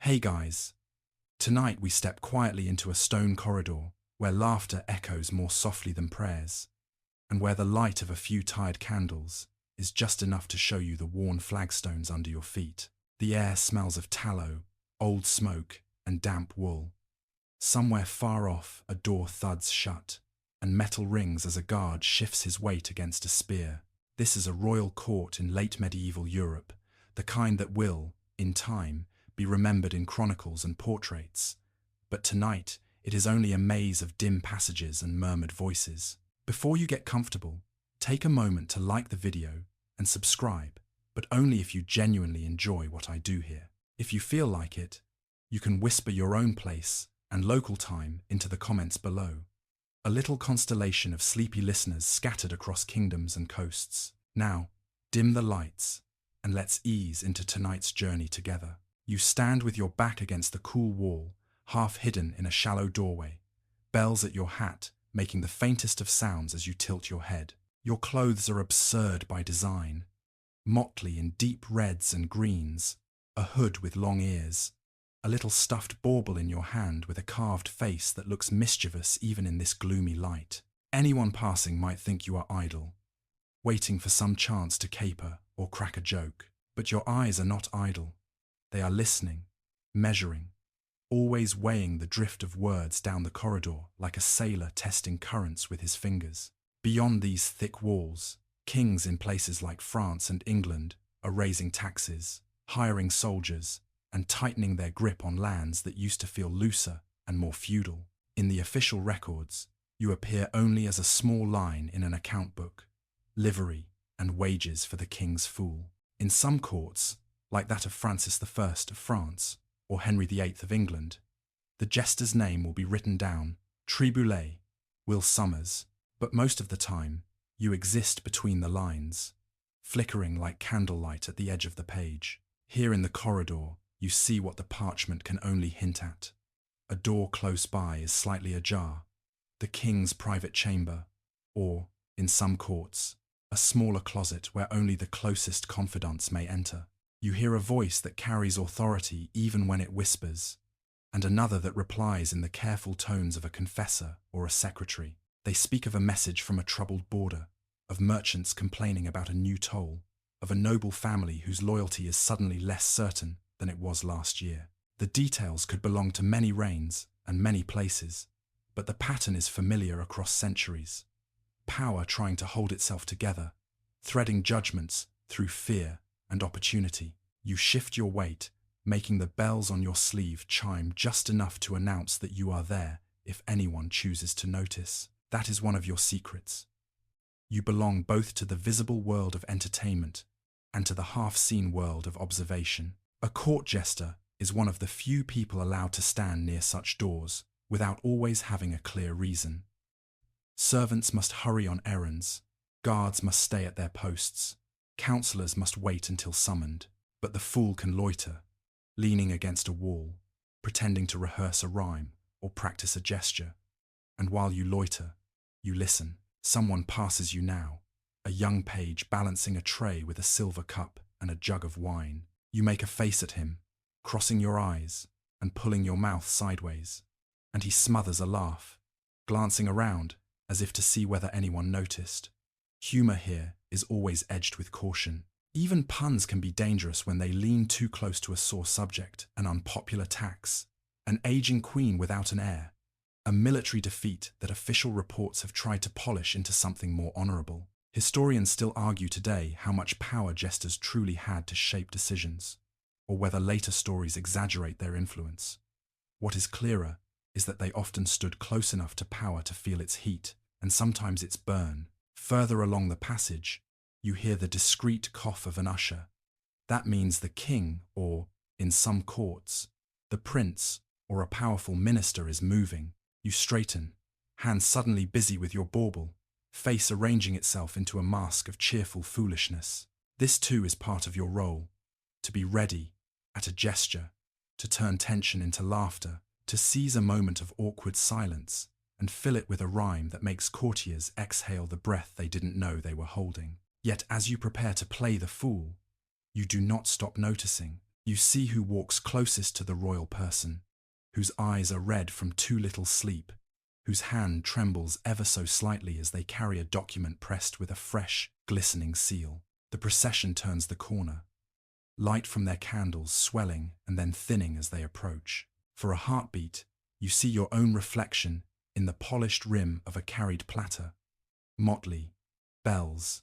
Hey guys! Tonight we step quietly into a stone corridor where laughter echoes more softly than prayers, and where the light of a few tired candles is just enough to show you the worn flagstones under your feet. The air smells of tallow, old smoke, and damp wool. Somewhere far off, a door thuds shut, and metal rings as a guard shifts his weight against a spear. This is a royal court in late medieval Europe, the kind that will, in time, be remembered in chronicles and portraits. But tonight, it is only a maze of dim passages and murmured voices. Before you get comfortable, take a moment to like the video and subscribe, but only if you genuinely enjoy what I do here. If you feel like it, you can whisper your own place and local time into the comments below. A little constellation of sleepy listeners scattered across kingdoms and coasts. Now, dim the lights, and let's ease into tonight's journey together. You stand with your back against the cool wall, half hidden in a shallow doorway, bells at your hat making the faintest of sounds as you tilt your head. Your clothes are absurd by design, motley in deep reds and greens, a hood with long ears, a little stuffed bauble in your hand with a carved face that looks mischievous even in this gloomy light. Anyone passing might think you are idle, waiting for some chance to caper or crack a joke. But your eyes are not idle. They are listening, measuring, always weighing the drift of words down the corridor like a sailor testing currents with his fingers. Beyond these thick walls, kings in places like France and England are raising taxes, hiring soldiers, and tightening their grip on lands that used to feel looser and more feudal. In the official records, you appear only as a small line in an account book, livery and wages for the king's fool. In some courts, like that of Francis I of France or Henry VIII of England, the jester's name will be written down, Triboulet, Will Sommers, but most of the time, you exist between the lines, flickering like candlelight at the edge of the page. Here in the corridor, you see what the parchment can only hint at. A door close by is slightly ajar, the king's private chamber, or, in some courts, a smaller closet where only the closest confidants may enter. You hear a voice that carries authority even when it whispers, and another that replies in the careful tones of a confessor or a secretary. They speak of a message from a troubled border, of merchants complaining about a new toll, of a noble family whose loyalty is suddenly less certain than it was last year. The details could belong to many reigns and many places, but the pattern is familiar across centuries. Power trying to hold itself together, threading judgments through fear and opportunity. You shift your weight, making the bells on your sleeve chime just enough to announce that you are there if anyone chooses to notice. That is one of your secrets. You belong both to the visible world of entertainment and to the half-seen world of observation. A court jester is one of the few people allowed to stand near such doors without always having a clear reason. Servants must hurry on errands, guards must stay at their posts, counselors must wait until summoned, but the fool can loiter, leaning against a wall, pretending to rehearse a rhyme or practice a gesture. And while you loiter, you listen. Someone passes you now, a young page balancing a tray with a silver cup and a jug of wine. You make a face at him, crossing your eyes and pulling your mouth sideways, and he smothers a laugh, glancing around as if to see whether anyone noticed. Humor here is always edged with caution. Even puns can be dangerous when they lean too close to a sore subject, an unpopular tax, an aging queen without an heir, a military defeat that official reports have tried to polish into something more honorable. Historians still argue today how much power jesters truly had to shape decisions, or whether later stories exaggerate their influence. What is clearer is that they often stood close enough to power to feel its heat, and sometimes its burn. Further along the passage, you hear the discreet cough of an usher. That means the king, or, in some courts, the prince, or a powerful minister is moving. You straighten, hands suddenly busy with your bauble, face arranging itself into a mask of cheerful foolishness. This too is part of your role, to be ready, at a gesture, to turn tension into laughter, to seize a moment of awkward silence, and fill it with a rhyme that makes courtiers exhale the breath they didn't know they were holding. Yet as you prepare to play the fool, you do not stop noticing. You see who walks closest to the royal person, whose eyes are red from too little sleep, whose hand trembles ever so slightly as they carry a document pressed with a fresh, glistening seal. The procession turns the corner, light from their candles swelling and then thinning as they approach. For a heartbeat, you see your own reflection in the polished rim of a carried platter. Motley, bells,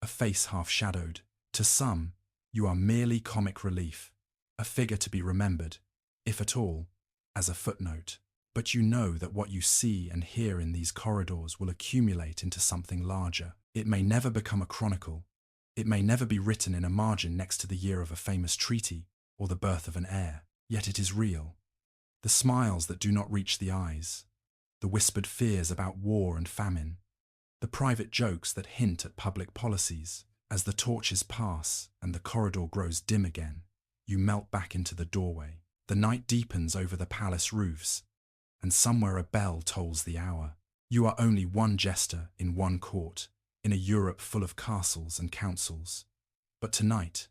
a face half-shadowed. To some, you are merely comic relief, a figure to be remembered, if at all, as a footnote. But you know that what you see and hear in these corridors will accumulate into something larger. It may never become a chronicle. It may never be written in a margin next to the year of a famous treaty or the birth of an heir. Yet it is real. The smiles that do not reach the eyes, the whispered fears about war and famine, the private jokes that hint at public policies. As the torches pass and the corridor grows dim again, you melt back into the doorway. The night deepens over the palace roofs, and somewhere a bell tolls the hour. You are only one jester in one court, in a Europe full of castles and councils. But tonight,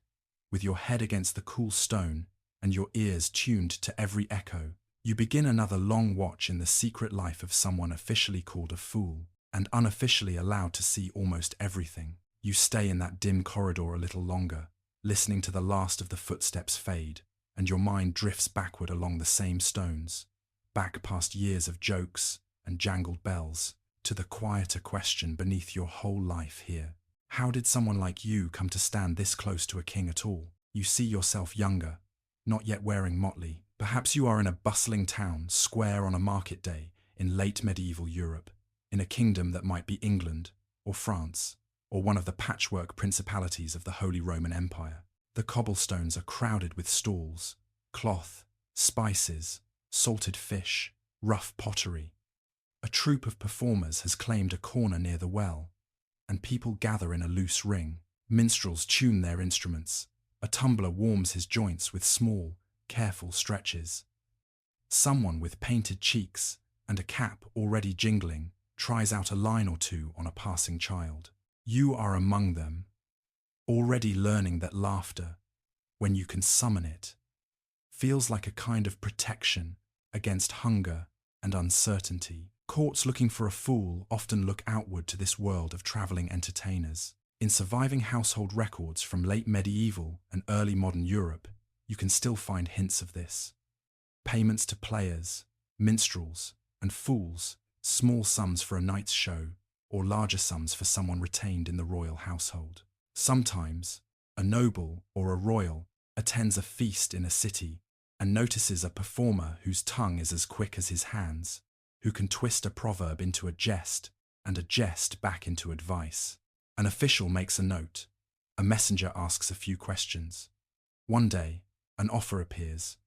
with your head against the cool stone and your ears tuned to every echo, you begin another long watch in the secret life of someone officially called a fool and unofficially allowed to see almost everything. You stay in that dim corridor a little longer, listening to the last of the footsteps fade, and your mind drifts backward along the same stones, back past years of jokes and jangled bells, to the quieter question beneath your whole life here. How did someone like you come to stand this close to a king at all? You see yourself younger, not yet wearing motley. Perhaps you are in a bustling town, square on a market day, in late medieval Europe, in a kingdom that might be England or France, or one of the patchwork principalities of the Holy Roman Empire. The cobblestones are crowded with stalls, cloth, spices, salted fish, rough pottery. A troupe of performers has claimed a corner near the well, and people gather in a loose ring. Minstrels tune their instruments. A tumbler warms his joints with small, careful stretches. Someone with painted cheeks and a cap already jingling tries out a line or two on a passing child. You are among them, already learning that laughter, when you can summon it, feels like a kind of protection against hunger and uncertainty. Courts looking for a fool often look outward to this world of traveling entertainers. In surviving household records from late medieval and early modern Europe, you can still find hints of this. Payments to players, minstrels, and fools, small sums for a night's show, or larger sums for someone retained in the royal household. Sometimes, a noble or a royal attends a feast in a city and notices a performer whose tongue is as quick as his hands, who can twist a proverb into a jest and a jest back into advice. An official makes a note. A messenger asks a few questions. One day, an offer appears.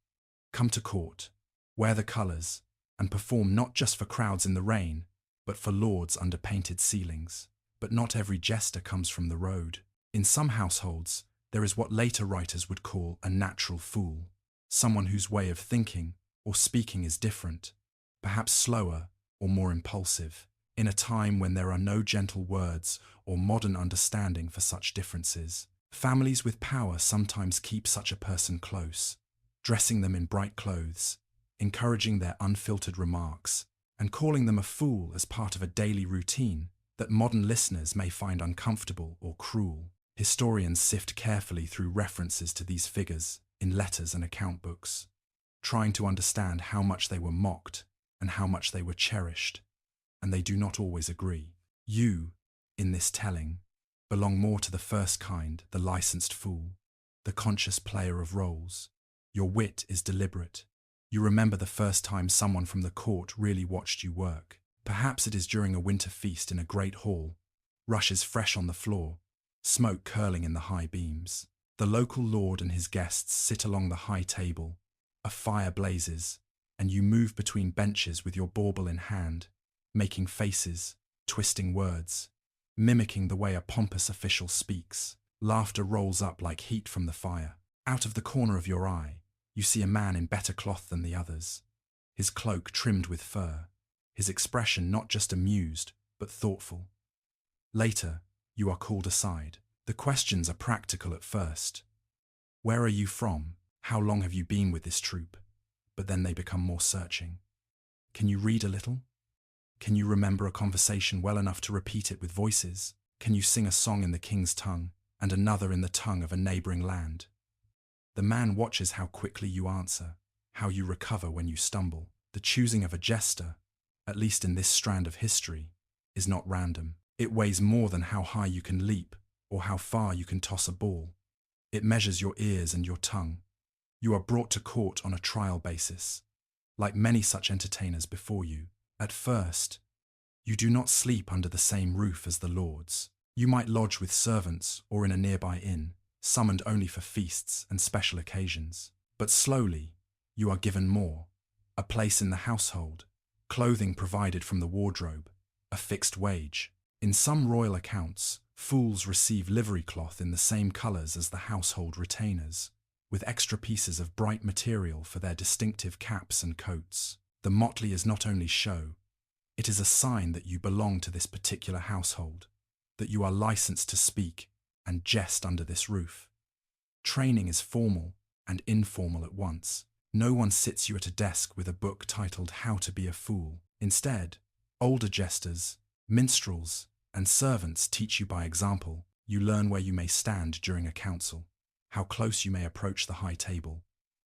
Come to court, wear the colours, and perform not just for crowds in the rain, but for lords under painted ceilings. But not every jester comes from the road. In some households, there is what later writers would call a natural fool, someone whose way of thinking or speaking is different, perhaps slower or more impulsive, in a time when there are no gentle words or modern understanding for such differences. Families with power sometimes keep such a person close, dressing them in bright clothes, encouraging their unfiltered remarks, and calling them a fool as part of a daily routine that modern listeners may find uncomfortable or cruel. Historians sift carefully through references to these figures in letters and account books, trying to understand how much they were mocked and how much they were cherished, and they do not always agree. You, in this telling, belong more to the first kind, the licensed fool, the conscious player of roles. Your wit is deliberate. You remember the first time someone from the court really watched you work. Perhaps it is during a winter feast in a great hall, rushes fresh on the floor, smoke curling in the high beams. The local lord and his guests sit along the high table, a fire blazes, and you move between benches with your bauble in hand, making faces, twisting words, mimicking the way a pompous official speaks. Laughter rolls up like heat from the fire. Out of the corner of your eye, you see a man in better cloth than the others, his cloak trimmed with fur, his expression not just amused, but thoughtful. Later, you are called aside. The questions are practical at first. Where are you from? How long have you been with this troupe? But then they become more searching. Can you read a little? Can you remember a conversation well enough to repeat it with voices? Can you sing a song in the king's tongue and another in the tongue of a neighboring land? The man watches how quickly you answer, how you recover when you stumble. The choosing of a jester, at least in this strand of history, is not random. It weighs more than how high you can leap or how far you can toss a ball. It measures your ears and your tongue. You are brought to court on a trial basis. Like many such entertainers before you, at first, you do not sleep under the same roof as the lords. You might lodge with servants or in a nearby inn, summoned only for feasts and special occasions. But slowly, you are given more. A place in the household, clothing provided from the wardrobe, a fixed wage. In some royal accounts, fools receive livery cloth in the same colours as the household retainers, with extra pieces of bright material for their distinctive caps and coats. The motley is not only show, it is a sign that you belong to this particular household, that you are licensed to speak and jest under this roof. Training is formal and informal at once. No one sits you at a desk with a book titled How to Be a Fool. Instead, older jesters, minstrels, and servants teach you by example. You learn where you may stand during a council, how close you may approach the high table,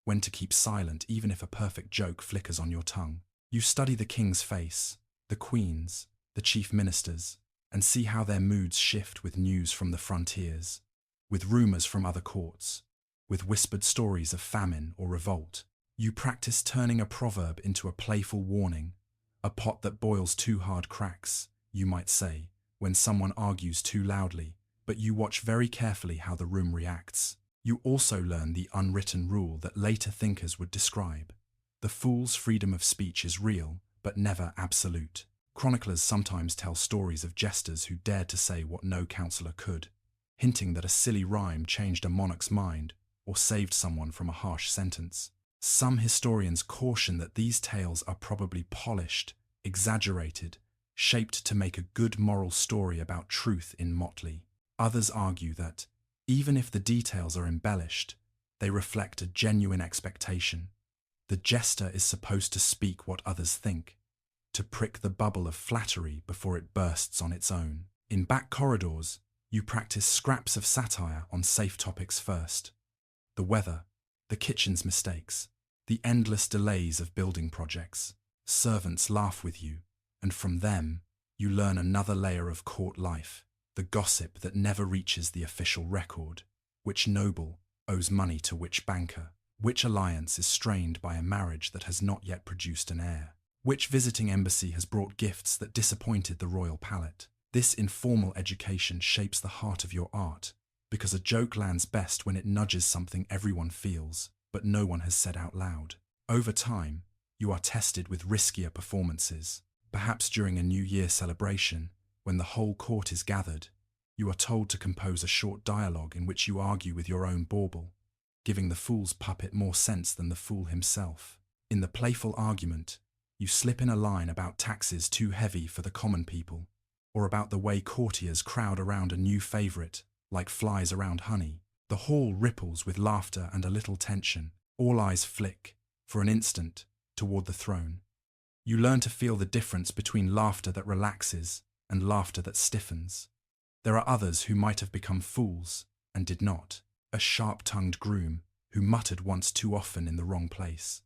when to keep silent even if a perfect joke flickers on your tongue. You study the king's face, the queen's, the chief minister's, and see how their moods shift with news from the frontiers, with rumours from other courts, with whispered stories of famine or revolt. You practice turning a proverb into a playful warning. A pot that boils too hard cracks, you might say, when someone argues too loudly, but you watch very carefully how the room reacts. You also learn the unwritten rule that later thinkers would describe. The fool's freedom of speech is real, but never absolute. Chroniclers sometimes tell stories of jesters who dared to say what no counsellor could, hinting that a silly rhyme changed a monarch's mind or saved someone from a harsh sentence. Some historians caution that these tales are probably polished, exaggerated, shaped to make a good moral story about truth in motley. Others argue that, even if the details are embellished, they reflect a genuine expectation. The jester is supposed to speak what others think, to prick the bubble of flattery before it bursts on its own. In back corridors, you practice scraps of satire on safe topics first. The weather, the kitchen's mistakes, the endless delays of building projects. Servants laugh with you, and from them, you learn another layer of court life, the gossip that never reaches the official record. Which noble owes money to which banker? Which alliance is strained by a marriage that has not yet produced an heir? Which visiting embassy has brought gifts that disappointed the royal palate? This informal education shapes the heart of your art, because a joke lands best when it nudges something everyone feels, but no one has said out loud. Over time, you are tested with riskier performances. Perhaps during a New Year celebration, when the whole court is gathered, you are told to compose a short dialogue in which you argue with your own bauble, giving the fool's puppet more sense than the fool himself. In the playful argument, you slip in a line about taxes too heavy for the common people, or about the way courtiers crowd around a new favourite, like flies around honey. The hall ripples with laughter and a little tension. All eyes flick, for an instant, toward the throne. You learn to feel the difference between laughter that relaxes and laughter that stiffens. There are others who might have become fools, and did not. A sharp-tongued groom who muttered once too often in the wrong place.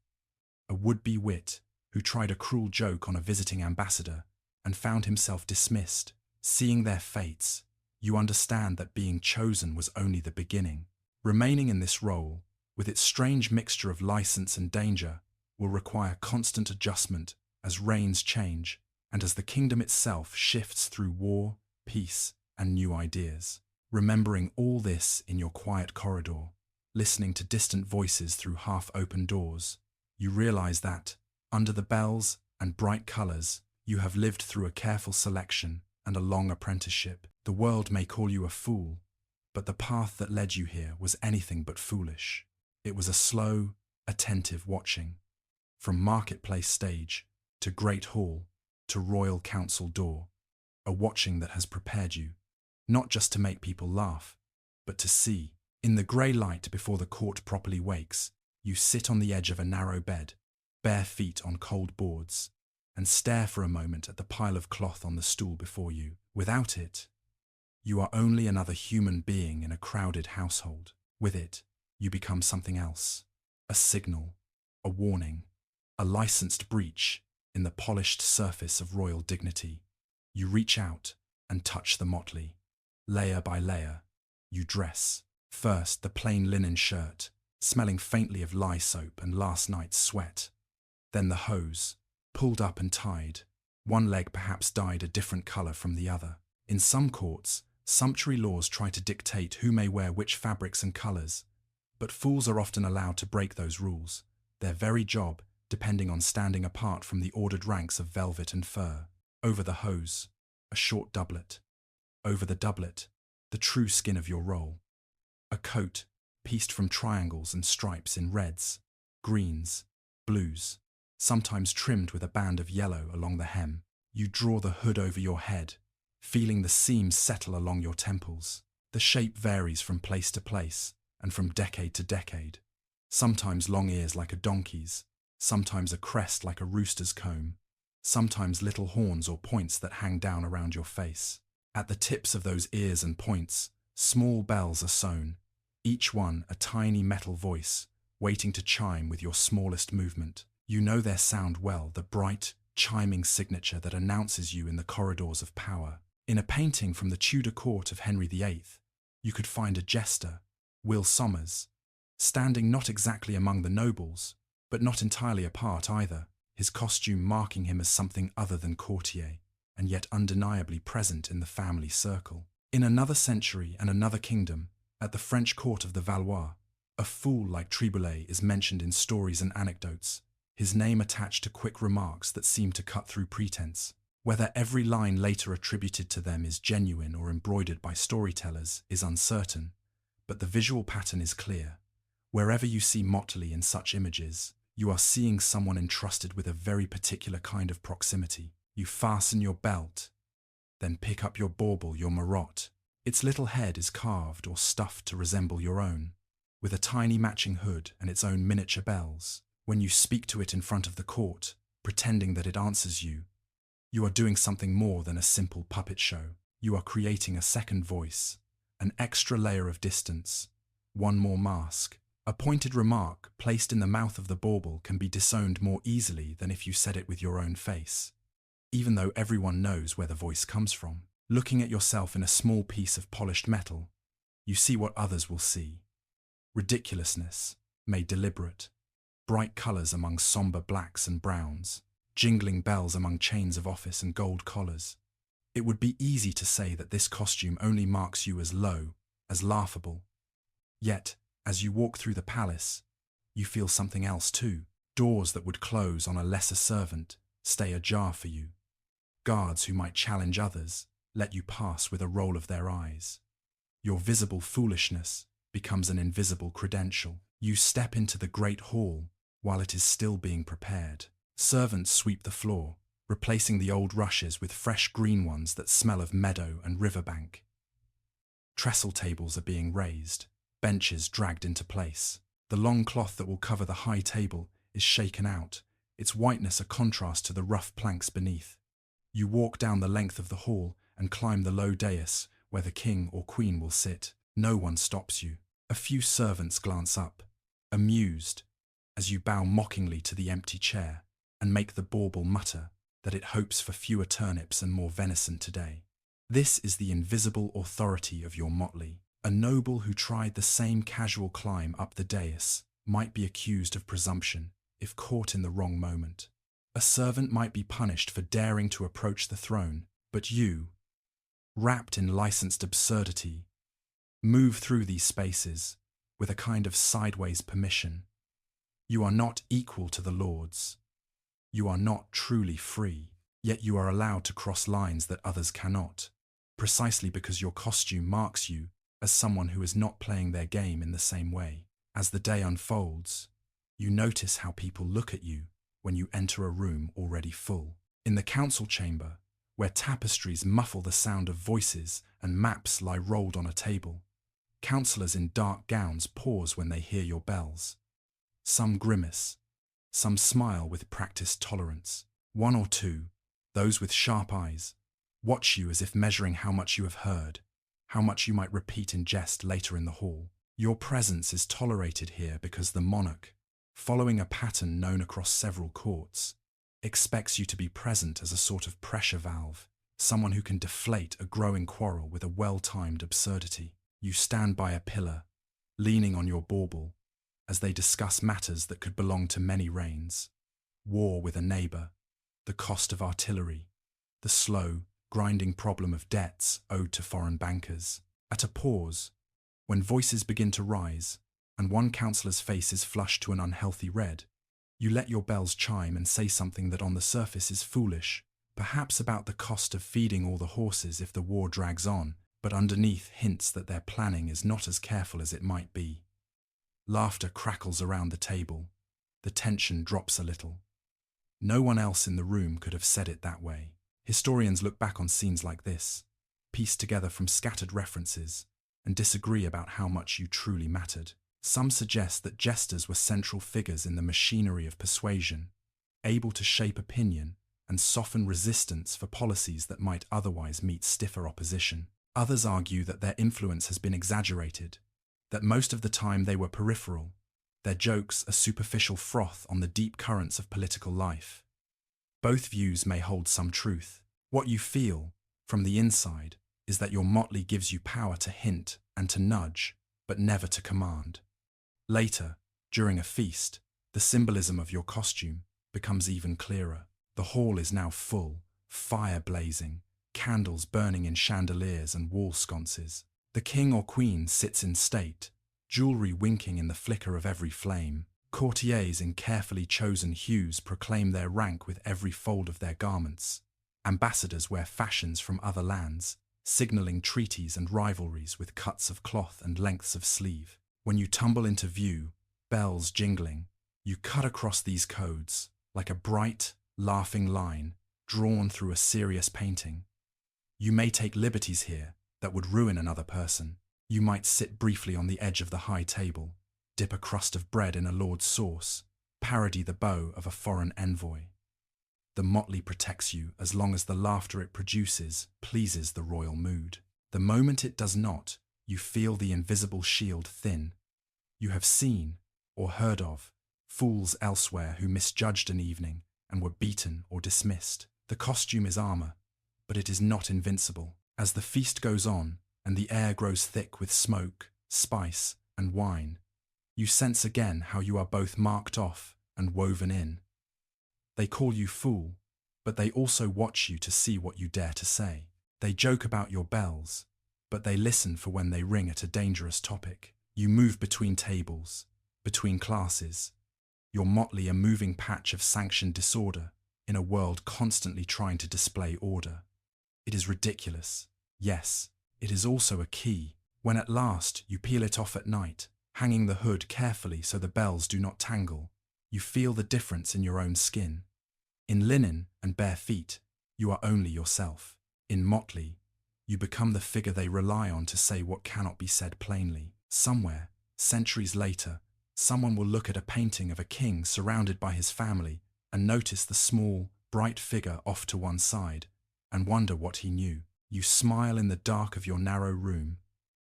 A would-be wit who tried a cruel joke on a visiting ambassador and found himself dismissed. Seeing their fates, you understand that being chosen was only the beginning. Remaining in this role, with its strange mixture of license and danger, will require constant adjustment as reigns change and as the kingdom itself shifts through war, peace, and new ideas. Remembering all this in your quiet corridor, listening to distant voices through half-open doors, you realize that, under the bells and bright colors, you have lived through a careful selection and a long apprenticeship. The world may call you a fool, but the path that led you here was anything but foolish. It was a slow, attentive watching, from marketplace stage to great hall to royal council door, a watching that has prepared you, not just to make people laugh, but to see. In the grey light before the court properly wakes, You sit on the edge of a narrow bed, bare feet on cold boards, and stare for a moment at the pile of cloth on the stool before you. Without it, you are only another human being in a crowded household. With it, you become something else. A signal, a warning, a licensed breach in the polished surface of royal dignity. You reach out and touch the motley. Layer by layer, you dress. First, the plain linen shirt, smelling faintly of lye soap and last night's sweat. Then the hose, pulled up and tied, one leg perhaps dyed a different colour from the other. In some courts, sumptuary laws try to dictate who may wear which fabrics and colours, but fools are often allowed to break those rules, their very job depending on standing apart from the ordered ranks of velvet and fur. Over the hose, a short doublet. Over the doublet, the true skin of your role. A coat pieced from triangles and stripes in reds, greens, blues, sometimes trimmed with a band of yellow along the hem. You draw the hood over your head, feeling the seams settle along your temples. The shape varies from place to place and from decade to decade. Sometimes long ears like a donkey's, sometimes a crest like a rooster's comb, sometimes little horns or points that hang down around your face. At the tips of those ears and points, small bells are sewn, each one a tiny metal voice, waiting to chime with your smallest movement. You know their sound well, the bright, chiming signature that announces you in the corridors of power. In a painting from the Tudor court of Henry VIII, you could find a jester, Will Sommers, standing not exactly among the nobles, but not entirely apart either, his costume marking him as something other than courtier, and yet undeniably present in the family circle. In another century and another kingdom, at the French court of the Valois, a fool like Triboulet is mentioned in stories and anecdotes, his name attached to quick remarks that seem to cut through pretense. Whether every line later attributed to them is genuine or embroidered by storytellers is uncertain, but the visual pattern is clear. Wherever you see motley in such images, you are seeing someone entrusted with a very particular kind of proximity. You fasten your belt, then pick up your bauble, your marotte. Its little head is carved or stuffed to resemble your own, with a tiny matching hood and its own miniature bells. When you speak to it in front of the court, pretending that it answers you, you are doing something more than a simple puppet show. You are creating a second voice, an extra layer of distance, one more mask. A pointed remark placed in the mouth of the bauble can be disowned more easily than if you said it with your own face, even though everyone knows where the voice comes from. Looking at yourself in a small piece of polished metal, you see what others will see. Ridiculousness, made deliberate. Bright colours among sombre blacks and browns. Jingling bells among chains of office and gold collars. It would be easy to say that this costume only marks you as low, as laughable. Yet, as you walk through the palace, you feel something else too. Doors that would close on a lesser servant stay ajar for you. Guards who might challenge others let you pass with a roll of their eyes. Your visible foolishness becomes an invisible credential. You step into the great hall while it is still being prepared. Servants sweep the floor, replacing the old rushes with fresh green ones that smell of meadow and riverbank. Trestle tables are being raised, benches dragged into place. The long cloth that will cover the high table is shaken out, its whiteness a contrast to the rough planks beneath. You walk down the length of the hall and climb the low dais where the king or queen will sit. No one stops you. A few servants glance up, amused, as you bow mockingly to the empty chair and make the bauble mutter that it hopes for fewer turnips and more venison today. This is the invisible authority of your motley. A noble who tried the same casual climb up the dais might be accused of presumption if caught in the wrong moment. A servant might be punished for daring to approach the throne, but you, wrapped in licensed absurdity, move through these spaces with a kind of sideways permission. You are not equal to the lords. You are not truly free, yet you are allowed to cross lines that others cannot, precisely because your costume marks you as someone who is not playing their game in the same way. As the day unfolds, you notice how people look at you when you enter a room already full. In the council chamber, where tapestries muffle the sound of voices and maps lie rolled on a table, councillors in dark gowns pause when they hear your bells. Some grimace, some smile with practiced tolerance. One or two, those with sharp eyes, watch you as if measuring how much you have heard, how much you might repeat in jest later in the hall. Your presence is tolerated here because the monarch, following a pattern known across several courts, expects you to be present as a sort of pressure valve, someone who can deflate a growing quarrel with a well-timed absurdity. You stand by a pillar, leaning on your bauble, as they discuss matters that could belong to many reigns. War with a neighbour, the cost of artillery, the slow, grinding problem of debts owed to foreign bankers. At a pause, when voices begin to rise, and one councillor's face is flushed to an unhealthy red, you let your bells chime and say something that on the surface is foolish, perhaps about the cost of feeding all the horses if the war drags on, but underneath hints that their planning is not as careful as it might be. Laughter crackles around the table. The tension drops a little. No one else in the room could have said it that way. Historians look back on scenes like this, piece together from scattered references, and disagree about how much you truly mattered. Some suggest that jesters were central figures in the machinery of persuasion, able to shape opinion and soften resistance for policies that might otherwise meet stiffer opposition. Others argue that their influence has been exaggerated, that most of the time they were peripheral, their jokes a superficial froth on the deep currents of political life. Both views may hold some truth. What you feel, from the inside, is that your motley gives you power to hint and to nudge, but never to command. Later, during a feast, the symbolism of your costume becomes even clearer. The hall is now full, fire blazing, candles burning in chandeliers and wall sconces. The king or queen sits in state, jewelry winking in the flicker of every flame. Courtiers in carefully chosen hues proclaim their rank with every fold of their garments. Ambassadors wear fashions from other lands, signalling treaties and rivalries with cuts of cloth and lengths of sleeve. When you tumble into view, bells jingling, you cut across these codes, like a bright, laughing line drawn through a serious painting. You may take liberties here that would ruin another person. You might sit briefly on the edge of the high table, dip a crust of bread in a lord's sauce, parody the beau of a foreign envoy. The motley protects you as long as the laughter it produces pleases the royal mood. The moment it does not, you feel the invisible shield thin. You have seen, or heard of, fools elsewhere who misjudged an evening and were beaten or dismissed. The costume is armor, but it is not invincible. As the feast goes on and the air grows thick with smoke, spice, and wine, you sense again how you are both marked off and woven in. They call you fool, but they also watch you to see what you dare to say. They joke about your bells, but they listen for when they ring at a dangerous topic. You move between tables, between classes, your motley a moving patch of sanctioned disorder in a world constantly trying to display order. It is ridiculous. Yes, it is also a key. When at last you peel it off at night, hanging the hood carefully so the bells do not tangle, you feel the difference in your own skin. In linen and bare feet, you are only yourself. In motley, you become the figure they rely on to say what cannot be said plainly. Somewhere, centuries later, someone will look at a painting of a king surrounded by his family and notice the small, bright figure off to one side and wonder what he knew. You smile in the dark of your narrow room,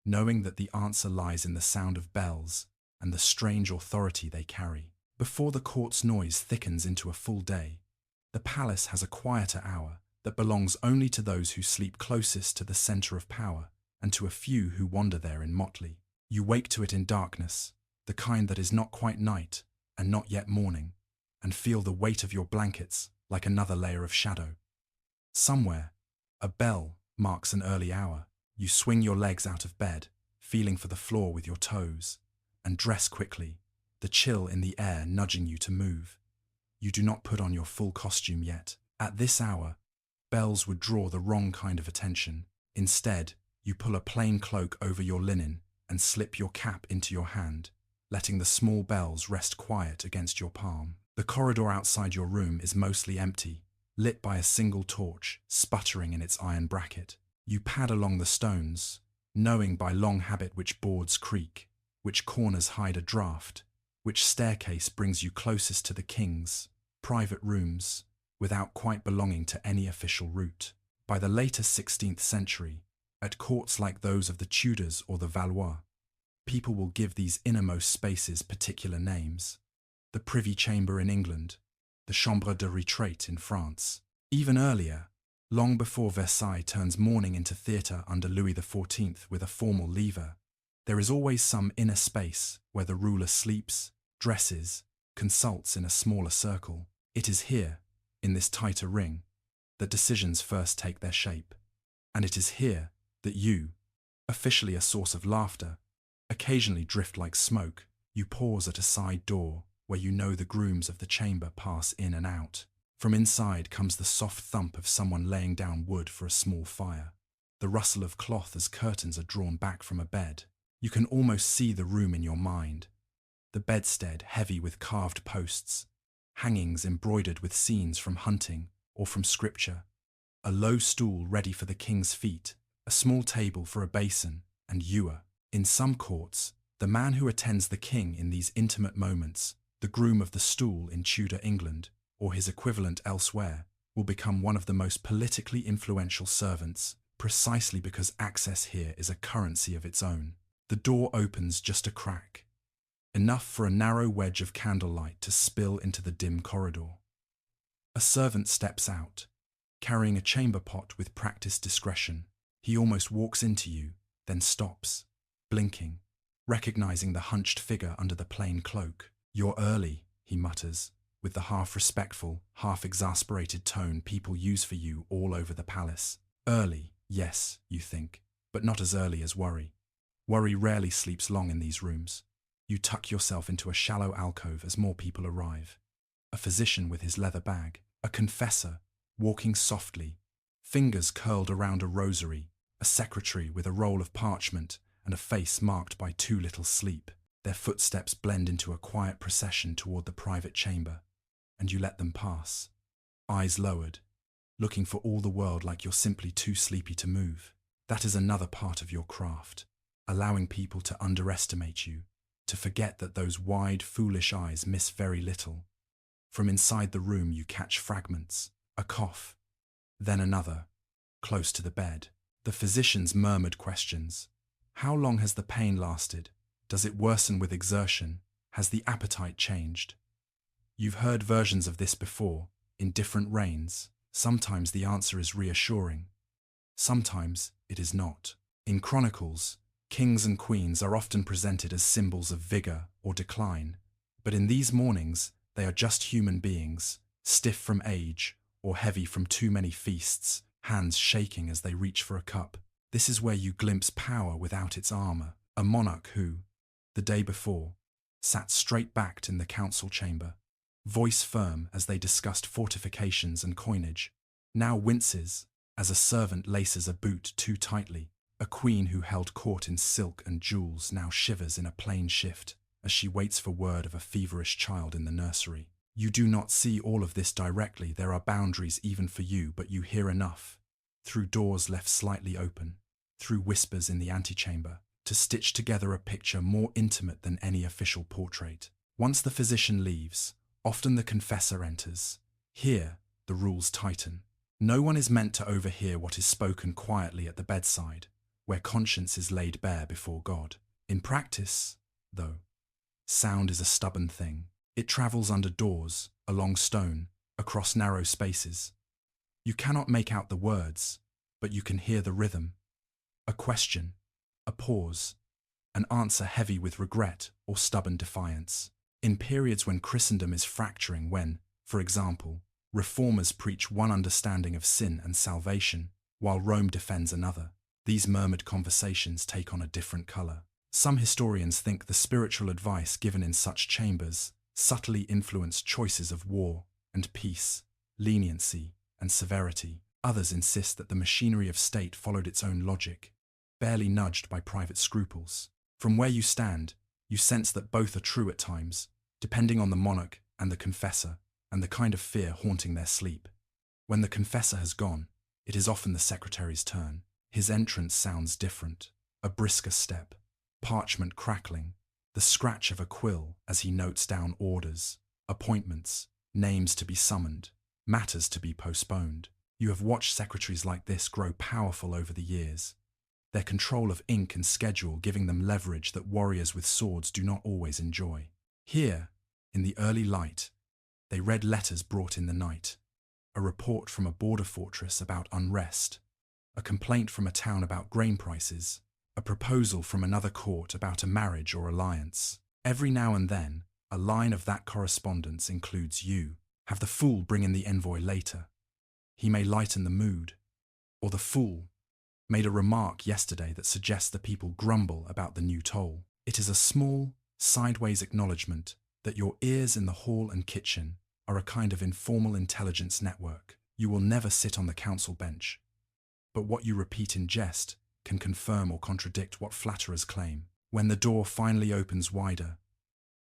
knowing that the answer lies in the sound of bells and the strange authority they carry. Before the court's noise thickens into a full day, the palace has a quieter hour that belongs only to those who sleep closest to the center of power and to a few who wander there in motley. You wake to it in darkness, the kind that is not quite night and not yet morning, and feel the weight of your blankets like another layer of shadow. Somewhere, a bell marks an early hour. You swing your legs out of bed, feeling for the floor with your toes, and dress quickly, the chill in the air nudging you to move. You do not put on your full costume yet. At this hour, bells would draw the wrong kind of attention. Instead, you pull a plain cloak over your linen and slip your cap into your hand, letting the small bells rest quiet against your palm. The corridor outside your room is mostly empty, lit by a single torch sputtering in its iron bracket. You pad along the stones, knowing by long habit which boards creak, which corners hide a draught, Which staircase brings you closest to the king's private rooms without quite belonging to any official route? By the later 16th century, at courts like those of the Tudors or the Valois, people will give these innermost spaces particular names. The Privy Chamber in England, the Chambre de Retraite in France. Even earlier, long before Versailles turns mourning into theatre under Louis XIV with a formal lever, there is always some inner space where the ruler sleeps, dresses, consults in a smaller circle. It is here, in this tighter ring, that decisions first take their shape. And it is here that you, officially a source of laughter, occasionally drift like smoke. You pause at a side door where you know the grooms of the chamber pass in and out. From inside comes the soft thump of someone laying down wood for a small fire, the rustle of cloth as curtains are drawn back from a bed. You can almost see the room in your mind. The bedstead heavy with carved posts, hangings embroidered with scenes from hunting or from scripture, a low stool ready for the king's feet, a small table for a basin, and ewer. In some courts, the man who attends the king in these intimate moments, the groom of the stool in Tudor England, or his equivalent elsewhere, will become one of the most politically influential servants, precisely because access here is a currency of its own. The door opens just a crack, enough for a narrow wedge of candlelight to spill into the dim corridor. A servant steps out, carrying a chamber pot with practiced discretion. He almost walks into you, then stops, blinking, recognizing the hunched figure under the plain cloak. "You're early," he mutters, with the half-respectful, half-exasperated tone people use for you all over the palace. Early, yes, you think, but not as early as worry. Worry rarely sleeps long in these rooms. You tuck yourself into a shallow alcove as more people arrive. A physician with his leather bag, a confessor, walking softly, fingers curled around a rosary, a secretary with a roll of parchment and a face marked by too little sleep. Their footsteps blend into a quiet procession toward the private chamber, and you let them pass, eyes lowered, looking for all the world like you're simply too sleepy to move. That is another part of your craft, allowing people to underestimate you, to forget that those wide, foolish eyes miss very little. From inside the room you catch fragments, a cough, then another, close to the bed. The physician's murmured questions. How long has the pain lasted? Does it worsen with exertion? Has the appetite changed? You've heard versions of this before, in different reigns. Sometimes the answer is reassuring. Sometimes it is not. In chronicles, kings and queens are often presented as symbols of vigor or decline, but in these mornings they are just human beings, stiff from age or heavy from too many feasts, hands shaking as they reach for a cup. This is where you glimpse power without its armor, a monarch who, the day before, sat straight-backed in the council chamber, voice firm as they discussed fortifications and coinage, now winces as a servant laces a boot too tightly. A queen who held court in silk and jewels now shivers in a plain shift as she waits for word of a feverish child in the nursery. You do not see all of this directly, there are boundaries even for you, but you hear enough, through doors left slightly open, through whispers in the antechamber, to stitch together a picture more intimate than any official portrait. Once the physician leaves, often the confessor enters. Here, the rules tighten. No one is meant to overhear what is spoken quietly at the bedside, where conscience is laid bare before God. In practice, though, sound is a stubborn thing. It travels under doors, along stone, across narrow spaces. You cannot make out the words, but you can hear the rhythm. A question, a pause, an answer heavy with regret or stubborn defiance. In periods when Christendom is fracturing, when, for example, reformers preach one understanding of sin and salvation, while Rome defends another, these murmured conversations take on a different color. Some historians think the spiritual advice given in such chambers subtly influenced choices of war and peace, leniency and severity. Others insist that the machinery of state followed its own logic, barely nudged by private scruples. From where you stand, you sense that both are true at times, depending on the monarch and the confessor, and the kind of fear haunting their sleep. When the confessor has gone, it is often the secretary's turn. His entrance sounds different, a brisker step, parchment crackling, the scratch of a quill as he notes down orders, appointments, names to be summoned, matters to be postponed. You have watched secretaries like this grow powerful over the years, their control of ink and schedule giving them leverage that warriors with swords do not always enjoy. Here, in the early light, they read letters brought in the night, a report from a border fortress about unrest, a complaint from a town about grain prices, a proposal from another court about a marriage or alliance. Every now and then, a line of that correspondence includes you. Have the fool bring in the envoy later. He may lighten the mood. Or the fool made a remark yesterday that suggests the people grumble about the new toll. It is a small, sideways acknowledgement that your ears in the hall and kitchen are a kind of informal intelligence network. You will never sit on the council bench, but what you repeat in jest can confirm or contradict what flatterers claim. When the door finally opens wider,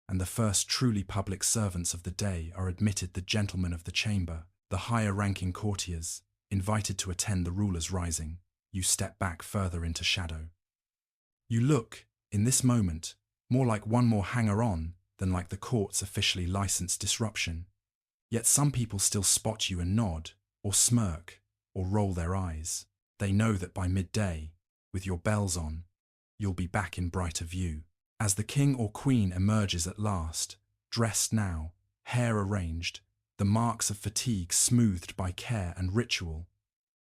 and the first truly public servants of the day are admitted, the gentlemen of the chamber, the higher-ranking courtiers, invited to attend the ruler's rising, you step back further into shadow. You look, in this moment, more like one more hanger-on than like the court's officially licensed disruption. Yet some people still spot you and nod, or smirk, or roll their eyes. They know that by midday, with your bells on, you'll be back in brighter view. As the king or queen emerges at last, dressed now, hair arranged, the marks of fatigue smoothed by care and ritual,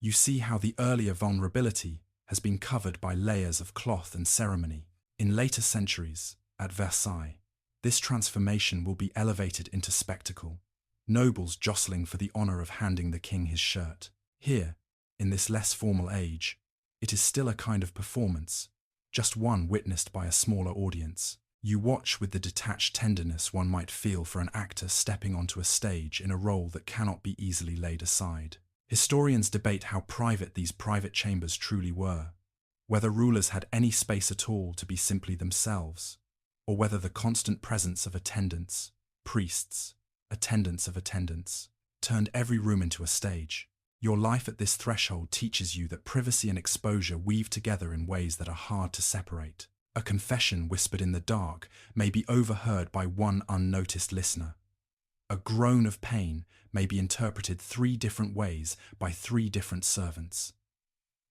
you see how the earlier vulnerability has been covered by layers of cloth and ceremony. In later centuries, at Versailles, this transformation will be elevated into spectacle, nobles jostling for the honor of handing the king his shirt. Here, in this less formal age, it is still a kind of performance, just one witnessed by a smaller audience. You watch with the detached tenderness one might feel for an actor stepping onto a stage in a role that cannot be easily laid aside. Historians debate how private these private chambers truly were, whether rulers had any space at all to be simply themselves, or whether the constant presence of attendants, priests, attendants of attendants, turned every room into a stage. Your life at this threshold teaches you that privacy and exposure weave together in ways that are hard to separate. A confession whispered in the dark may be overheard by one unnoticed listener. A groan of pain may be interpreted 3 different ways by 3 different servants.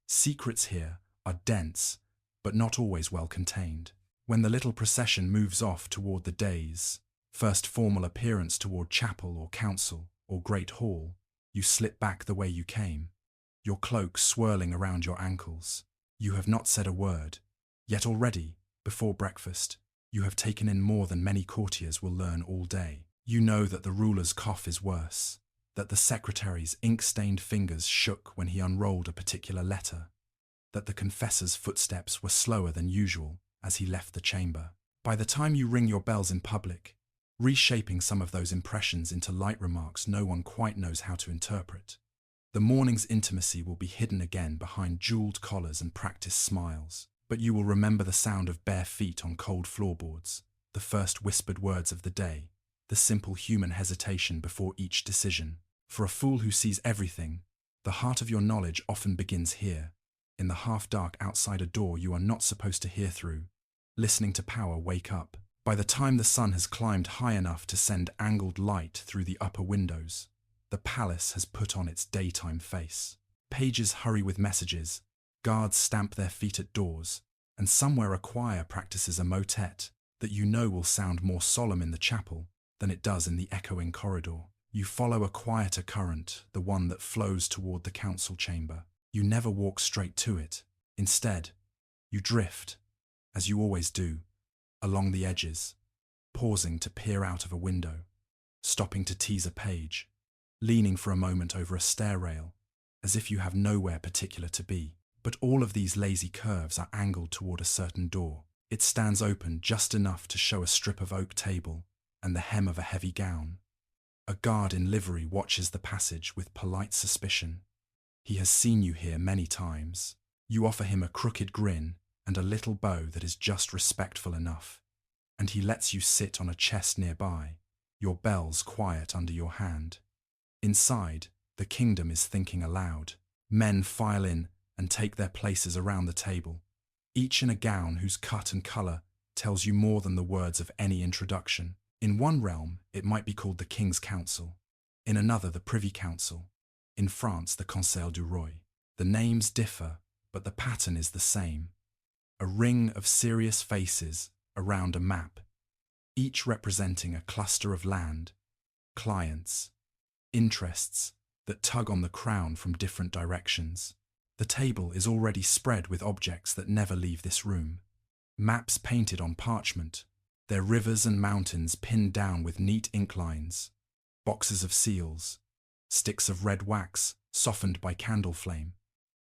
Secrets here are dense, but not always well contained. When the little procession moves off toward the dais, first formal appearance toward chapel or council or great hall, you slip back the way you came, your cloak swirling around your ankles. You have not said a word, yet already, before breakfast, you have taken in more than many courtiers will learn all day. You know that the ruler's cough is worse, that the secretary's ink-stained fingers shook when he unrolled a particular letter, that the confessor's footsteps were slower than usual as he left the chamber. By the time you ring your bells in public, reshaping some of those impressions into light remarks no one quite knows how to interpret, the morning's intimacy will be hidden again behind jeweled collars and practiced smiles. But you will remember the sound of bare feet on cold floorboards, the first whispered words of the day, the simple human hesitation before each decision. For a fool who sees everything, the heart of your knowledge often begins here, in the half-dark outside a door you are not supposed to hear through, listening to power wake up. By the time the sun has climbed high enough to send angled light through the upper windows, the palace has put on its daytime face. Pages hurry with messages, guards stamp their feet at doors, and somewhere a choir practices a motet that you know will sound more solemn in the chapel than it does in the echoing corridor. You follow a quieter current, the one that flows toward the council chamber. You never walk straight to it. Instead, you drift, as you always do, along the edges, pausing to peer out of a window, stopping to tease a page, leaning for a moment over a stair rail, as if you have nowhere particular to be. But all of these lazy curves are angled toward a certain door. It stands open just enough to show a strip of oak table and the hem of a heavy gown. A guard in livery watches the passage with polite suspicion. He has seen you here many times. You offer him a crooked grin and a little bow that is just respectful enough, and he lets you sit on a chest nearby, your bells quiet under your hand. Inside, the kingdom is thinking aloud. Men file in and take their places around the table, each in a gown whose cut and colour tells you more than the words of any introduction. In one realm, it might be called the King's Council. In another, the Privy Council. In France, the Conseil du Roi. The names differ, but the pattern is the same. A ring of serious faces around a map, each representing a cluster of land, clients, interests that tug on the crown from different directions. The table is already spread with objects that never leave this room. Maps painted on parchment, their rivers and mountains pinned down with neat ink lines, boxes of seals, sticks of red wax softened by candle flame,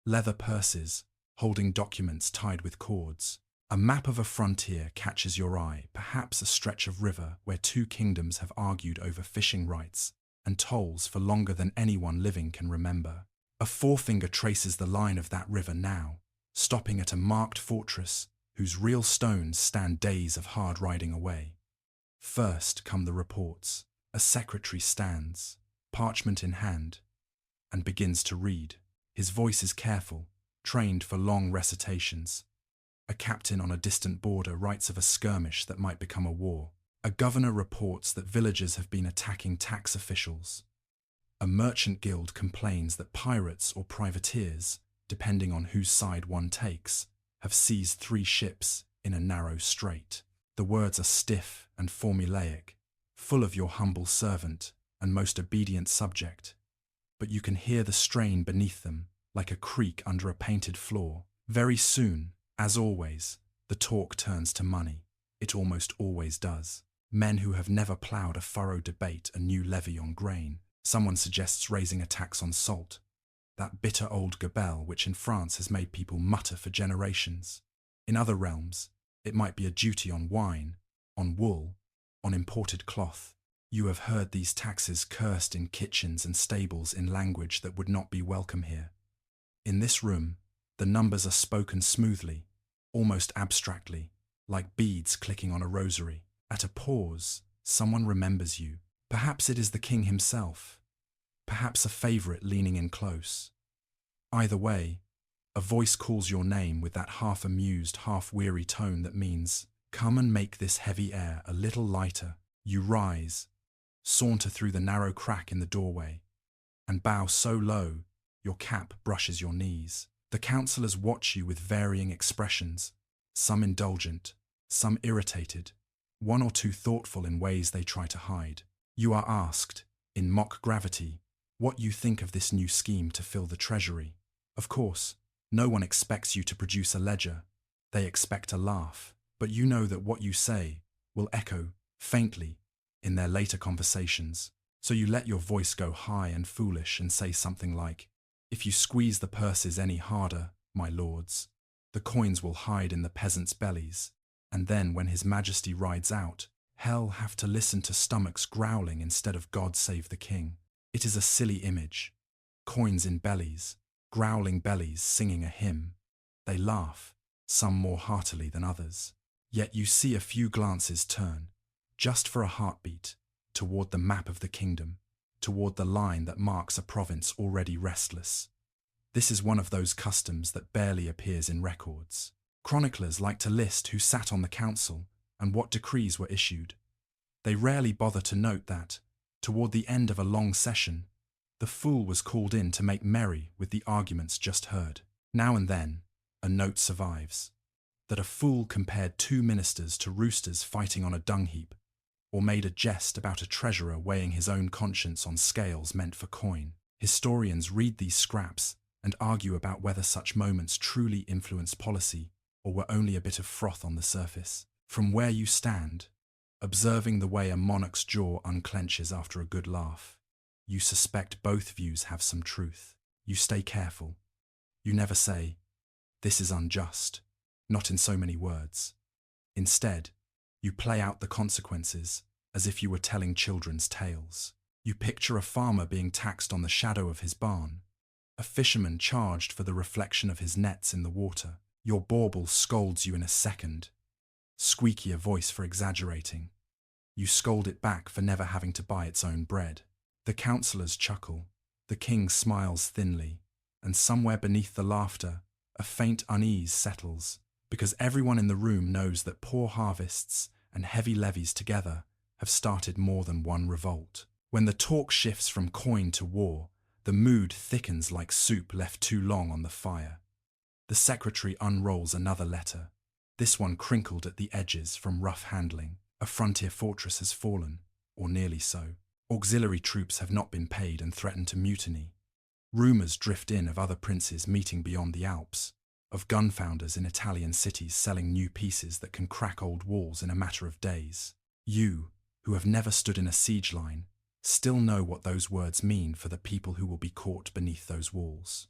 leather purses holding documents tied with cords. A map of a frontier catches your eye, perhaps a stretch of river where two kingdoms have argued over fishing rights and tolls for longer than anyone living can remember. A forefinger traces the line of that river now, stopping at a marked fortress whose real stones stand days of hard riding away. First come the reports. A secretary stands, parchment in hand, and begins to read. His voice is careful, trained for long recitations. A captain on a distant border writes of a skirmish that might become a war. A governor reports that villagers have been attacking tax officials. A merchant guild complains that pirates or privateers, depending on whose side one takes, have seized 3 ships in a narrow strait. The words are stiff and formulaic, full of your humble servant and most obedient subject, but you can hear the strain beneath them, like a creak under a painted floor. Very soon, as always, the talk turns to money. It almost always does. Men who have never ploughed a furrow debate a new levy on grain. Someone suggests raising a tax on salt, that bitter old gabelle which in France has made people mutter for generations. In other realms, it might be a duty on wine, on wool, on imported cloth. You have heard these taxes cursed in kitchens and stables in language that would not be welcome here. In this room, the numbers are spoken smoothly, almost abstractly, like beads clicking on a rosary. At a pause, someone remembers you. Perhaps it is the king himself, perhaps a favourite leaning in close. Either way, a voice calls your name with that half-amused, half-weary tone that means, "Come and make this heavy air a little lighter." You rise, saunter through the narrow crack in the doorway, and bow so low your cap brushes your knees. The councillors watch you with varying expressions, some indulgent, some irritated, one or two thoughtful in ways they try to hide. You are asked, in mock gravity, what you think of this new scheme to fill the treasury. Of course, no one expects you to produce a ledger. They expect a laugh, but you know that what you say will echo, faintly, in their later conversations. So you let your voice go high and foolish and say something like, "If you squeeze the purses any harder, my lords, the coins will hide in the peasants' bellies, and then when His Majesty rides out, hell have to listen to stomachs growling instead of God save the king." It is a silly image. Coins in bellies, growling bellies singing a hymn. They laugh, some more heartily than others. Yet you see a few glances turn, just for a heartbeat, toward the map of the kingdom, toward the line that marks a province already restless. This is one of those customs that barely appears in records. Chroniclers like to list who sat on the council and what decrees were issued. They rarely bother to note that, toward the end of a long session, the fool was called in to make merry with the arguments just heard. Now and then, a note survives, that a fool compared 2 ministers to roosters fighting on a dung heap, or made a jest about a treasurer weighing his own conscience on scales meant for coin. Historians read these scraps and argue about whether such moments truly influenced policy or were only a bit of froth on the surface. From where you stand, observing the way a monarch's jaw unclenches after a good laugh, you suspect both views have some truth. You stay careful. You never say, "This is unjust," not in so many words. Instead, you play out the consequences as if you were telling children's tales. You picture a farmer being taxed on the shadow of his barn, a fisherman charged for the reflection of his nets in the water. Your bauble scolds you in a second, squeaky a voice for exaggerating. You scold it back for never having to buy its own bread. The councillors chuckle, the king smiles thinly, and somewhere beneath the laughter, a faint unease settles. because everyone in the room knows that poor harvests and heavy levies together have started more than one revolt. When the talk shifts from coin to war, the mood thickens like soup left too long on the fire. The secretary unrolls another letter, this one crinkled at the edges from rough handling. A frontier fortress has fallen, or nearly so. Auxiliary troops have not been paid and threaten to mutiny. Rumours drift in of other princes meeting beyond the Alps, of gun founders in Italian cities selling new pieces that can crack old walls in a matter of days. You, who have never stood in a siege line, still know what those words mean for the people who will be caught beneath those walls.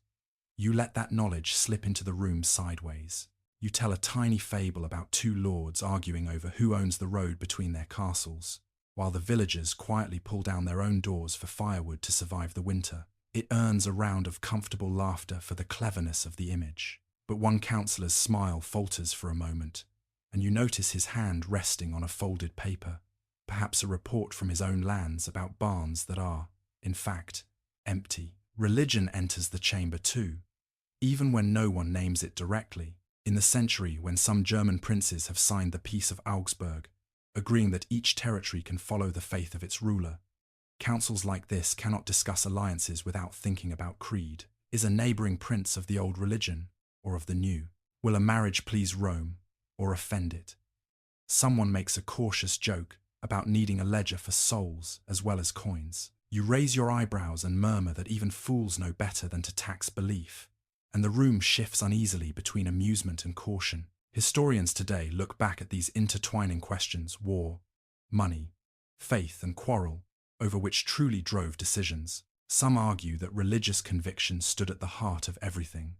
You let that knowledge slip into the room sideways. You tell a tiny fable about two lords arguing over who owns the road between their castles, while the villagers quietly pull down their own doors for firewood to survive the winter. It earns a round of comfortable laughter for the cleverness of the image. But one councillor's smile falters for a moment, and you notice his hand resting on a folded paper, perhaps a report from his own lands about barns that are, in fact, empty. Religion enters the chamber too, even when no one names it directly. In the century when some German princes have signed the Peace of Augsburg, agreeing that each territory can follow the faith of its ruler, councils like this cannot discuss alliances without thinking about creed. Is a neighbouring prince of the old religion or of the new? Will a marriage please Rome or offend it? Someone makes a cautious joke about needing a ledger for souls as well as coins. You raise your eyebrows and murmur that even fools know better than to tax belief, and the room shifts uneasily between amusement and caution. Historians today look back at these intertwining questions: war, money, faith, and quarrel, over which truly drove decisions. Some argue that religious conviction stood at the heart of everything,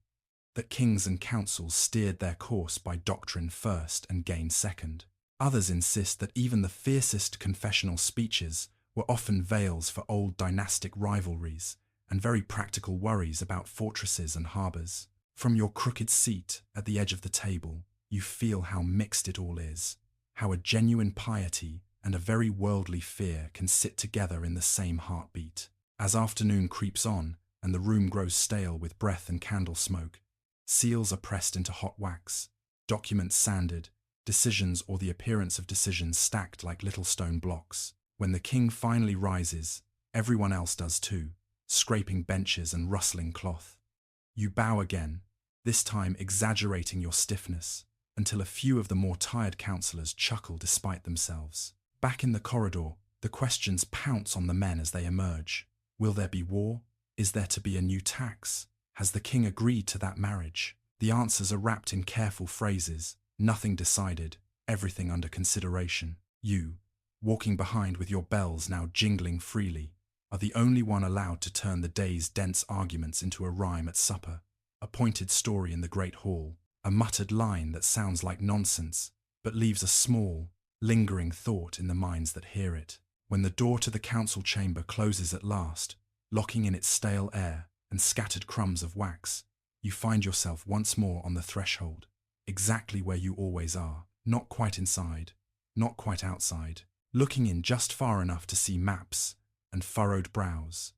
that kings and councils steered their course by doctrine first and gain second. Others insist that even the fiercest confessional speeches were often veils for old dynastic rivalries and very practical worries about fortresses and harbours. From your crooked seat at the edge of the table, you feel how mixed it all is, how a genuine piety and a very worldly fear can sit together in the same heartbeat. As afternoon creeps on and the room grows stale with breath and candle smoke, seals are pressed into hot wax, documents sanded, decisions or the appearance of decisions stacked like little stone blocks. When the king finally rises, everyone else does too, scraping benches and rustling cloth. You bow again, this time exaggerating your stiffness, until a few of the more tired councillors chuckle despite themselves. Back in the corridor, the questions pounce on the men as they emerge. Will there be war? Is there to be a new tax? Has the king agreed to that marriage? The answers are wrapped in careful phrases, nothing decided, everything under consideration. You, walking behind with your bells now jingling freely, are the only one allowed to turn the day's dense arguments into a rhyme at supper, a pointed story in the great hall, a muttered line that sounds like nonsense, but leaves a small, lingering thought in the minds that hear it. When the door to the council chamber closes at last, locking in its stale air and scattered crumbs of wax, you find yourself once more on the threshold, exactly where you always are, not quite inside, not quite outside, looking in just far enough to see maps and furrowed brows,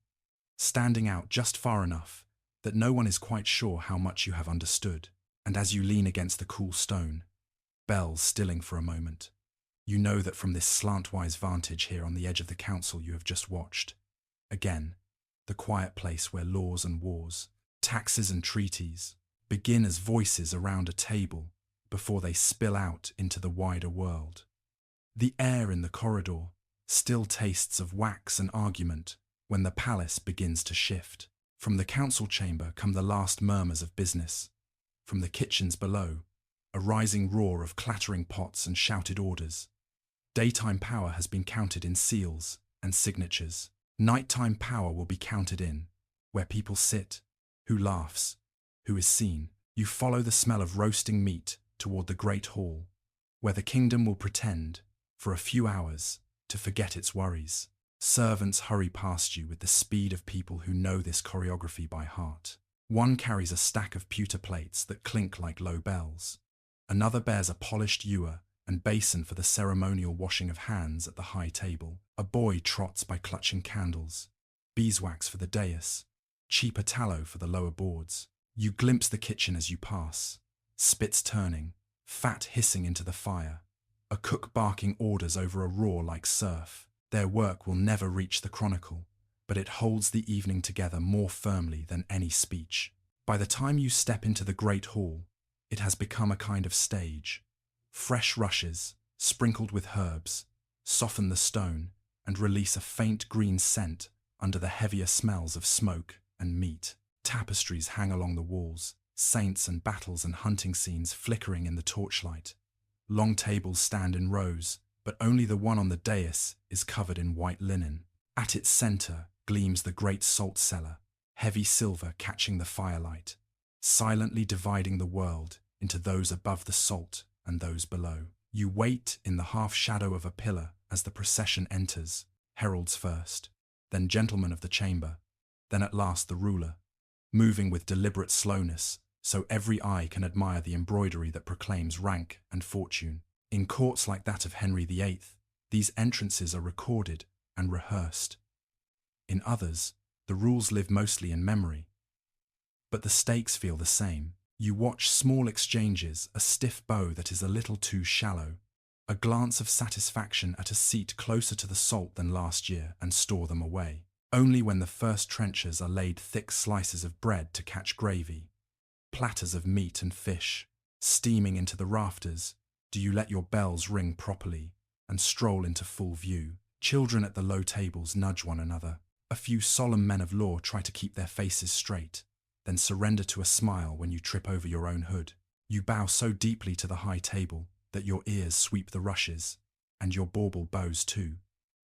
standing out just far enough that no one is quite sure how much you have understood. And as you lean against the cool stone, bells stilling for a moment, you know that from this slantwise vantage here on the edge of the council you have just watched, again, the quiet place where laws and wars, taxes and treaties, begin as voices around a table before they spill out into the wider world. The air in the corridor still tastes of wax and argument when the palace begins to shift. From the council chamber come the last murmurs of business. From the kitchens below, a rising roar of clattering pots and shouted orders. Daytime power has been counted in seals and signatures. Nighttime power will be counted in, where people sit, who laughs, who is seen. You follow the smell of roasting meat toward the great hall, where the kingdom will pretend, for a few hours, to forget its worries. Servants hurry past you with the speed of people who know this choreography by heart. One carries a stack of pewter plates that clink like low bells. Another bears a polished ewer and basin for the ceremonial washing of hands at the high table. A boy trots by clutching candles, beeswax for the dais, cheaper tallow for the lower boards. You glimpse the kitchen as you pass, spits turning, fat hissing into the fire, a cook barking orders over a roar like surf. Their work will never reach the chronicle, but it holds the evening together more firmly than any speech. By the time you step into the great hall, it has become a kind of stage. Fresh rushes, sprinkled with herbs, soften the stone and release a faint green scent under the heavier smells of smoke and meat. Tapestries hang along the walls, saints and battles and hunting scenes flickering in the torchlight. Long tables stand in rows, but only the one on the dais is covered in white linen. At its center gleams the great salt cellar, heavy silver catching the firelight, silently dividing the world into those above the salt and those below. You wait in the half-shadow of a pillar as the procession enters, heralds first, then gentlemen of the chamber, then at last the ruler, moving with deliberate slowness so every eye can admire the embroidery that proclaims rank and fortune. In courts like that of Henry VIII, these entrances are recorded and rehearsed. In others, the rules live mostly in memory. But the stakes feel the same. You watch small exchanges, a stiff bow that is a little too shallow, a glance of satisfaction at a seat closer to the salt than last year, and store them away. Only when the first trenchers are laid thick slices of bread to catch gravy, platters of meat and fish, steaming into the rafters, do you let your bells ring properly and stroll into full view. Children at the low tables nudge one another. A few solemn men of law try to keep their faces straight, then surrender to a smile when you trip over your own hood. You bow so deeply to the high table that your ears sweep the rushes, and your bauble bows too,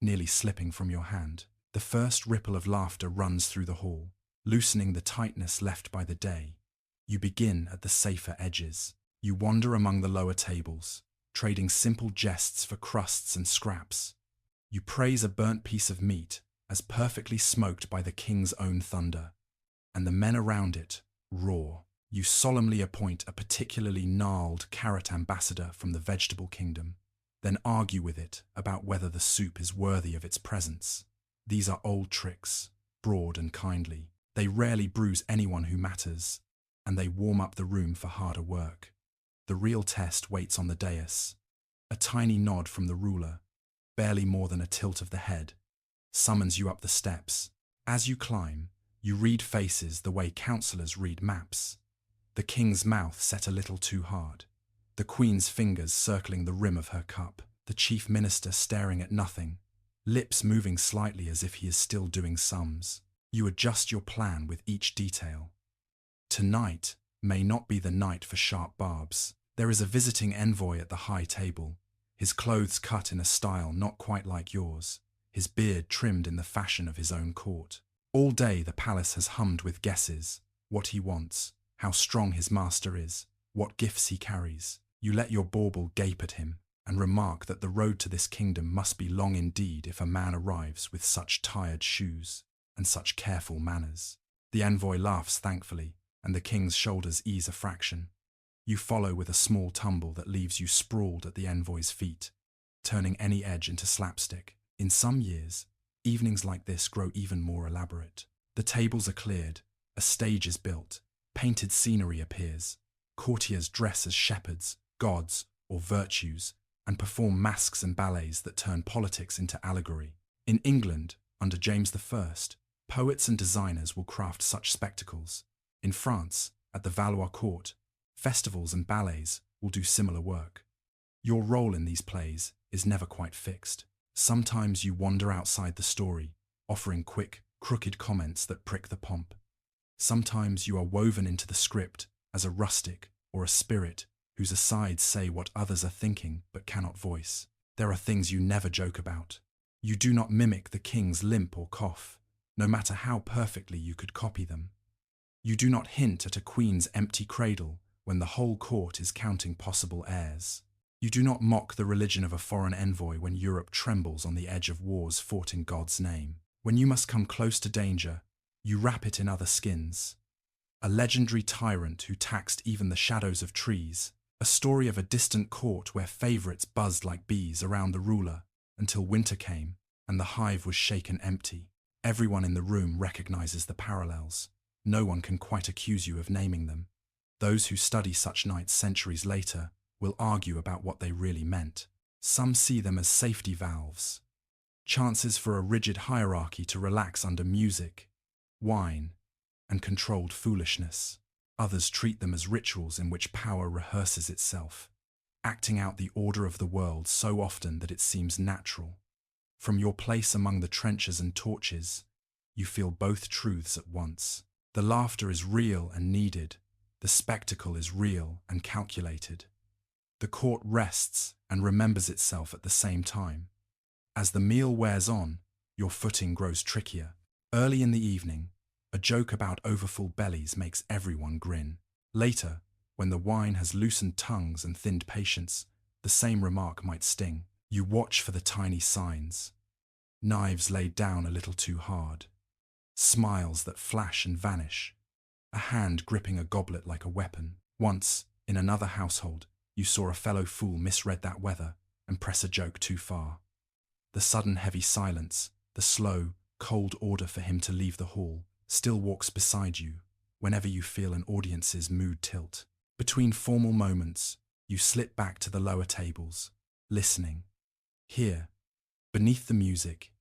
nearly slipping from your hand. The first ripple of laughter runs through the hall, loosening the tightness left by the day. You begin at the safer edges. You wander among the lower tables, trading simple jests for crusts and scraps. You praise a burnt piece of meat as perfectly smoked by the king's own thunder, and the men around it roar. You solemnly appoint a particularly gnarled carrot ambassador from the vegetable kingdom, then argue with it about whether the soup is worthy of its presence. These are old tricks, broad and kindly. They rarely bruise anyone who matters, and they warm up the room for harder work. The real test waits on the dais. A tiny nod from the ruler, barely more than a tilt of the head, summons you up the steps. As you climb, you read faces the way councillors read maps. The king's mouth set a little too hard, the queen's fingers circling the rim of her cup, the chief minister staring at nothing, lips moving slightly as if he is still doing sums. You adjust your plan with each detail. Tonight may not be the night for sharp barbs. There is a visiting envoy at the high table, his clothes cut in a style not quite like yours, his beard trimmed in the fashion of his own court. All day the palace has hummed with guesses, what he wants, how strong his master is, what gifts he carries. You let your bauble gape at him, and remark that the road to this kingdom must be long indeed if a man arrives with such tired shoes and such careful manners. The envoy laughs thankfully, and the king's shoulders ease a fraction. You follow with a small tumble that leaves you sprawled at the envoy's feet, turning any edge into slapstick. In some years, evenings like this grow even more elaborate. The tables are cleared, a stage is built, painted scenery appears, courtiers dress as shepherds, gods, or virtues, and perform masks and ballets that turn politics into allegory. In England, under James I, poets and designers will craft such spectacles. In France, at the Valois court, festivals and ballets will do similar work. Your role in these plays is never quite fixed. Sometimes you wander outside the story, offering quick, crooked comments that prick the pomp. Sometimes you are woven into the script as a rustic or a spirit whose asides say what others are thinking but cannot voice. There are things you never joke about. You do not mimic the king's limp or cough, no matter how perfectly you could copy them. You do not hint at a queen's empty cradle when the whole court is counting possible heirs. You do not mock the religion of a foreign envoy when Europe trembles on the edge of wars fought in God's name. When you must come close to danger, you wrap it in other skins. A legendary tyrant who taxed even the shadows of trees, a story of a distant court where favourites buzzed like bees around the ruler until winter came and the hive was shaken empty. Everyone in the room recognises the parallels. No one can quite accuse you of naming them. Those who study such nights centuries later will argue about what they really meant. Some see them as safety valves, chances for a rigid hierarchy to relax under music, wine, and controlled foolishness. Others treat them as rituals in which power rehearses itself, acting out the order of the world so often that it seems natural. From your place among the trenches and torches, you feel both truths at once. The laughter is real and needed. The spectacle is real and calculated. The court rests and remembers itself at the same time. As the meal wears on, your footing grows trickier. Early in the evening, a joke about overfull bellies makes everyone grin. Later, when the wine has loosened tongues and thinned patience, the same remark might sting. You watch for the tiny signs. Knives laid down a little too hard. Smiles that flash and vanish. A hand gripping a goblet like a weapon. Once, in another household, you saw a fellow fool misread that weather and press a joke too far. The sudden heavy silence, the slow, cold order for him to leave the hall, still walks beside you whenever you feel an audience's mood tilt. Between formal moments, you slip back to the lower tables, listening. Here, beneath the music,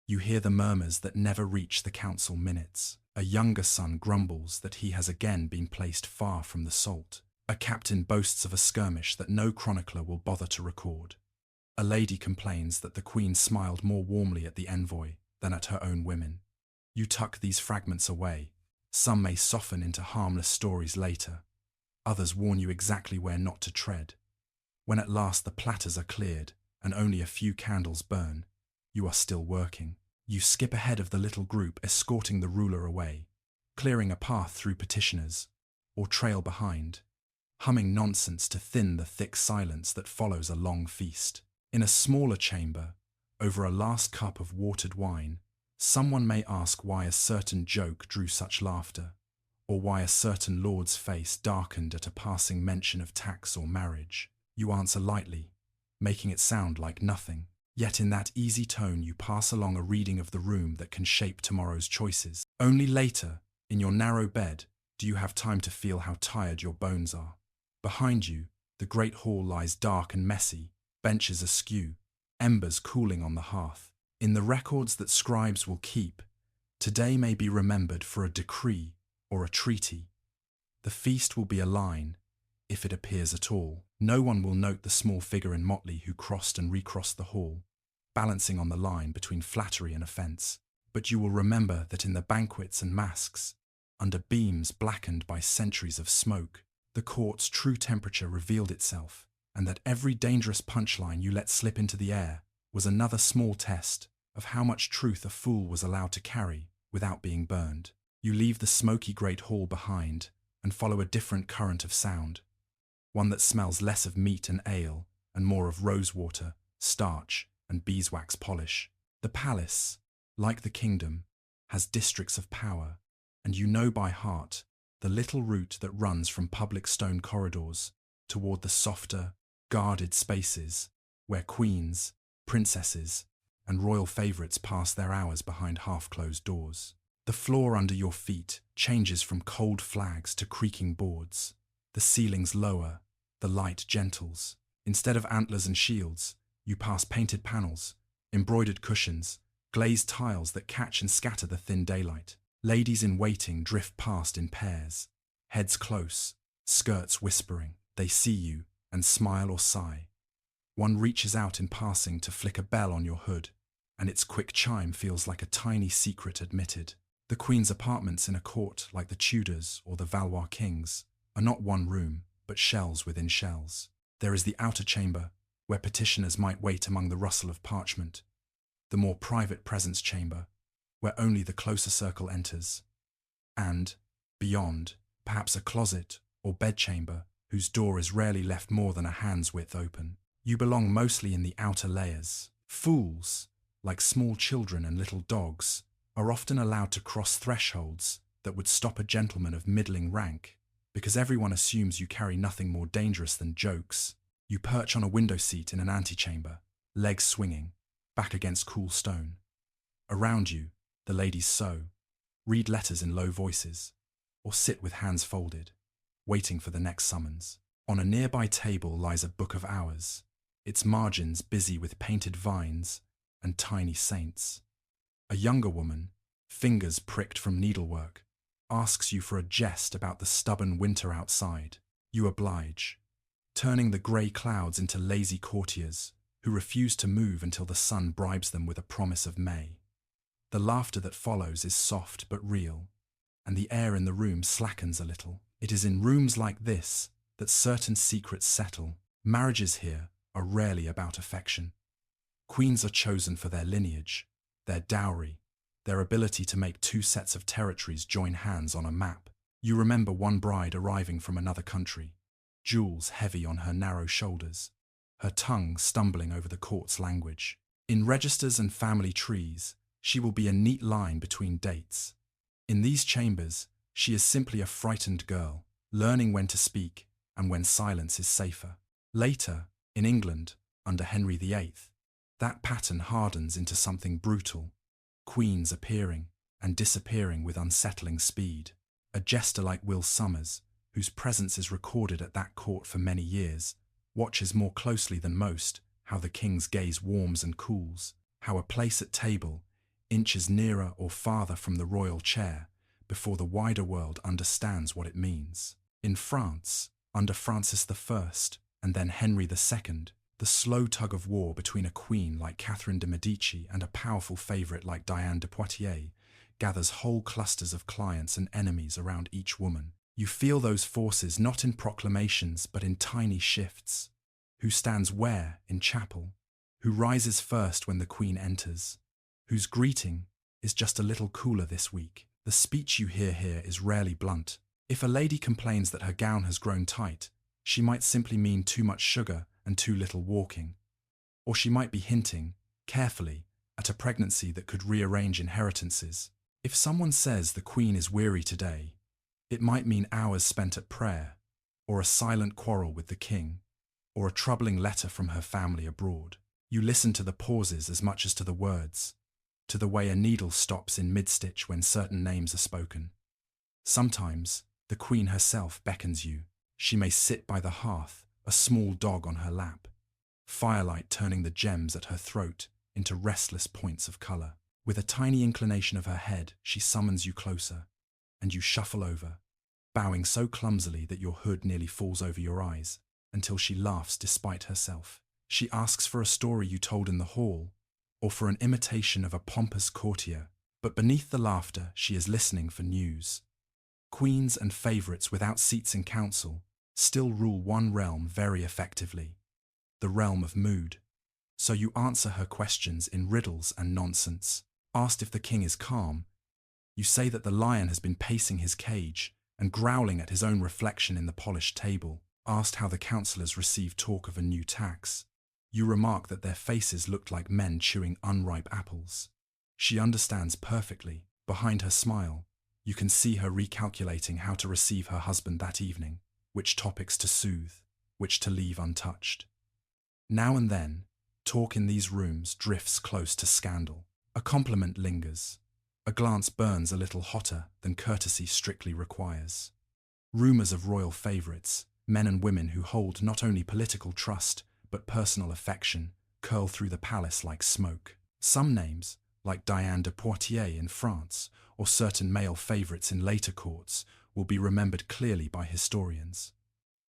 you hear the murmurs that never reach the council minutes. A younger son grumbles that he has again been placed far from the salt. A captain boasts of a skirmish that no chronicler will bother to record. A lady complains that the queen smiled more warmly at the envoy than at her own women. You tuck these fragments away. Some may soften into harmless stories later. Others warn you exactly where not to tread. When at last the platters are cleared and only a few candles burn, you are still working. You skip ahead of the little group escorting the ruler away, clearing a path through petitioners, or trail behind, humming nonsense to thin the thick silence that follows a long feast. In a smaller chamber, over a last cup of watered wine, someone may ask why a certain joke drew such laughter, or why a certain lord's face darkened at a passing mention of tax or marriage. You answer lightly, making it sound like nothing. Yet in that easy tone you pass along a reading of the room that can shape tomorrow's choices. Only later, in your narrow bed, do you have time to feel how tired your bones are. Behind you, the great hall lies dark and messy, benches askew, embers cooling on the hearth. In the records that scribes will keep, today may be remembered for a decree or a treaty. The feast will be a line, if it appears at all. No one will note the small figure in motley who crossed and recrossed the hall, balancing on the line between flattery and offence. But you will remember that in the banquets and masques, under beams blackened by centuries of smoke, the court's true temperature revealed itself, and that every dangerous punchline you let slip into the air was another small test of how much truth a fool was allowed to carry without being burned. You leave the smoky great hall behind and follow a different current of sound, one that smells less of meat and ale and more of rosewater, starch, and beeswax polish. The palace, like the kingdom, has districts of power, and you know by heart the little route that runs from public stone corridors toward the softer, guarded spaces where queens, princesses, and royal favourites pass their hours behind half-closed doors. The floor under your feet changes from cold flags to creaking boards. The ceilings lower, the light gentles. Instead of antlers and shields, you pass painted panels, embroidered cushions, glazed tiles that catch and scatter the thin daylight. Ladies in waiting drift past in pairs, heads close, skirts whispering. They see you and smile or sigh. One reaches out in passing to flick a bell on your hood, and its quick chime feels like a tiny secret admitted. The Queen's apartments in a court like the Tudors or the Valois kings are not one room, but shells within shells. There is the outer chamber, where petitioners might wait among the rustle of parchment, the more private presence chamber, where only the closer circle enters, and, beyond, perhaps a closet or bedchamber whose door is rarely left more than a hand's width open. You belong mostly in the outer layers. Fools, like small children and little dogs, are often allowed to cross thresholds that would stop a gentleman of middling rank, because everyone assumes you carry nothing more dangerous than jokes. You perch on a window seat in an antechamber, legs swinging, back against cool stone. Around you, the ladies sew, read letters in low voices, or sit with hands folded, waiting for the next summons. On a nearby table lies a book of hours, its margins busy with painted vines and tiny saints. A younger woman, fingers pricked from needlework, asks you for a jest about the stubborn winter outside. You oblige, turning the grey clouds into lazy courtiers who refuse to move until the sun bribes them with a promise of May. The laughter that follows is soft but real, and the air in the room slackens a little. It is in rooms like this that certain secrets settle. Marriages here are rarely about affection. Queens are chosen for their lineage, their dowry, their ability to make two sets of territories join hands on a map. You remember one bride arriving from another country, jewels heavy on her narrow shoulders, her tongue stumbling over the court's language. In registers and family trees, she will be a neat line between dates. In these chambers, she is simply a frightened girl, learning when to speak and when silence is safer. Later, in England, under Henry VIII, that pattern hardens into something brutal, queens appearing and disappearing with unsettling speed. A jester like Will Sommers, whose presence is recorded at that court for many years, watches more closely than most how the king's gaze warms and cools, how a place at table inches nearer or farther from the royal chair before the wider world understands what it means. In France, under Francis I and then Henry II, the slow tug-of-war between a queen like Catherine de' Medici and a powerful favourite like Diane de Poitiers gathers whole clusters of clients and enemies around each woman. You feel those forces not in proclamations but in tiny shifts. Who stands where in chapel? Who rises first when the queen enters? Whose greeting is just a little cooler this week? The speech you hear here is rarely blunt. If a lady complains that her gown has grown tight, she might simply mean too much sugar and too little walking. Or she might be hinting, carefully, at a pregnancy that could rearrange inheritances. If someone says the queen is weary today, it might mean hours spent at prayer, or a silent quarrel with the king, or a troubling letter from her family abroad. You listen to the pauses as much as to the words, to the way a needle stops in mid-stitch when certain names are spoken. Sometimes, the queen herself beckons you. She may sit by the hearth, a small dog on her lap, firelight turning the gems at her throat into restless points of colour. With a tiny inclination of her head, she summons you closer, and you shuffle over, bowing so clumsily that your hood nearly falls over your eyes, until she laughs despite herself. She asks for a story you told in the hall, or for an imitation of a pompous courtier, but beneath the laughter she is listening for news. Queens and favourites without seats in council still rule one realm very effectively, the realm of mood. So you answer her questions in riddles and nonsense. Asked if the king is calm, you say that the lion has been pacing his cage and growling at his own reflection in the polished table. Asked how the councillors received talk of a new tax, you remark that their faces looked like men chewing unripe apples. She understands perfectly. Behind her smile, you can see her recalculating how to receive her husband that evening, which topics to soothe, which to leave untouched. Now and then, talk in these rooms drifts close to scandal. A compliment lingers. A glance burns a little hotter than courtesy strictly requires. Rumours of royal favourites, men and women who hold not only political trust but personal affection, curl through the palace like smoke. Some names, like Diane de Poitiers in France, or certain male favourites in later courts, will be remembered clearly by historians.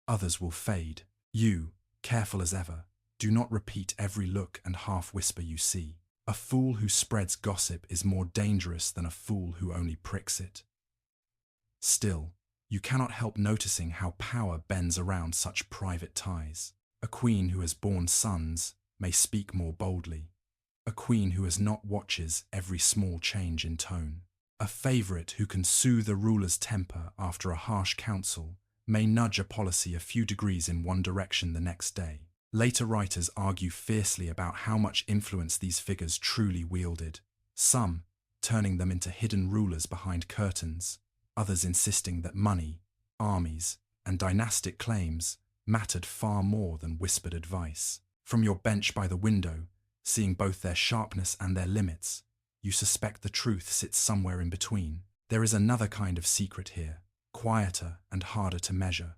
Others will fade. You, careful as ever, do not repeat every look and half-whisper you see. A fool who spreads gossip is more dangerous than a fool who only pricks it. Still, you cannot help noticing how power bends around such private ties. A queen who has borne sons may speak more boldly. A queen who has not watches every small change in tone. A favourite who can soothe a ruler's temper after a harsh counsel may nudge a policy a few degrees in one direction the next day. Later writers argue fiercely about how much influence these figures truly wielded, some turning them into hidden rulers behind curtains, others insisting that money, armies, and dynastic claims mattered far more than whispered advice. From your bench by the window, seeing both their sharpness and their limits, you suspect the truth sits somewhere in between. There is another kind of secret here, quieter and harder to measure.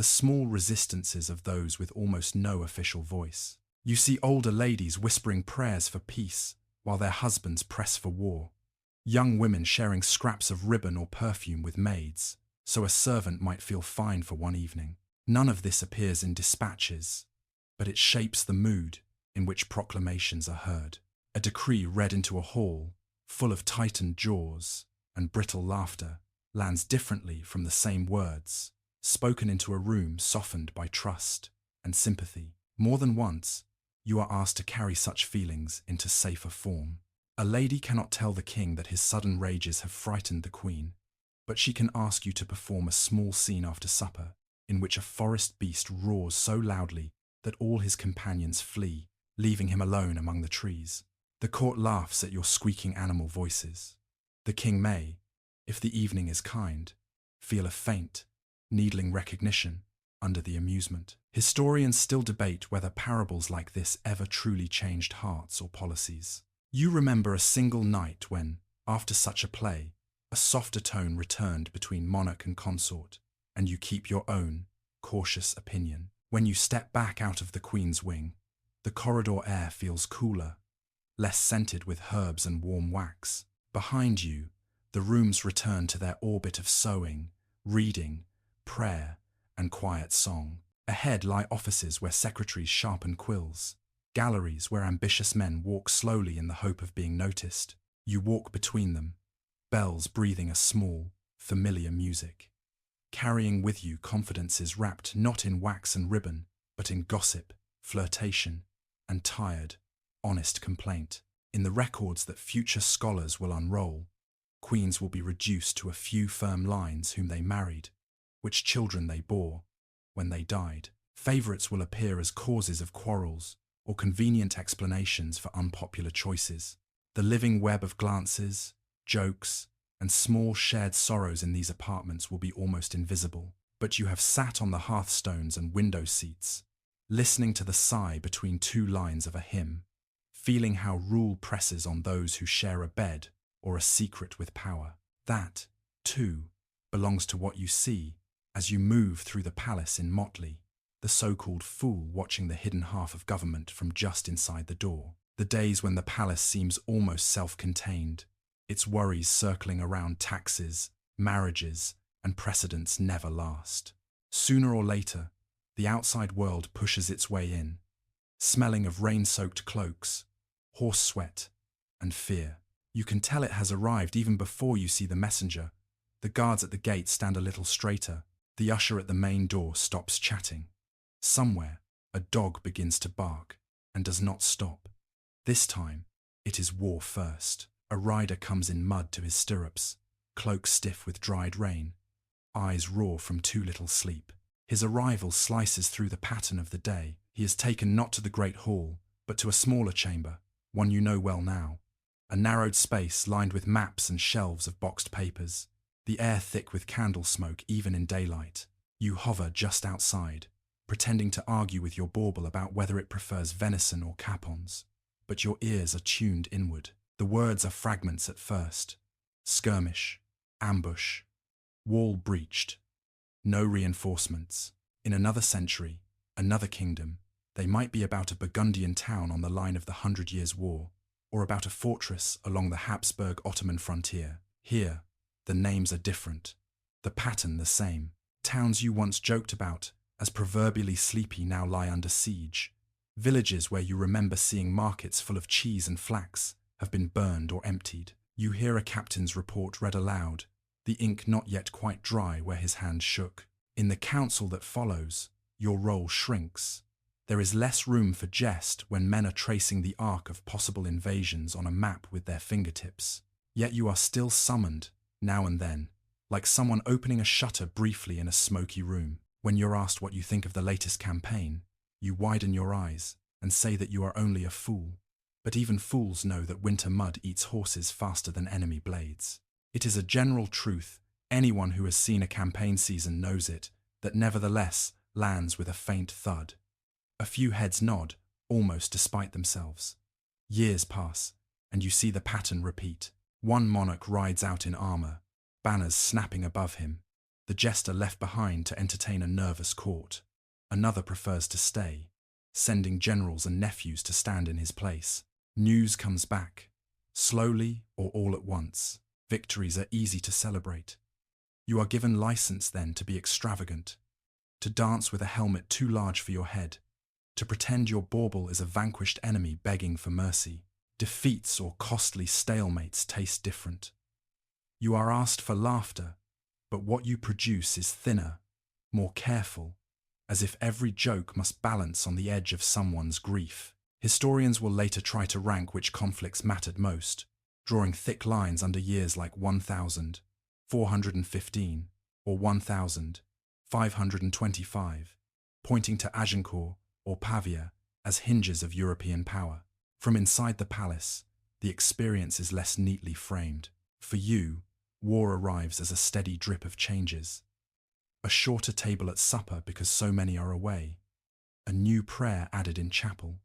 the small resistances of those with almost no official voice. You see older ladies whispering prayers for peace while their husbands press for war. Young women sharing scraps of ribbon or perfume with maids, so a servant might feel fine for one evening. None of this appears in dispatches, but it shapes the mood in which proclamations are heard. A decree read into a hall, full of tightened jaws and brittle laughter, lands differently from the same words, spoken into a room softened by trust and sympathy. More than once, you are asked to carry such feelings into safer form. A lady cannot tell the king that his sudden rages have frightened the queen, but she can ask you to perform a small scene after supper, in which a forest beast roars so loudly that all his companions flee, leaving him alone among the trees. The court laughs at your squeaking animal voices. The king may, if the evening is kind, feel a faint, needling recognition under the amusement. Historians still debate whether parables like this ever truly changed hearts or policies. You remember a single night when, after such a play, a softer tone returned between monarch and consort, and you keep your own, cautious opinion. When you step back out of the Queen's wing, the corridor air feels cooler, less scented with herbs and warm wax. Behind you, the rooms return to their orbit of sewing, reading, prayer, and quiet song. Ahead lie offices where secretaries sharpen quills, galleries where ambitious men walk slowly in the hope of being noticed. You walk between them, bells breathing a small, familiar music, carrying with you confidences wrapped not in wax and ribbon, but in gossip, flirtation, and tired, honest complaint. In the records that future scholars will unroll, queens will be reduced to a few firm lines whom they married, which children they bore, when they died. Favourites will appear as causes of quarrels or convenient explanations for unpopular choices. The living web of glances, jokes, and small shared sorrows in these apartments will be almost invisible. But you have sat on the hearthstones and window seats, listening to the sigh between two lines of a hymn, feeling how rule presses on those who share a bed or a secret with power. That, too, belongs to what you see as you move through the palace in motley, the so-called fool watching the hidden half of government from just inside the door. The days when the palace seems almost self-contained, its worries circling around taxes, marriages, and precedents never last. Sooner or later, the outside world pushes its way in, smelling of rain-soaked cloaks, horse sweat, and fear. You can tell it has arrived even before you see the messenger. The guards at the gate stand a little straighter. The usher at the main door stops chatting. Somewhere, a dog begins to bark and does not stop. This time, it is war first. A rider comes in mud to his stirrups, cloak stiff with dried rain, eyes raw from too little sleep. His arrival slices through the pattern of the day. He is taken not to the great hall, but to a smaller chamber, one you know well now. A narrowed space lined with maps and shelves of boxed papers, the air thick with candle smoke even in daylight. You hover just outside, pretending to argue with your bauble about whether it prefers venison or capons, but your ears are tuned inward. The words are fragments at first. Skirmish, ambush, wall breached, no reinforcements. In another century, another kingdom, they might be about a Burgundian town on the line of the 100 Years' War, or about a fortress along the Habsburg-Ottoman frontier. Here, the names are different, the pattern the same. Towns you once joked about as proverbially sleepy now lie under siege. Villages where you remember seeing markets full of cheese and flax have been burned or emptied. You hear a captain's report read aloud, the ink not yet quite dry where his hand shook. In the council that follows, your role shrinks. There is less room for jest when men are tracing the arc of possible invasions on a map with their fingertips. Yet you are still summoned, now and then, like someone opening a shutter briefly in a smoky room. When you're asked what you think of the latest campaign, you widen your eyes and say that you are only a fool. But even fools know that winter mud eats horses faster than enemy blades. It is a general truth, anyone who has seen a campaign season knows it, that nevertheless lands with a faint thud. A few heads nod, almost despite themselves. Years pass, and you see the pattern repeat. One monarch rides out in armour, banners snapping above him, The jester left behind to entertain a nervous court. Another prefers to stay, sending generals and nephews to stand in his place. News comes back, slowly or all at once. Victories are easy to celebrate. You are given license then to be extravagant, to dance with a helmet too large for your head, to pretend your bauble is a vanquished enemy begging for mercy. Defeats or costly stalemates taste different. You are asked for laughter, but what you produce is thinner, more careful, as if every joke must balance on the edge of someone's grief. Historians will later try to rank which conflicts mattered most, drawing thick lines under years like 1415 or 1525, pointing to Agincourt or Pavia as hinges of European power. From inside the palace, the experience is less neatly framed. For you, war arrives as a steady drip of changes. A shorter table at supper because so many are away. A new prayer added in chapel.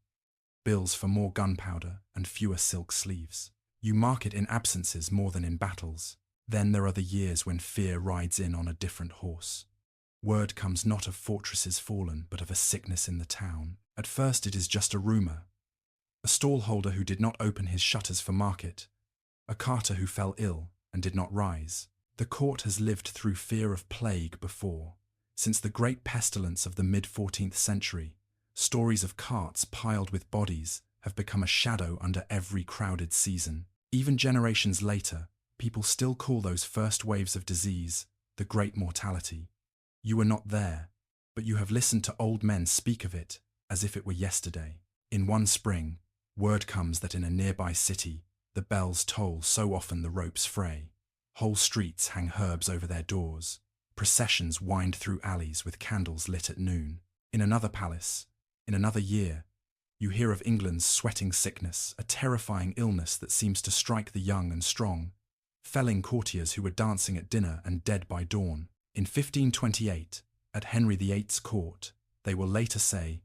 Bills for more gunpowder and fewer silk sleeves. You mark it in absences more than in battles. Then there are the years when fear rides in on a different horse. Word comes not of fortresses fallen, but of a sickness in the town. At first it is just a rumour. A stallholder who did not open his shutters for market. A carter who fell ill and did not rise. The court has lived through fear of plague before. Since the great pestilence of the mid-14th century, stories of carts piled with bodies have become a shadow under every crowded season. Even generations later, people still call those first waves of disease the Great Mortality. You were not there, but you have listened to old men speak of it as if it were yesterday. In one spring, word comes that in a nearby city, the bells toll so often the ropes fray. Whole streets hang herbs over their doors. Processions wind through alleys with candles lit at noon. In another palace, in another year, you hear of England's sweating sickness, a terrifying illness that seems to strike the young and strong, felling courtiers who were dancing at dinner and dead by dawn. In 1528, at Henry VIII's court, they will later say,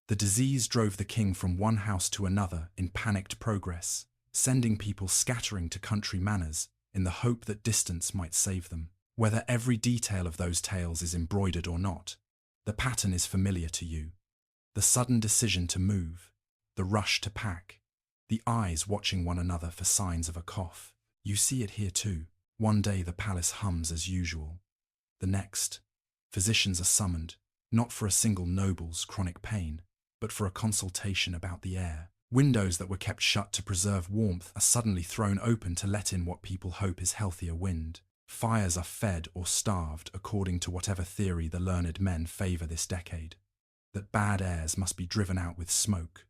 "The disease drove the king from one house to another in panicked progress, sending people scattering to country manors in the hope that distance might save them." Whether every detail of those tales is embroidered or not, the pattern is familiar to you. The sudden decision to move, the rush to pack, the eyes watching one another for signs of a cough. You see it here too. One day the palace hums as usual. The next, physicians are summoned, not for a single noble's chronic pain, but for a consultation about the air. Windows that were kept shut to preserve warmth are suddenly thrown open to let in what people hope is healthier wind. Fires are fed or starved according to whatever theory the learned men favour this decade. That bad airs must be driven out with smoke,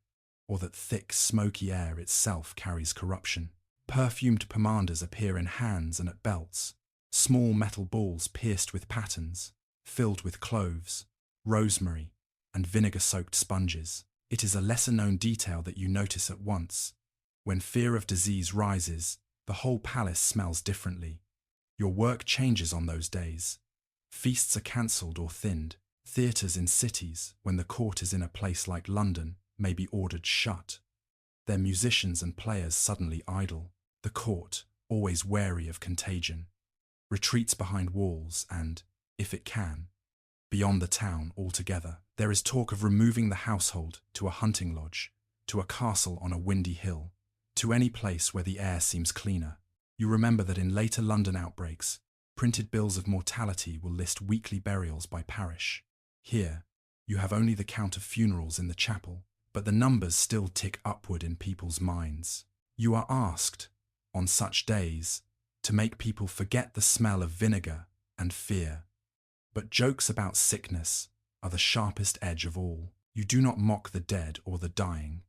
or that thick, smoky air itself carries corruption. Perfumed pomanders appear in hands and at belts, small metal balls pierced with patterns, filled with cloves, rosemary, and vinegar-soaked sponges. It is a lesser-known detail that you notice at once. When fear of disease rises, the whole palace smells differently. Your work changes on those days. Feasts are cancelled or thinned. Theatres in cities, when the court is in a place like London, may be ordered shut. Their musicians and players suddenly idle. The court, always wary of contagion, retreats behind walls and, if it can, beyond the town altogether. There is talk of removing the household to a hunting lodge, to a castle on a windy hill, to any place where the air seems cleaner. You remember that in later London outbreaks, printed bills of mortality will list weekly burials by parish. Here, you have only the count of funerals in the chapel, but the numbers still tick upward in people's minds. You are asked, on such days, to make people forget the smell of vinegar and fear. But jokes about sickness are the sharpest edge of all. You do not mock the dead or the dying.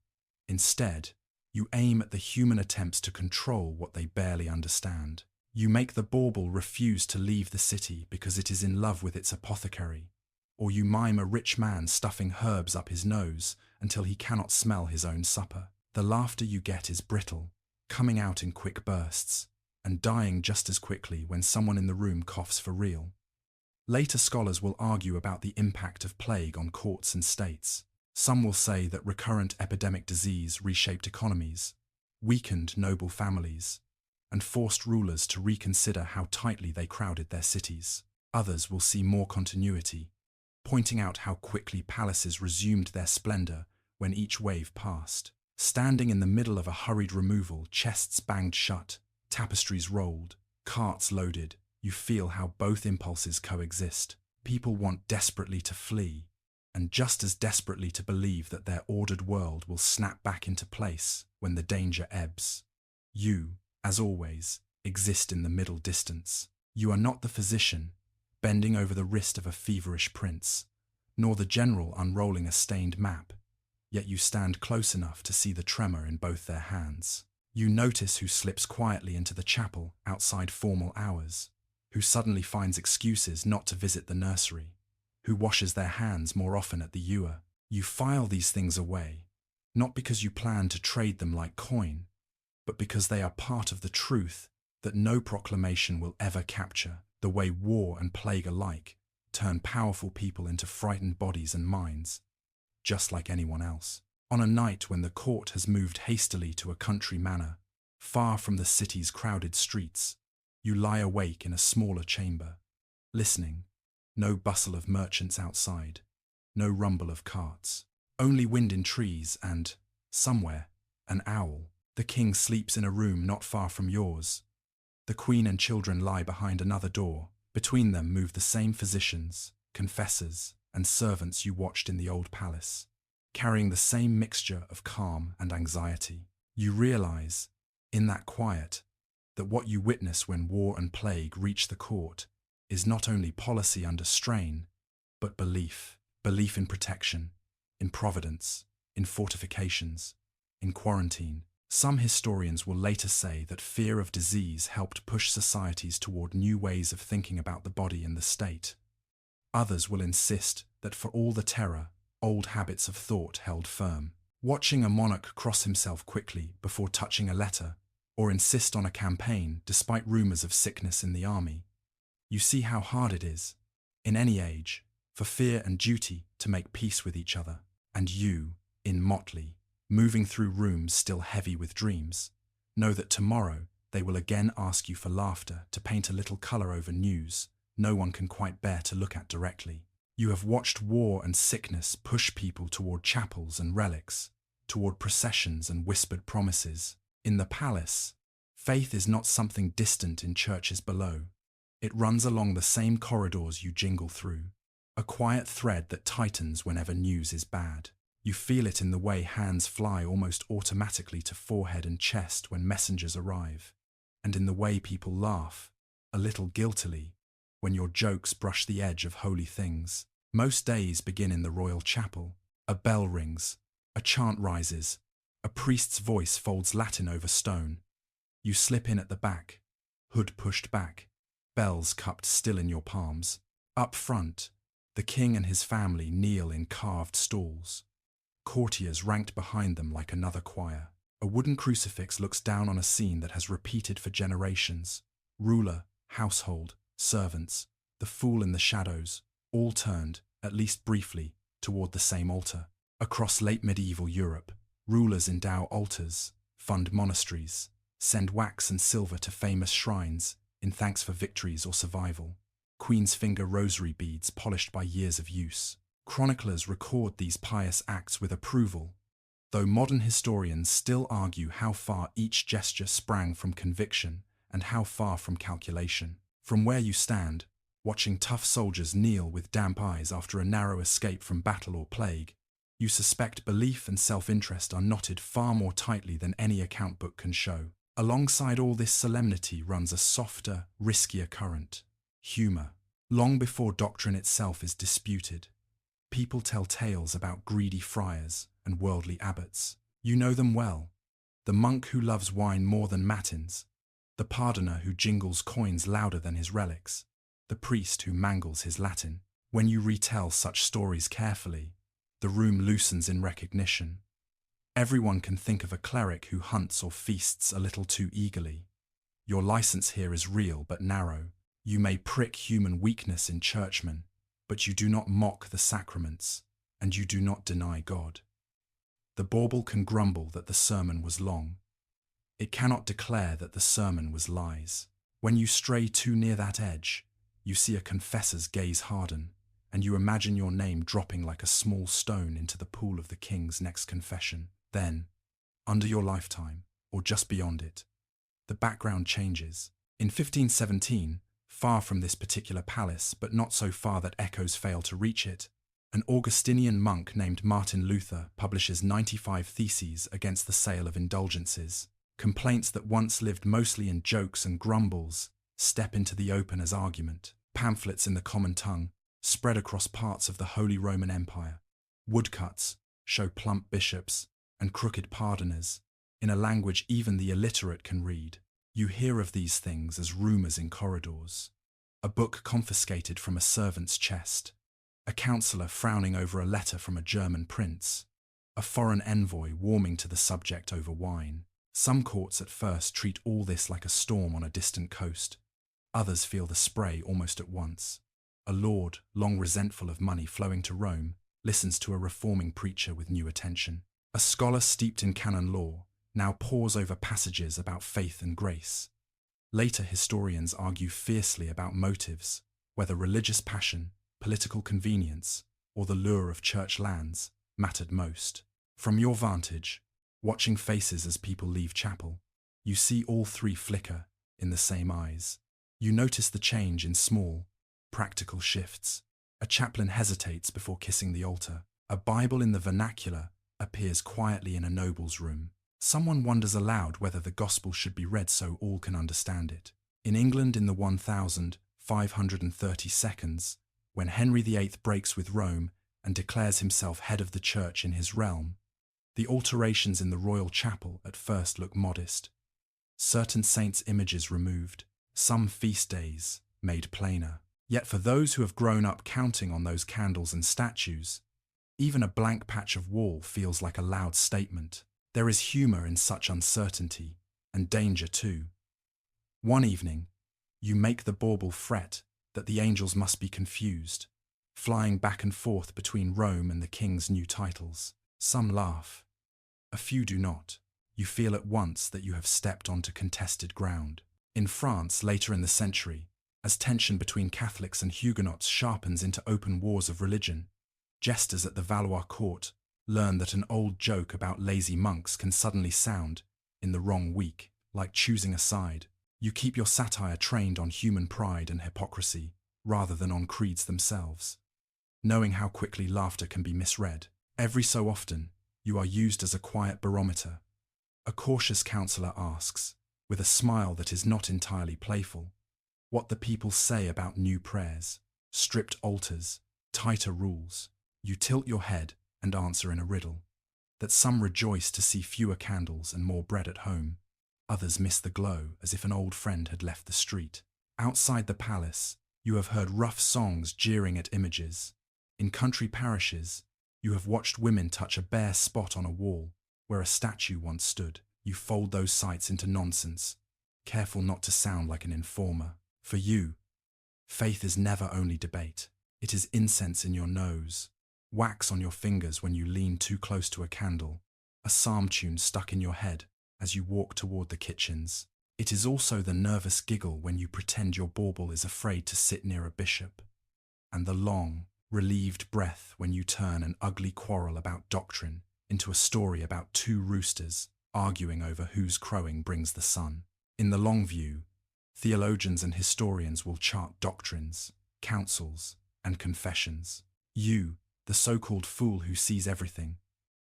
Instead, you aim at the human attempts to control what they barely understand. You make the bauble refuse to leave the city because it is in love with its apothecary, or you mime a rich man stuffing herbs up his nose until he cannot smell his own supper. The laughter you get is brittle, coming out in quick bursts, and dying just as quickly when someone in the room coughs for real. Later scholars will argue about the impact of plague on courts and states. Some will say that recurrent epidemic disease reshaped economies, weakened noble families, and forced rulers to reconsider how tightly they crowded their cities. Others will see more continuity, pointing out how quickly palaces resumed their splendor when each wave passed. Standing in the middle of a hurried removal, chests banged shut, tapestries rolled, carts loaded, you feel how both impulses coexist. People want desperately to flee, and just as desperately to believe that their ordered world will snap back into place when the danger ebbs. You, as always, exist in the middle distance. You are not the physician, bending over the wrist of a feverish prince, nor the general unrolling a stained map, yet you stand close enough to see the tremor in both their hands. You notice who slips quietly into the chapel outside formal hours, who suddenly finds excuses not to visit the nursery, who washes their hands more often at the ewer. You file these things away, not because you plan to trade them like coin, but because they are part of the truth that no proclamation will ever capture, the way war and plague alike turn powerful people into frightened bodies and minds, just like anyone else. On a night when the court has moved hastily to a country manor, far from the city's crowded streets, you lie awake in a smaller chamber, listening. No bustle of merchants outside, no rumble of carts, only wind in trees and, somewhere, an owl. The king sleeps in a room not far from yours. The queen and children lie behind another door. Between them move the same physicians, confessors, and servants you watched in the old palace, carrying the same mixture of calm and anxiety. You realize, in that quiet, that what you witness when war and plague reach the court is not only policy under strain, but belief. Belief in protection, in providence, in fortifications, in quarantine. Some historians will later say that fear of disease helped push societies toward new ways of thinking about the body and the state. Others will insist that for all the terror, old habits of thought held firm. Watching a monarch cross himself quickly before touching a letter, or insist on a campaign despite rumors of sickness in the army, you see how hard it is, in any age, for fear and duty to make peace with each other. And you, in motley, moving through rooms still heavy with dreams, know that tomorrow they will again ask you for laughter to paint a little color over news no one can quite bear to look at directly. You have watched war and sickness push people toward chapels and relics, toward processions and whispered promises. In the palace, faith is not something distant in churches below. It runs along the same corridors you jingle through, a quiet thread that tightens whenever news is bad. You feel it in the way hands fly almost automatically to forehead and chest when messengers arrive, and in the way people laugh, a little guiltily, when your jokes brush the edge of holy things. Most days begin in the royal chapel. A bell rings, a chant rises, a priest's voice folds Latin over stone. You slip in at the back, hood pushed back, bells cupped still in your palms. Up front, the king and his family kneel in carved stalls, courtiers ranked behind them like another choir. A wooden crucifix looks down on a scene that has repeated for generations. Ruler, household, servants, the fool in the shadows, all turned, at least briefly, toward the same altar. Across late medieval Europe, rulers endow altars, fund monasteries, send wax and silver to famous shrines in thanks for victories or survival. Queens finger rosary beads polished by years of use. Chroniclers record these pious acts with approval, though modern historians still argue how far each gesture sprang from conviction and how far from calculation. From where you stand, watching tough soldiers kneel with damp eyes after a narrow escape from battle or plague, you suspect belief and self-interest are knotted far more tightly than any account book can show. Alongside all this solemnity runs a softer, riskier current: humor. Long before doctrine itself is disputed, people tell tales about greedy friars and worldly abbots. You know them well: the monk who loves wine more than matins, the pardoner who jingles coins louder than his relics, the priest who mangles his Latin. When you retell such stories carefully, the room loosens in recognition. Everyone can think of a cleric who hunts or feasts a little too eagerly. Your license here is real but narrow. You may prick human weakness in churchmen, but you do not mock the sacraments, and you do not deny God. The bauble can grumble that the sermon was long. It cannot declare that the sermon was lies. When you stray too near that edge, You see a confessor's gaze harden, and you imagine your name dropping like a small stone into the pool of the king's next confession. Then, under your lifetime, or just beyond it, the background changes. In 1517, far from this particular palace, but not so far that echoes fail to reach it, an Augustinian monk named Martin Luther publishes 95 theses against the sale of indulgences. Complaints that once lived mostly in jokes and grumbles step into the open as argument. Pamphlets in the common tongue spread across parts of the Holy Roman Empire. Woodcuts show plump bishops and crooked pardoners in a language even the illiterate can read. You hear of these things as rumours in corridors. A book confiscated from a servant's chest. A counsellor frowning over a letter from a German prince. A foreign envoy warming to the subject over wine. Some courts at first treat all this like a storm on a distant coast. Others feel the spray almost at once. A lord, long resentful of money flowing to Rome, listens to a reforming preacher with new attention. A scholar steeped in canon law now pores over passages about faith and grace. Later historians argue fiercely about motives, whether religious passion, political convenience, or the lure of church lands mattered most. From your vantage, watching faces as people leave chapel, you see all three flicker in the same eyes. You notice the change in small, practical shifts. A chaplain hesitates before kissing the altar. A Bible in the vernacular appears quietly in a noble's room. Someone wonders aloud whether the gospel should be read so all can understand it. In England in the 1532, when Henry VIII breaks with Rome and declares himself head of the church in his realm, the alterations in the royal chapel at first look modest. Certain saints' images removed, some feast days made plainer. Yet for those who have grown up counting on those candles and statues, even a blank patch of wall feels like a loud statement. There is humour in such uncertainty, and danger too. One evening, you make the bauble fret that the angels must be confused, flying back and forth between Rome and the king's new titles. Some laugh. A few do not. You feel at once that you have stepped onto contested ground. In France, later in the century, as tension between Catholics and Huguenots sharpens into open wars of religion, jesters at the Valois court learn that an old joke about lazy monks can suddenly sound, in the wrong week, like choosing a side. You keep your satire trained on human pride and hypocrisy, rather than on creeds themselves, knowing how quickly laughter can be misread. Every so often, you are used as a quiet barometer. A cautious counsellor asks, with a smile that is not entirely playful, what the people say about new prayers, stripped altars, tighter rules. You tilt your head and answer in a riddle, that some rejoice to see fewer candles and more bread at home. Others miss the glow as if an old friend had left the street. Outside the palace, you have heard rough songs jeering at images. In country parishes, you have watched women touch a bare spot on a wall where a statue once stood. You fold those sights into nonsense, careful not to sound like an informer. For you, faith is never only debate. It is incense in your nose, wax on your fingers when you lean too close to a candle, a psalm tune stuck in your head as you walk toward the kitchens. It is also the nervous giggle when you pretend your bauble is afraid to sit near a bishop, and the long, relieved breath when you turn an ugly quarrel about doctrine into a story about two roosters arguing over whose crowing brings the sun. In the long view, theologians and historians will chart doctrines, councils, and confessions. You, the so-called fool who sees everything,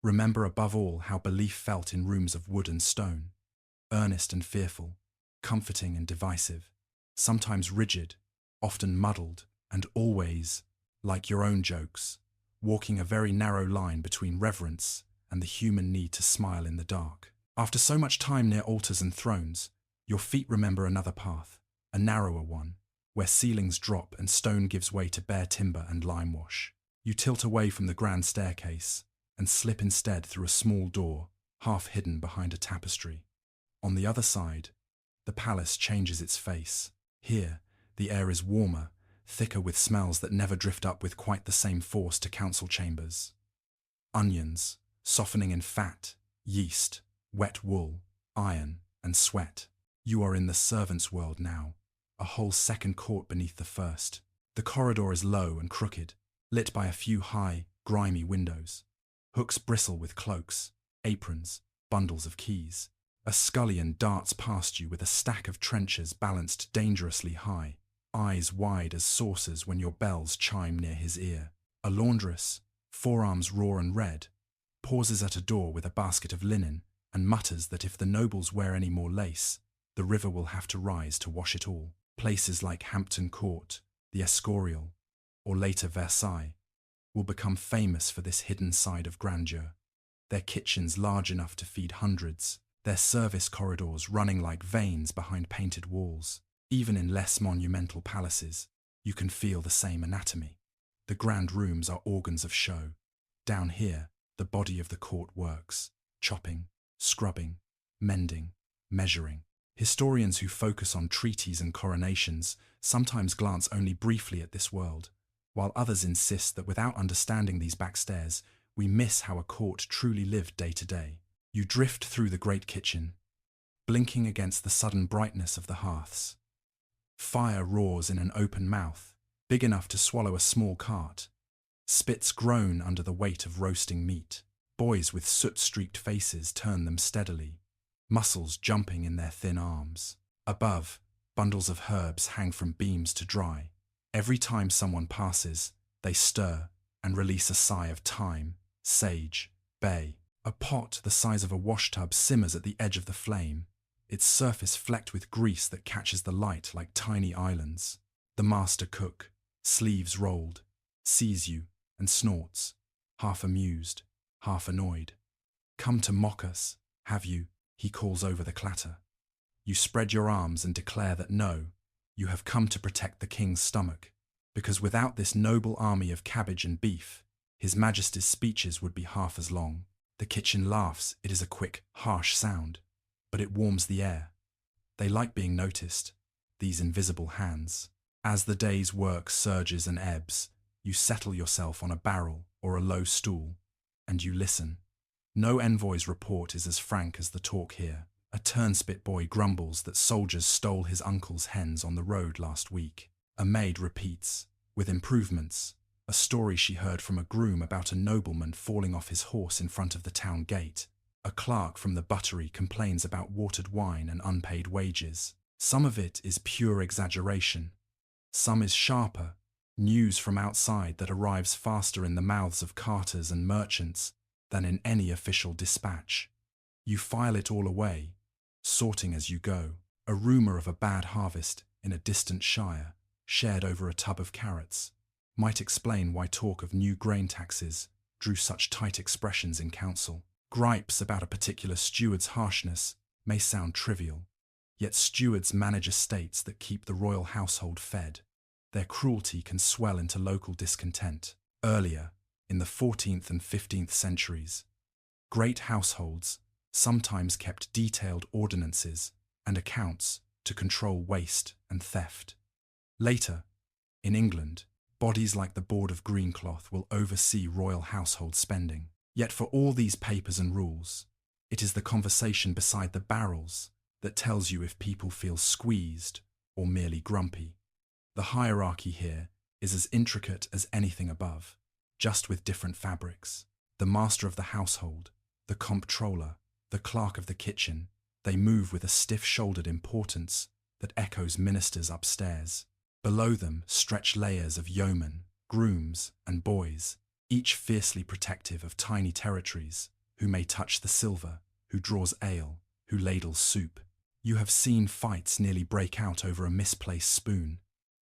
remember above all how belief felt in rooms of wood and stone, earnest and fearful, comforting and divisive, sometimes rigid, often muddled, and always, like your own jokes, walking a very narrow line between reverence and the human need to smile in the dark. After so much time near altars and thrones, your feet remember another path, a narrower one, where ceilings drop and stone gives way to bare timber and limewash. You tilt away from the grand staircase and slip instead through a small door, half hidden behind a tapestry. On the other side, the palace changes its face. Here, the air is warmer, thicker with smells that never drift up with quite the same force to council chambers. Onions, softening in fat, yeast, wet wool, iron, and sweat. You are in the servants' world now, a whole second court beneath the first. The corridor is low and crooked, lit by a few high, grimy windows. Hooks bristle with cloaks, aprons, bundles of keys. A scullion darts past you with a stack of trenchers balanced dangerously high, eyes wide as saucers when your bells chime near his ear. A laundress, forearms raw and red, pauses at a door with a basket of linen and mutters that if the nobles wear any more lace, the river will have to rise to wash it all. Places like Hampton Court, the Escorial, or later Versailles, will become famous for this hidden side of grandeur. Their kitchens large enough to feed hundreds, their service corridors running like veins behind painted walls. Even in less monumental palaces, you can feel the same anatomy. The grand rooms are organs of show. Down here, the body of the court works, chopping, scrubbing, mending, measuring. Historians who focus on treaties and coronations sometimes glance only briefly at this world, while others insist that without understanding these backstairs, we miss how a court truly lived day to day. You drift through the great kitchen, blinking against the sudden brightness of the hearths. Fire roars in an open mouth, big enough to swallow a small cart. Spits groan under the weight of roasting meat. Boys with soot-streaked faces turn them steadily, muscles jumping in their thin arms. Above, bundles of herbs hang from beams to dry. Every time someone passes, they stir and release a sigh of thyme, sage, bay. A pot the size of a washtub simmers at the edge of the flame, its surface flecked with grease that catches the light like tiny islands. The master cook, sleeves rolled, sees you and snorts, half amused, half annoyed. "Come to mock us, have you?" he calls over the clatter. You spread your arms and declare that no, you have come to protect the king's stomach, because without this noble army of cabbage and beef, His Majesty's speeches would be half as long. The kitchen laughs. It is a quick, harsh sound, but it warms the air. They like being noticed, these invisible hands. As the day's work surges and ebbs, you settle yourself on a barrel or a low stool, and you listen. No envoy's report is as frank as the talk here. A turnspit boy grumbles that soldiers stole his uncle's hens on the road last week. A maid repeats, with improvements, a story she heard from a groom about a nobleman falling off his horse in front of the town gate. A clerk from the buttery complains about watered wine and unpaid wages. Some of it is pure exaggeration. Some is sharper, news from outside that arrives faster in the mouths of carters and merchants than in any official dispatch. You file it all away, sorting as you go. A rumour of a bad harvest in a distant shire, shared over a tub of carrots, might explain why talk of new grain taxes drew such tight expressions in council. Gripes about a particular steward's harshness may sound trivial, yet stewards manage estates that keep the royal household fed. Their cruelty can swell into local discontent. Earlier, in the 14th and 15th centuries, great households sometimes kept detailed ordinances and accounts to control waste and theft. Later, in England, bodies like the Board of Greencloth will oversee royal household spending. Yet for all these papers and rules, it is the conversation beside the barrels that tells you if people feel squeezed or merely grumpy. The hierarchy here is as intricate as anything above, just with different fabrics. The master of the household, the comptroller, the clerk of the kitchen, they move with a stiff-shouldered importance that echoes ministers upstairs. Below them stretch layers of yeomen, grooms, and boys, each fiercely protective of tiny territories, who may touch the silver, who draws ale, who ladles soup. You have seen fights nearly break out over a misplaced spoon,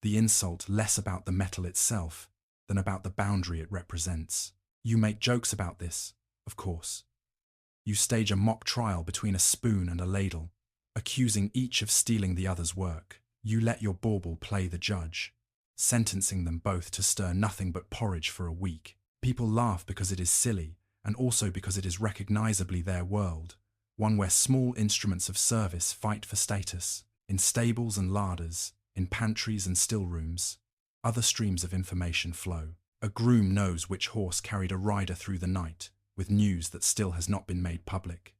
the insult less about the metal itself than about the boundary it represents. You make jokes about this, of course. You stage a mock trial between a spoon and a ladle, accusing each of stealing the other's work. You let your bauble play the judge, sentencing them both to stir nothing but porridge for a week. People laugh because it is silly, and also because it is recognizably their world, one where small instruments of service fight for status. In stables and larders, in pantries and still rooms, other streams of information flow. A groom knows which horse carried a rider through the night, with news that still has not been made public.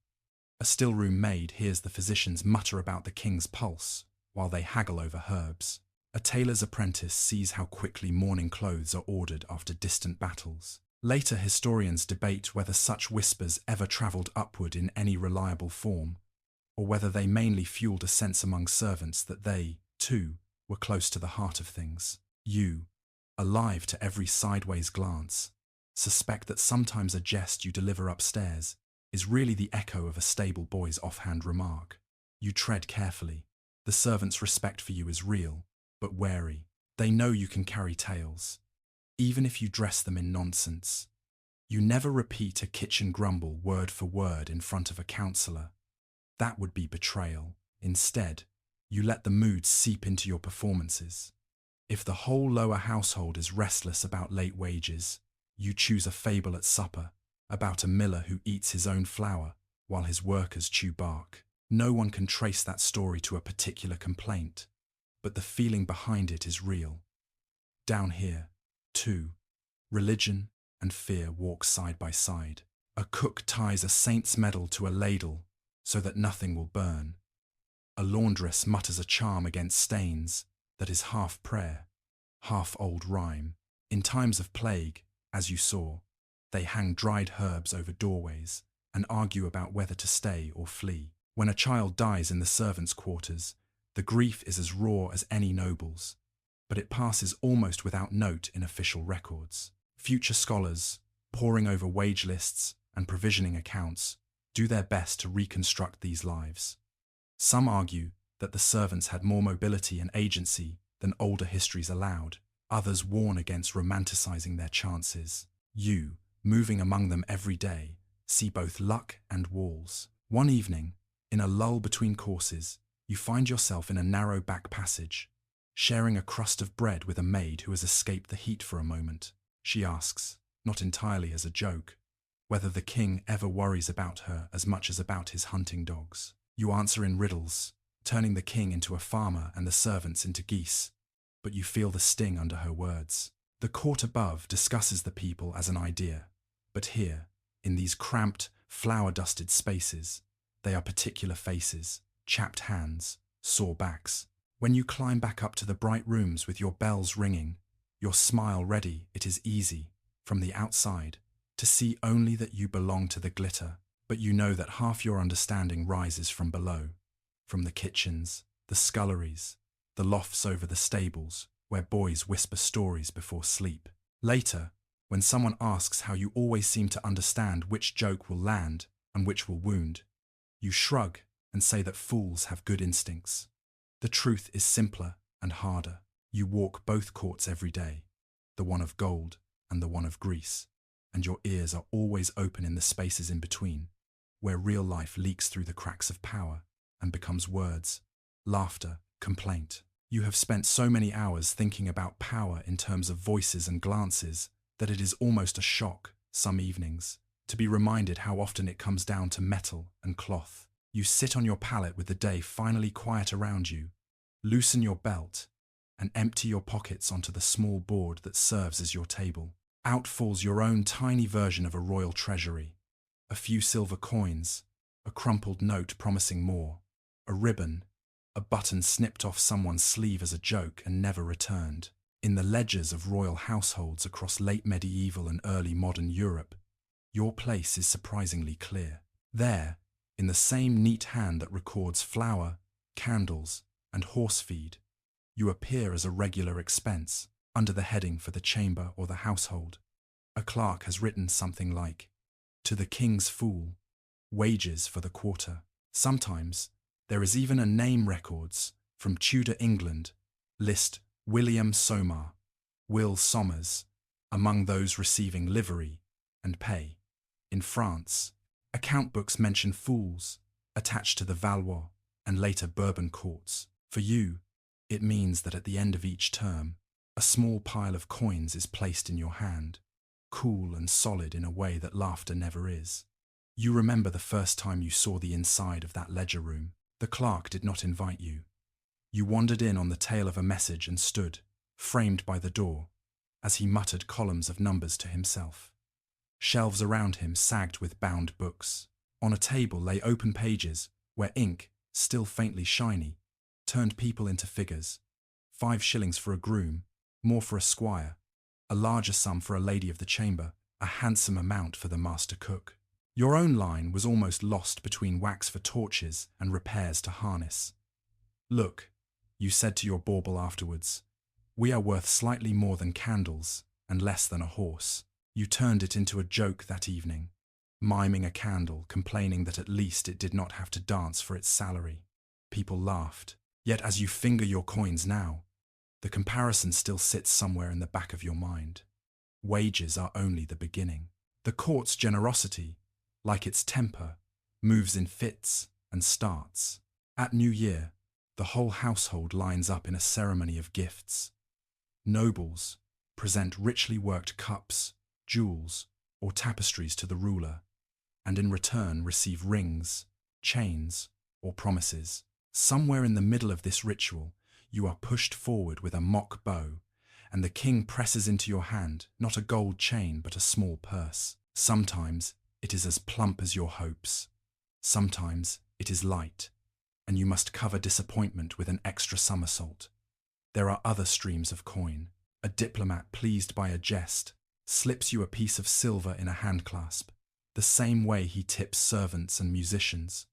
A still-room maid hears the physicians mutter about the king's pulse, while they haggle over herbs. A tailor's apprentice sees how quickly mourning clothes are ordered after distant battles. Later historians debate whether such whispers ever travelled upward in any reliable form, or whether they mainly fueled a sense among servants that they, too, were close to the heart of things. You, alive to every sideways glance, suspect that sometimes a jest you deliver upstairs is really the echo of a stable boy's offhand remark. You tread carefully. The servants' respect for you is real, but wary. They know you can carry tales, even if you dress them in nonsense. You never repeat a kitchen grumble word for word in front of a counsellor. That would be betrayal. Instead, you let the moods seep into your performances. If the whole lower household is restless about late wages, you choose a fable at supper about a miller who eats his own flour while his workers chew bark. No one can trace that story to a particular complaint, but the feeling behind it is real. Down here, too, religion and fear walk side by side. A cook ties a saint's medal to a ladle so that nothing will burn. A laundress mutters a charm against stains that is half prayer, half old rhyme. In times of plague, as you saw, they hang dried herbs over doorways and argue about whether to stay or flee. When a child dies in the servants' quarters, the grief is as raw as any noble's, but it passes almost without note in official records. Future scholars, poring over wage lists and provisioning accounts, do their best to reconstruct these lives. Some argue that the servants had more mobility and agency than older histories allowed. Others warn against romanticizing their chances. You, moving among them every day, see both luck and walls. One evening, in a lull between courses, you find yourself in a narrow back passage, sharing a crust of bread with a maid who has escaped the heat for a moment. She asks, not entirely as a joke, whether the king ever worries about her as much as about his hunting dogs. You answer in riddles, turning the king into a farmer and the servants into geese, but you feel the sting under her words. The court above discusses the people as an idea, but here, in these cramped, flour-dusted spaces, they are particular faces, chapped hands, sore backs. When you climb back up to the bright rooms with your bells ringing, your smile ready, it is easy, from the outside, to see only that you belong to the glitter, but you know that half your understanding rises from below, from the kitchens, the sculleries, the lofts over the stables, where boys whisper stories before sleep. Later, when someone asks how you always seem to understand which joke will land and which will wound, you shrug and say that fools have good instincts. The truth is simpler and harder. You walk both courts every day, the one of gold and the one of grease, and your ears are always open in the spaces in between, where real life leaks through the cracks of power and becomes words, laughter, complaint. You have spent so many hours thinking about power in terms of voices and glances that it is almost a shock, some evenings, to be reminded how often it comes down to metal and cloth. You sit on your pallet with the day finally quiet around you, loosen your belt, and empty your pockets onto the small board that serves as your table. Out falls your own tiny version of a royal treasury. A few silver coins, a crumpled note promising more, a ribbon, a button snipped off someone's sleeve as a joke and never returned. In the ledgers of royal households across late medieval and early modern Europe, your place is surprisingly clear. There, in the same neat hand that records flour, candles, and horse feed, you appear as a regular expense, under the heading for the chamber or the household. A clerk has written something like, "To the king's fool, wages for the quarter." Sometimes, there is even a name records from Tudor England, list William Sommers, Will Sommers, among those receiving livery and pay. In France, account books mention fools attached to the Valois and later Bourbon courts. For you, it means that at the end of each term, a small pile of coins is placed in your hand, cool and solid in a way that laughter never is. You remember the first time you saw the inside of that ledger room. The clerk did not invite you. You wandered in on the tail of a message and stood, framed by the door, as he muttered columns of numbers to himself. Shelves around him sagged with bound books. On a table lay open pages where ink, still faintly shiny, turned people into figures. 5 shillings for a groom, more for a squire, a larger sum for a lady of the chamber, a handsome amount for the master cook. Your own line was almost lost between wax for torches and repairs to harness. Look, you said to your bauble afterwards, we are worth slightly more than candles and less than a horse. You turned it into a joke that evening, miming a candle, complaining that at least it did not have to dance for its salary. People laughed. Yet as you finger your coins now, the comparison still sits somewhere in the back of your mind. Wages are only the beginning. The court's generosity, like its temper, moves in fits and starts. At New Year, the whole household lines up in a ceremony of gifts. Nobles present richly worked cups, jewels, or tapestries to the ruler, and in return receive rings, chains, or promises. Somewhere in the middle of this ritual, you are pushed forward with a mock bow, and the king presses into your hand not a gold chain but a small purse. Sometimes it is as plump as your hopes. Sometimes it is light, and you must cover disappointment with an extra somersault. There are other streams of coin. A diplomat pleased by a jest slips you a piece of silver in a handclasp, the same way he tips servants and musicians.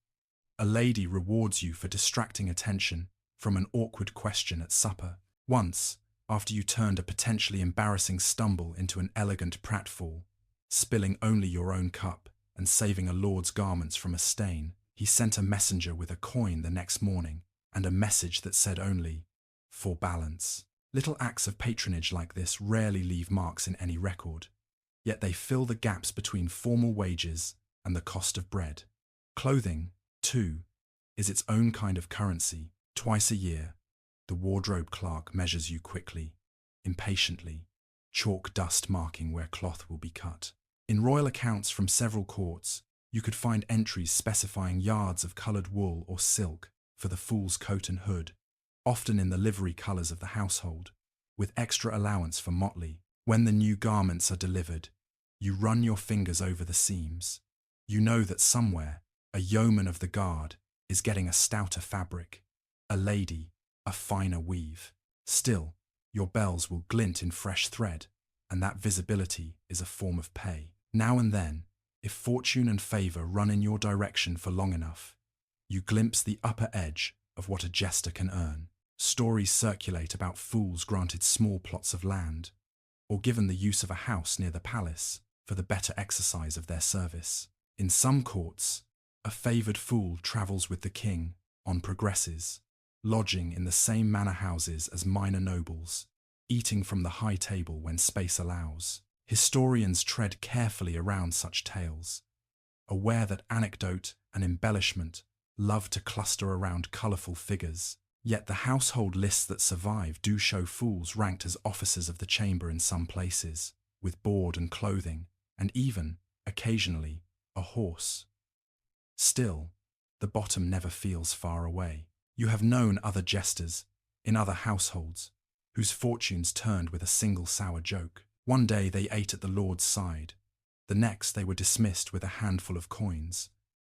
A lady rewards you for distracting attention from an awkward question at supper. Once, after you turned a potentially embarrassing stumble into an elegant pratfall, spilling only your own cup and saving a lord's garments from a stain, he sent a messenger with a coin the next morning and a message that said only, "For balance." Little acts of patronage like this rarely leave marks in any record, yet they fill the gaps between formal wages and the cost of bread. Clothing, too, is its own kind of currency. Twice a year, the wardrobe clerk measures you quickly, impatiently, chalk dust marking where cloth will be cut. In royal accounts from several courts, you could find entries specifying yards of coloured wool or silk for the fool's coat and hood, often in the livery colours of the household, with extra allowance for motley. When the new garments are delivered, you run your fingers over the seams. You know that somewhere, a yeoman of the guard is getting a stouter fabric, a lady a finer weave. Still, your bells will glint in fresh thread, and that visibility is a form of pay. Now and then, if fortune and favour run in your direction for long enough, you glimpse the upper edge of what a jester can earn. Stories circulate about fools granted small plots of land, or given the use of a house near the palace for the better exercise of their service. In some courts, a favoured fool travels with the king on progresses, lodging in the same manor houses as minor nobles, eating from the high table when space allows. Historians tread carefully around such tales, aware that anecdote and embellishment love to cluster around colourful figures. Yet the household lists that survive do show fools ranked as officers of the chamber in some places, with board and clothing, and even, occasionally, a horse. Still, the bottom never feels far away. You have known other jesters, in other households, whose fortunes turned with a single sour joke. One day they ate at the lord's side, the next they were dismissed with a handful of coins,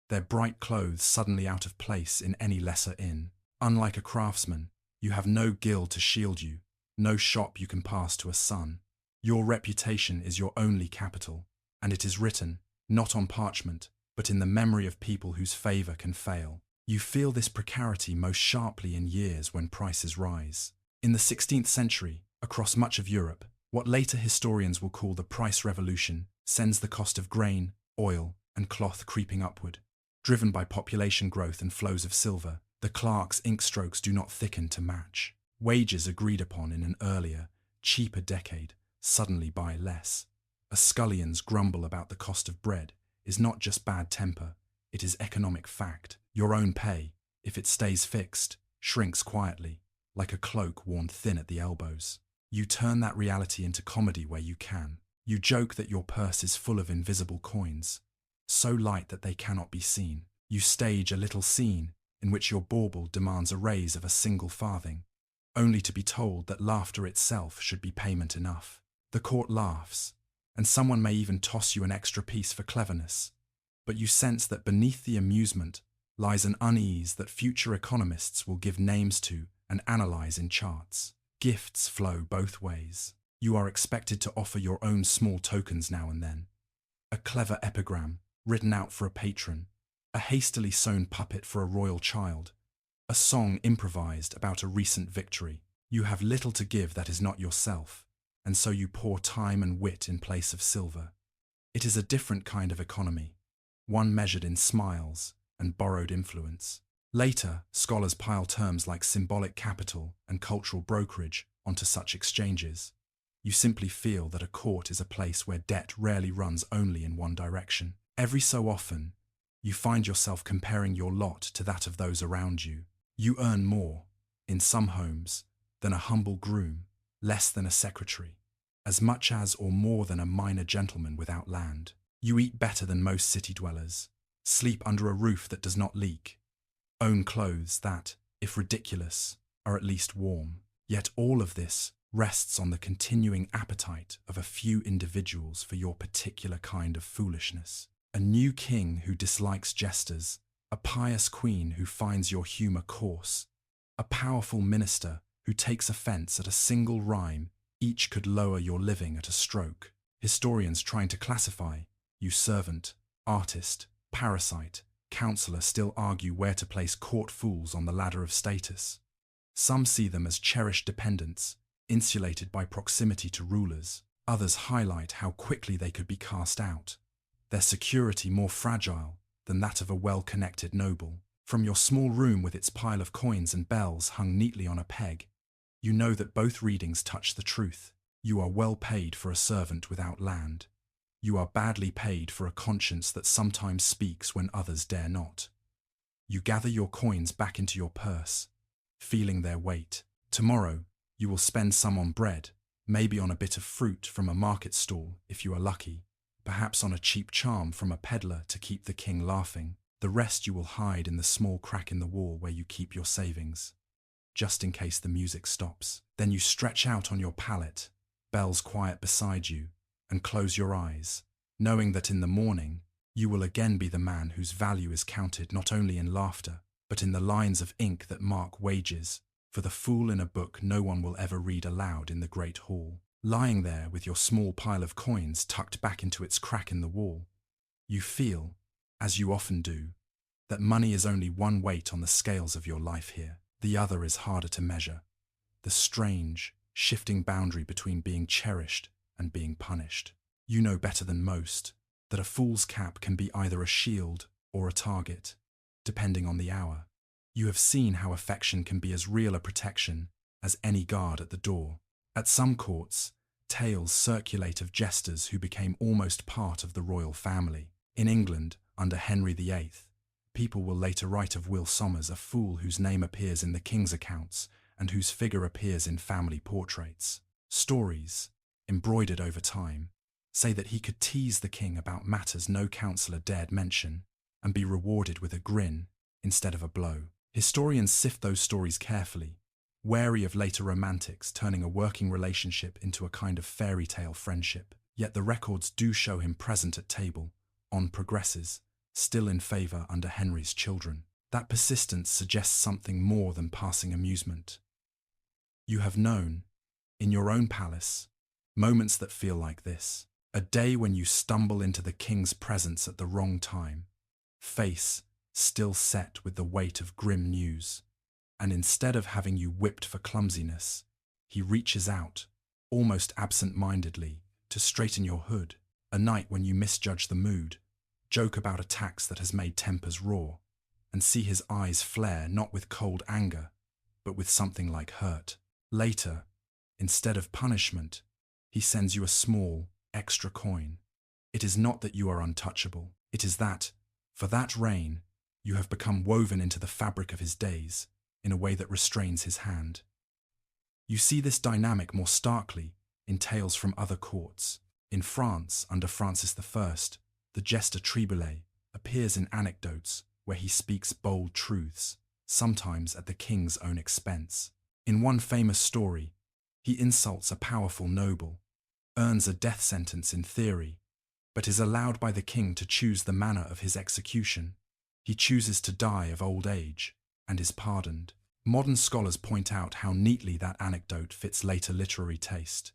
their bright clothes suddenly out of place in any lesser inn. Unlike a craftsman, you have no guild to shield you, no shop you can pass to a son. Your reputation is your only capital, and it is written, not on parchment, but in the memory of people whose favour can fail. You feel this precarity most sharply in years when prices rise. In the 16th century, across much of Europe, what later historians will call the price revolution sends the cost of grain, oil, and cloth creeping upward. Driven by population growth and flows of silver, the clerk's ink strokes do not thicken to match. Wages agreed upon in an earlier, cheaper decade suddenly buy less. A scullion's grumble about the cost of bread is not just bad temper, it is economic fact. Your own pay, if it stays fixed, shrinks quietly, like a cloak worn thin at the elbows. You turn that reality into comedy where you can. You joke that your purse is full of invisible coins, so light that they cannot be seen. You stage a little scene in which your bauble demands a raise of a single farthing, only to be told that laughter itself should be payment enough. The court laughs, and someone may even toss you an extra piece for cleverness, but you sense that beneath the amusement lies an unease that future economists will give names to and analyze in charts. Gifts flow both ways. You are expected to offer your own small tokens now and then. A clever epigram, written out for a patron, a hastily sewn puppet for a royal child, a song improvised about a recent victory. You have little to give that is not yourself, and so you pour time and wit in place of silver. It is a different kind of economy, one measured in smiles and borrowed influence. Later, scholars pile terms like symbolic capital and cultural brokerage onto such exchanges. You simply feel that a court is a place where debt rarely runs only in one direction. Every so often, you find yourself comparing your lot to that of those around you. You earn more, in some homes, than a humble groom, less than a secretary, as much as or more than a minor gentleman without land. You eat better than most city dwellers, sleep under a roof that does not leak, own clothes that, if ridiculous, are at least warm. Yet all of this rests on the continuing appetite of a few individuals for your particular kind of foolishness. A new king who dislikes jesters, a pious queen who finds your humor coarse, a powerful minister who takes offense at a single rhyme. Each could lower your living at a stroke. Historians trying to classify you servant, artist, parasite, counselor still argue where to place court fools on the ladder of status. Some see them as cherished dependents, insulated by proximity to rulers. Others highlight how quickly they could be cast out, their security more fragile than that of a well-connected noble. From your small room with its pile of coins and bells hung neatly on a peg, you know that both readings touch the truth. You are well paid for a servant without land. You are badly paid for a conscience that sometimes speaks when others dare not. You gather your coins back into your purse, feeling their weight. Tomorrow, you will spend some on bread, maybe on a bit of fruit from a market stall if you are lucky, perhaps on a cheap charm from a peddler to keep the king laughing. The rest you will hide in the small crack in the wall where you keep your savings, just in case the music stops. Then you stretch out on your pallet, bells quiet beside you, and close your eyes, knowing that in the morning you will again be the man whose value is counted not only in laughter, but in the lines of ink that mark wages for the fool in a book no one will ever read aloud in the great hall. Lying there with your small pile of coins tucked back into its crack in the wall, you feel, as you often do, that money is only one weight on the scales of your life here. The other is harder to measure, the strange, shifting boundary between being cherished and being punished. You know better than most that a fool's cap can be either a shield or a target, depending on the hour. You have seen how affection can be as real a protection as any guard at the door. At some courts, tales circulate of jesters who became almost part of the royal family. In England, under Henry VIII, people will later write of Will Sommers, a fool whose name appears in the king's accounts and whose figure appears in family portraits. Stories, embroidered over time, say that he could tease the king about matters no counsellor dared mention and be rewarded with a grin instead of a blow. Historians sift those stories carefully, wary of later romantics turning a working relationship into a kind of fairy tale friendship. Yet the records do show him present at table, on progresses, still in favour under Henry's children. That persistence suggests something more than passing amusement. You have known, in your own palace, moments that feel like this. A day when you stumble into the king's presence at the wrong time, face still set with the weight of grim news, and instead of having you whipped for clumsiness, he reaches out, almost absent-mindedly, to straighten your hood. A night when you misjudge the mood, joke about a tax that has made tempers raw, and see his eyes flare not with cold anger, but with something like hurt. Later, instead of punishment, he sends you a small, extra coin. It is not that you are untouchable. It is that, for that reign, you have become woven into the fabric of his days in a way that restrains his hand. You see this dynamic more starkly in tales from other courts. In France, under Francis I, the Jester Triboulet appears in anecdotes where he speaks bold truths, sometimes at the king's own expense. In one famous story, he insults a powerful noble, earns a death sentence in theory, but is allowed by the king to choose the manner of his execution. He chooses to die of old age and is pardoned. Modern scholars point out how neatly that anecdote fits later literary taste,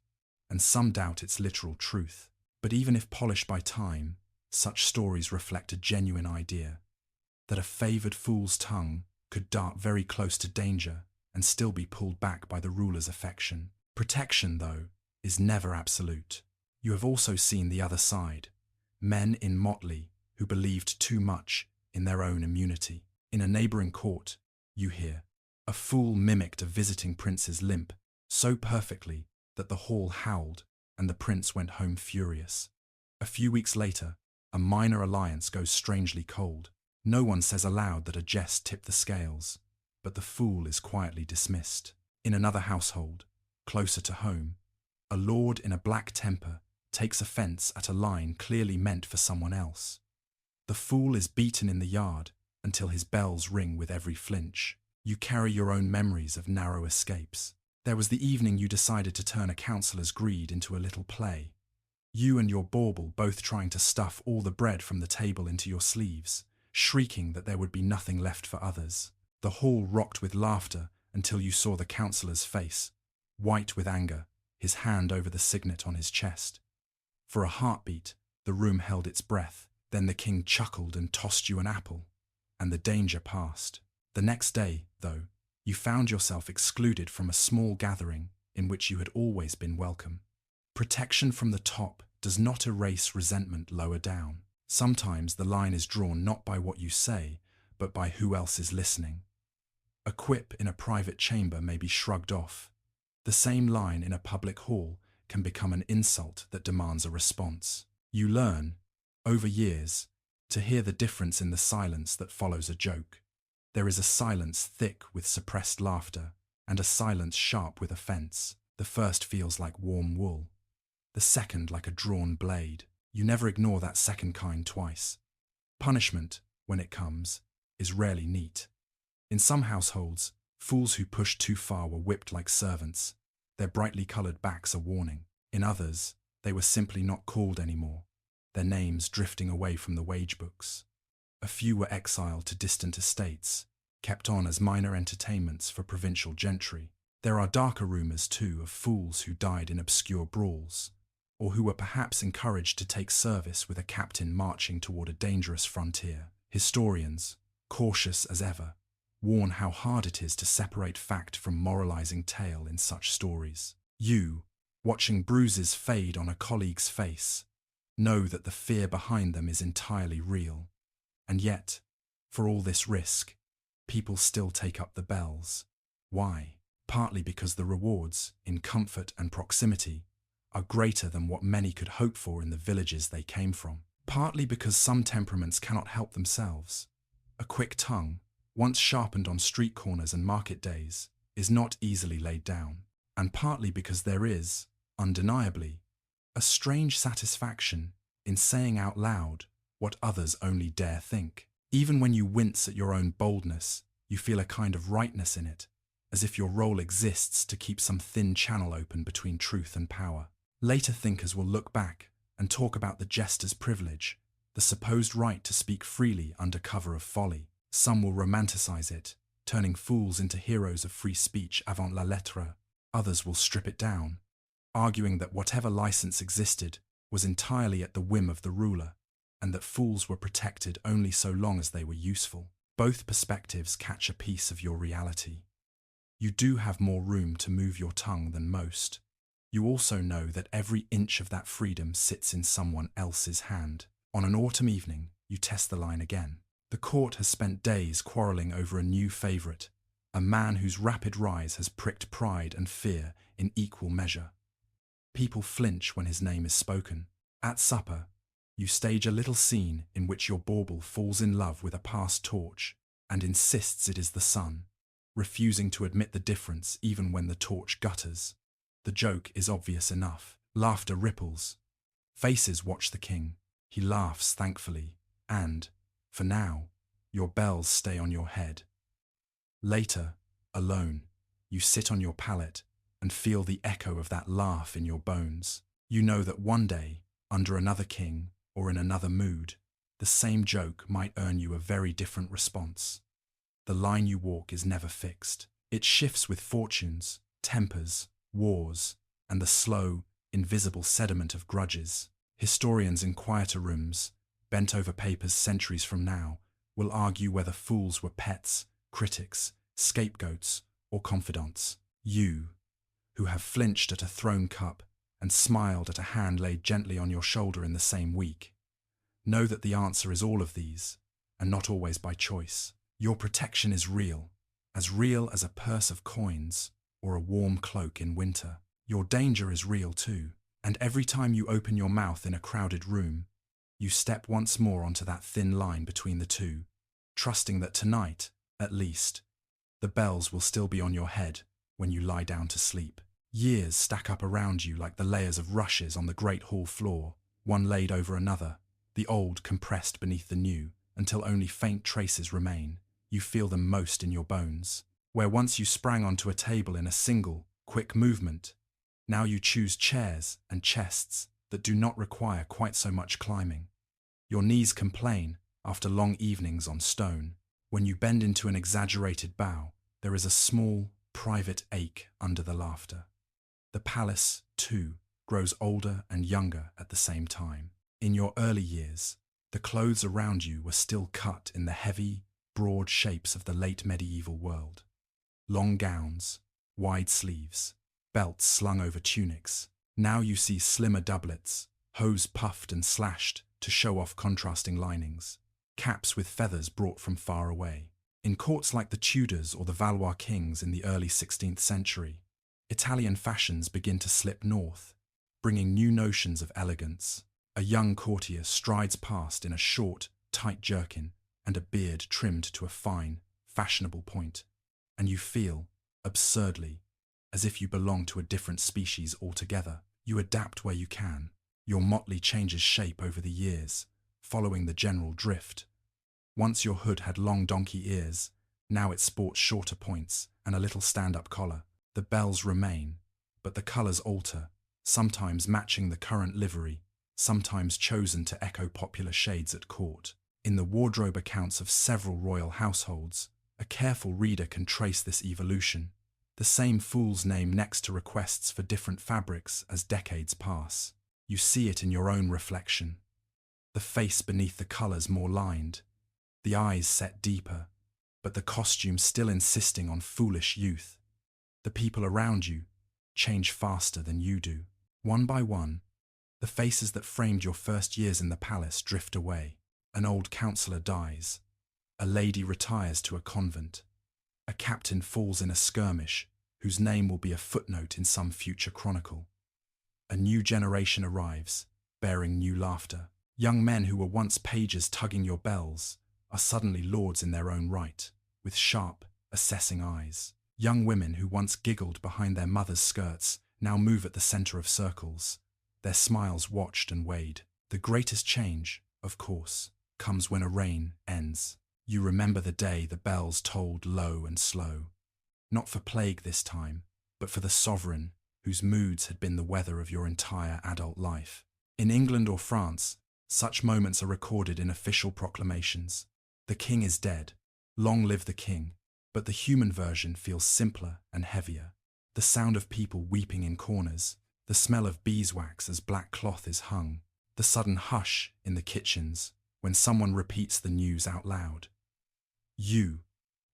and some doubt its literal truth. But even if polished by time, such stories reflect a genuine idea that a favoured fool's tongue could dart very close to danger and still be pulled back by the ruler's affection. Protection, though, is never absolute. You have also seen the other side, men in motley who believed too much in their own immunity. In a neighbouring court, you hear, a fool mimicked a visiting prince's limp so perfectly that the hall howled and the prince went home furious. A few weeks later, a minor alliance goes strangely cold. No one says aloud that a jest tipped the scales, but the fool is quietly dismissed. In another household, closer to home, a lord in a black temper takes offence at a line clearly meant for someone else. The fool is beaten in the yard until his bells ring with every flinch. You carry your own memories of narrow escapes. There was the evening you decided to turn a counsellor's greed into a little play. You and your bauble both trying to stuff all the bread from the table into your sleeves, shrieking that there would be nothing left for others. The hall rocked with laughter until you saw the counsellor's face, white with anger, his hand over the signet on his chest. For a heartbeat, the room held its breath. Then the king chuckled and tossed you an apple, and the danger passed. The next day, though, you found yourself excluded from a small gathering in which you had always been welcome. Protection from the top does not erase resentment lower down. Sometimes the line is drawn not by what you say, but by who else is listening. A quip in a private chamber may be shrugged off. The same line in a public hall can become an insult that demands a response. You learn, over years, to hear the difference in the silence that follows a joke. There is a silence thick with suppressed laughter, and a silence sharp with offence. The first feels like warm wool, the second like a drawn blade. You never ignore that second kind twice. Punishment, when it comes, is rarely neat. In some households, fools who pushed too far were whipped like servants, their brightly coloured backs a warning. In others, they were simply not called anymore, their names drifting away from the wage books. A few were exiled to distant estates, kept on as minor entertainments for provincial gentry. There are darker rumours, too, of fools who died in obscure brawls, or who were perhaps encouraged to take service with a captain marching toward a dangerous frontier. Historians, cautious as ever, warn how hard it is to separate fact from moralizing tale in such stories. You, watching bruises fade on a colleague's face, know that the fear behind them is entirely real. And yet, for all this risk, people still take up the bells. Why? Partly because the rewards, in comfort and proximity, are greater than what many could hope for in the villages they came from. Partly because some temperaments cannot help themselves. A quick tongue, once sharpened on street corners and market days, is not easily laid down. And partly because there is, undeniably, a strange satisfaction in saying out loud what others only dare think. Even when you wince at your own boldness, you feel a kind of rightness in it, as if your role exists to keep some thin channel open between truth and power. Later thinkers will look back and talk about the jester's privilege, the supposed right to speak freely under cover of folly. Some will romanticize it, turning fools into heroes of free speech avant la lettre. Others will strip it down, arguing that whatever license existed was entirely at the whim of the ruler, and that fools were protected only so long as they were useful. Both perspectives catch a piece of your reality. You do have more room to move your tongue than most. You also know that every inch of that freedom sits in someone else's hand. On an autumn evening, you test the line again. The court has spent days quarrelling over a new favourite, a man whose rapid rise has pricked pride and fear in equal measure. People flinch when his name is spoken. At supper, you stage a little scene in which your bauble falls in love with a passed torch and insists it is the sun, refusing to admit the difference even when the torch gutters. The joke is obvious enough. Laughter ripples. Faces watch the king. He laughs thankfully, and, for now, your bells stay on your head. Later, alone, you sit on your pallet and feel the echo of that laugh in your bones. You know that one day, under another king or in another mood, the same joke might earn you a very different response. The line you walk is never fixed. It shifts with fortunes, tempers, wars, and the slow, invisible sediment of grudges. Historians in quieter rooms, bent over papers centuries from now, will argue whether fools were pets, critics, scapegoats, or confidants. You, who have flinched at a thrown cup and smiled at a hand laid gently on your shoulder in the same week, know that the answer is all of these, and not always by choice. Your protection is real as a purse of coins or a warm cloak in winter. Your danger is real too, and every time you open your mouth in a crowded room, you step once more onto that thin line between the two, trusting that tonight, at least, the bells will still be on your head when you lie down to sleep. Years stack up around you like the layers of rushes on the great hall floor, one laid over another, the old compressed beneath the new, until only faint traces remain. You feel them most in your bones. Where once you sprang onto a table in a single, quick movement, now you choose chairs and chests that do not require quite so much climbing. Your knees complain after long evenings on stone. When you bend into an exaggerated bow, there is a small, private ache under the laughter. The palace, too, grows older and younger at the same time. In your early years, the clothes around you were still cut in the heavy, broad shapes of the late medieval world. Long gowns, wide sleeves, belts slung over tunics. Now you see slimmer doublets, hose puffed and slashed to show off contrasting linings, caps with feathers brought from far away. In courts like the Tudors or the Valois kings in the early 16th century, Italian fashions begin to slip north, bringing new notions of elegance. A young courtier strides past in a short, tight jerkin and a beard trimmed to a fine, fashionable point, and you feel, absurdly, as if you belong to a different species altogether. You adapt where you can. Your motley changes shape over the years, following the general drift. Once your hood had long donkey ears, now it sports shorter points and a little stand-up collar. The bells remain, but the colours alter, sometimes matching the current livery, sometimes chosen to echo popular shades at court. In the wardrobe accounts of several royal households, a careful reader can trace this evolution, the same fool's name next to requests for different fabrics as decades pass. You see it in your own reflection. The face beneath the colours more lined, the eyes set deeper, but the costume still insisting on foolish youth. The people around you change faster than you do. One by one, the faces that framed your first years in the palace drift away. An old counsellor dies. A lady retires to a convent. A captain falls in a skirmish whose name will be a footnote in some future chronicle. A new generation arrives, bearing new laughter. Young men who were once pages tugging your bells are suddenly lords in their own right, with sharp, assessing eyes. Young women who once giggled behind their mothers' skirts now move at the centre of circles, their smiles watched and weighed. The greatest change, of course, comes when a reign ends. You remember the day the bells tolled low and slow, not for plague this time, but for the sovereign whose moods had been the weather of your entire adult life. In England or France, such moments are recorded in official proclamations. The king is dead. Long live the king. But the human version feels simpler and heavier. The sound of people weeping in corners, the smell of beeswax as black cloth is hung, the sudden hush in the kitchens when someone repeats the news out loud. You,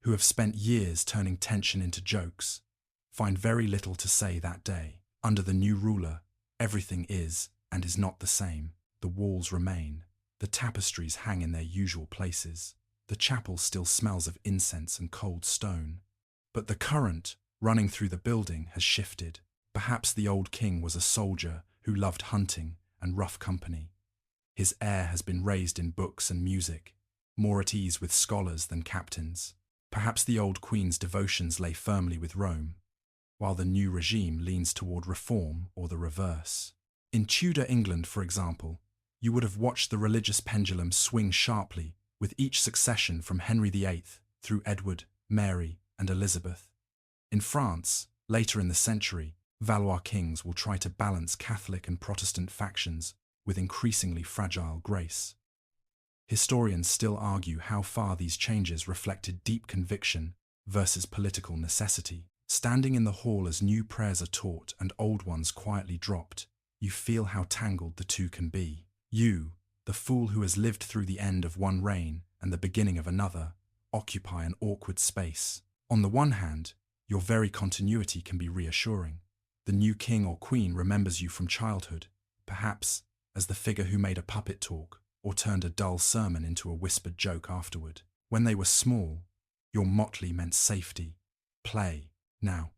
who have spent years turning tension into jokes, find very little to say that day. Under the new ruler, everything is and is not the same. The walls remain. The tapestries hang in their usual places. The chapel still smells of incense and cold stone. But the current running through the building has shifted. Perhaps the old king was a soldier who loved hunting and rough company. His air has been raised in books and music, more at ease with scholars than captains. Perhaps the old queen's devotions lay firmly with Rome, while the new regime leans toward reform or the reverse. In Tudor England, for example, you would have watched the religious pendulum swing sharply with each succession from Henry VIII through Edward, Mary, and Elizabeth. In France, later in the century, Valois kings will try to balance Catholic and Protestant factions with increasingly fragile grace. Historians still argue how far these changes reflected deep conviction versus political necessity. Standing in the hall as new prayers are taught and old ones quietly dropped, you feel how tangled the two can be. You, the fool who has lived through the end of one reign and the beginning of another, occupy an awkward space. On the one hand, your very continuity can be reassuring. The new king or queen remembers you from childhood, perhaps as the figure who made a puppet talk or turned a dull sermon into a whispered joke afterward. When they were small, your motley meant safety, play. Now,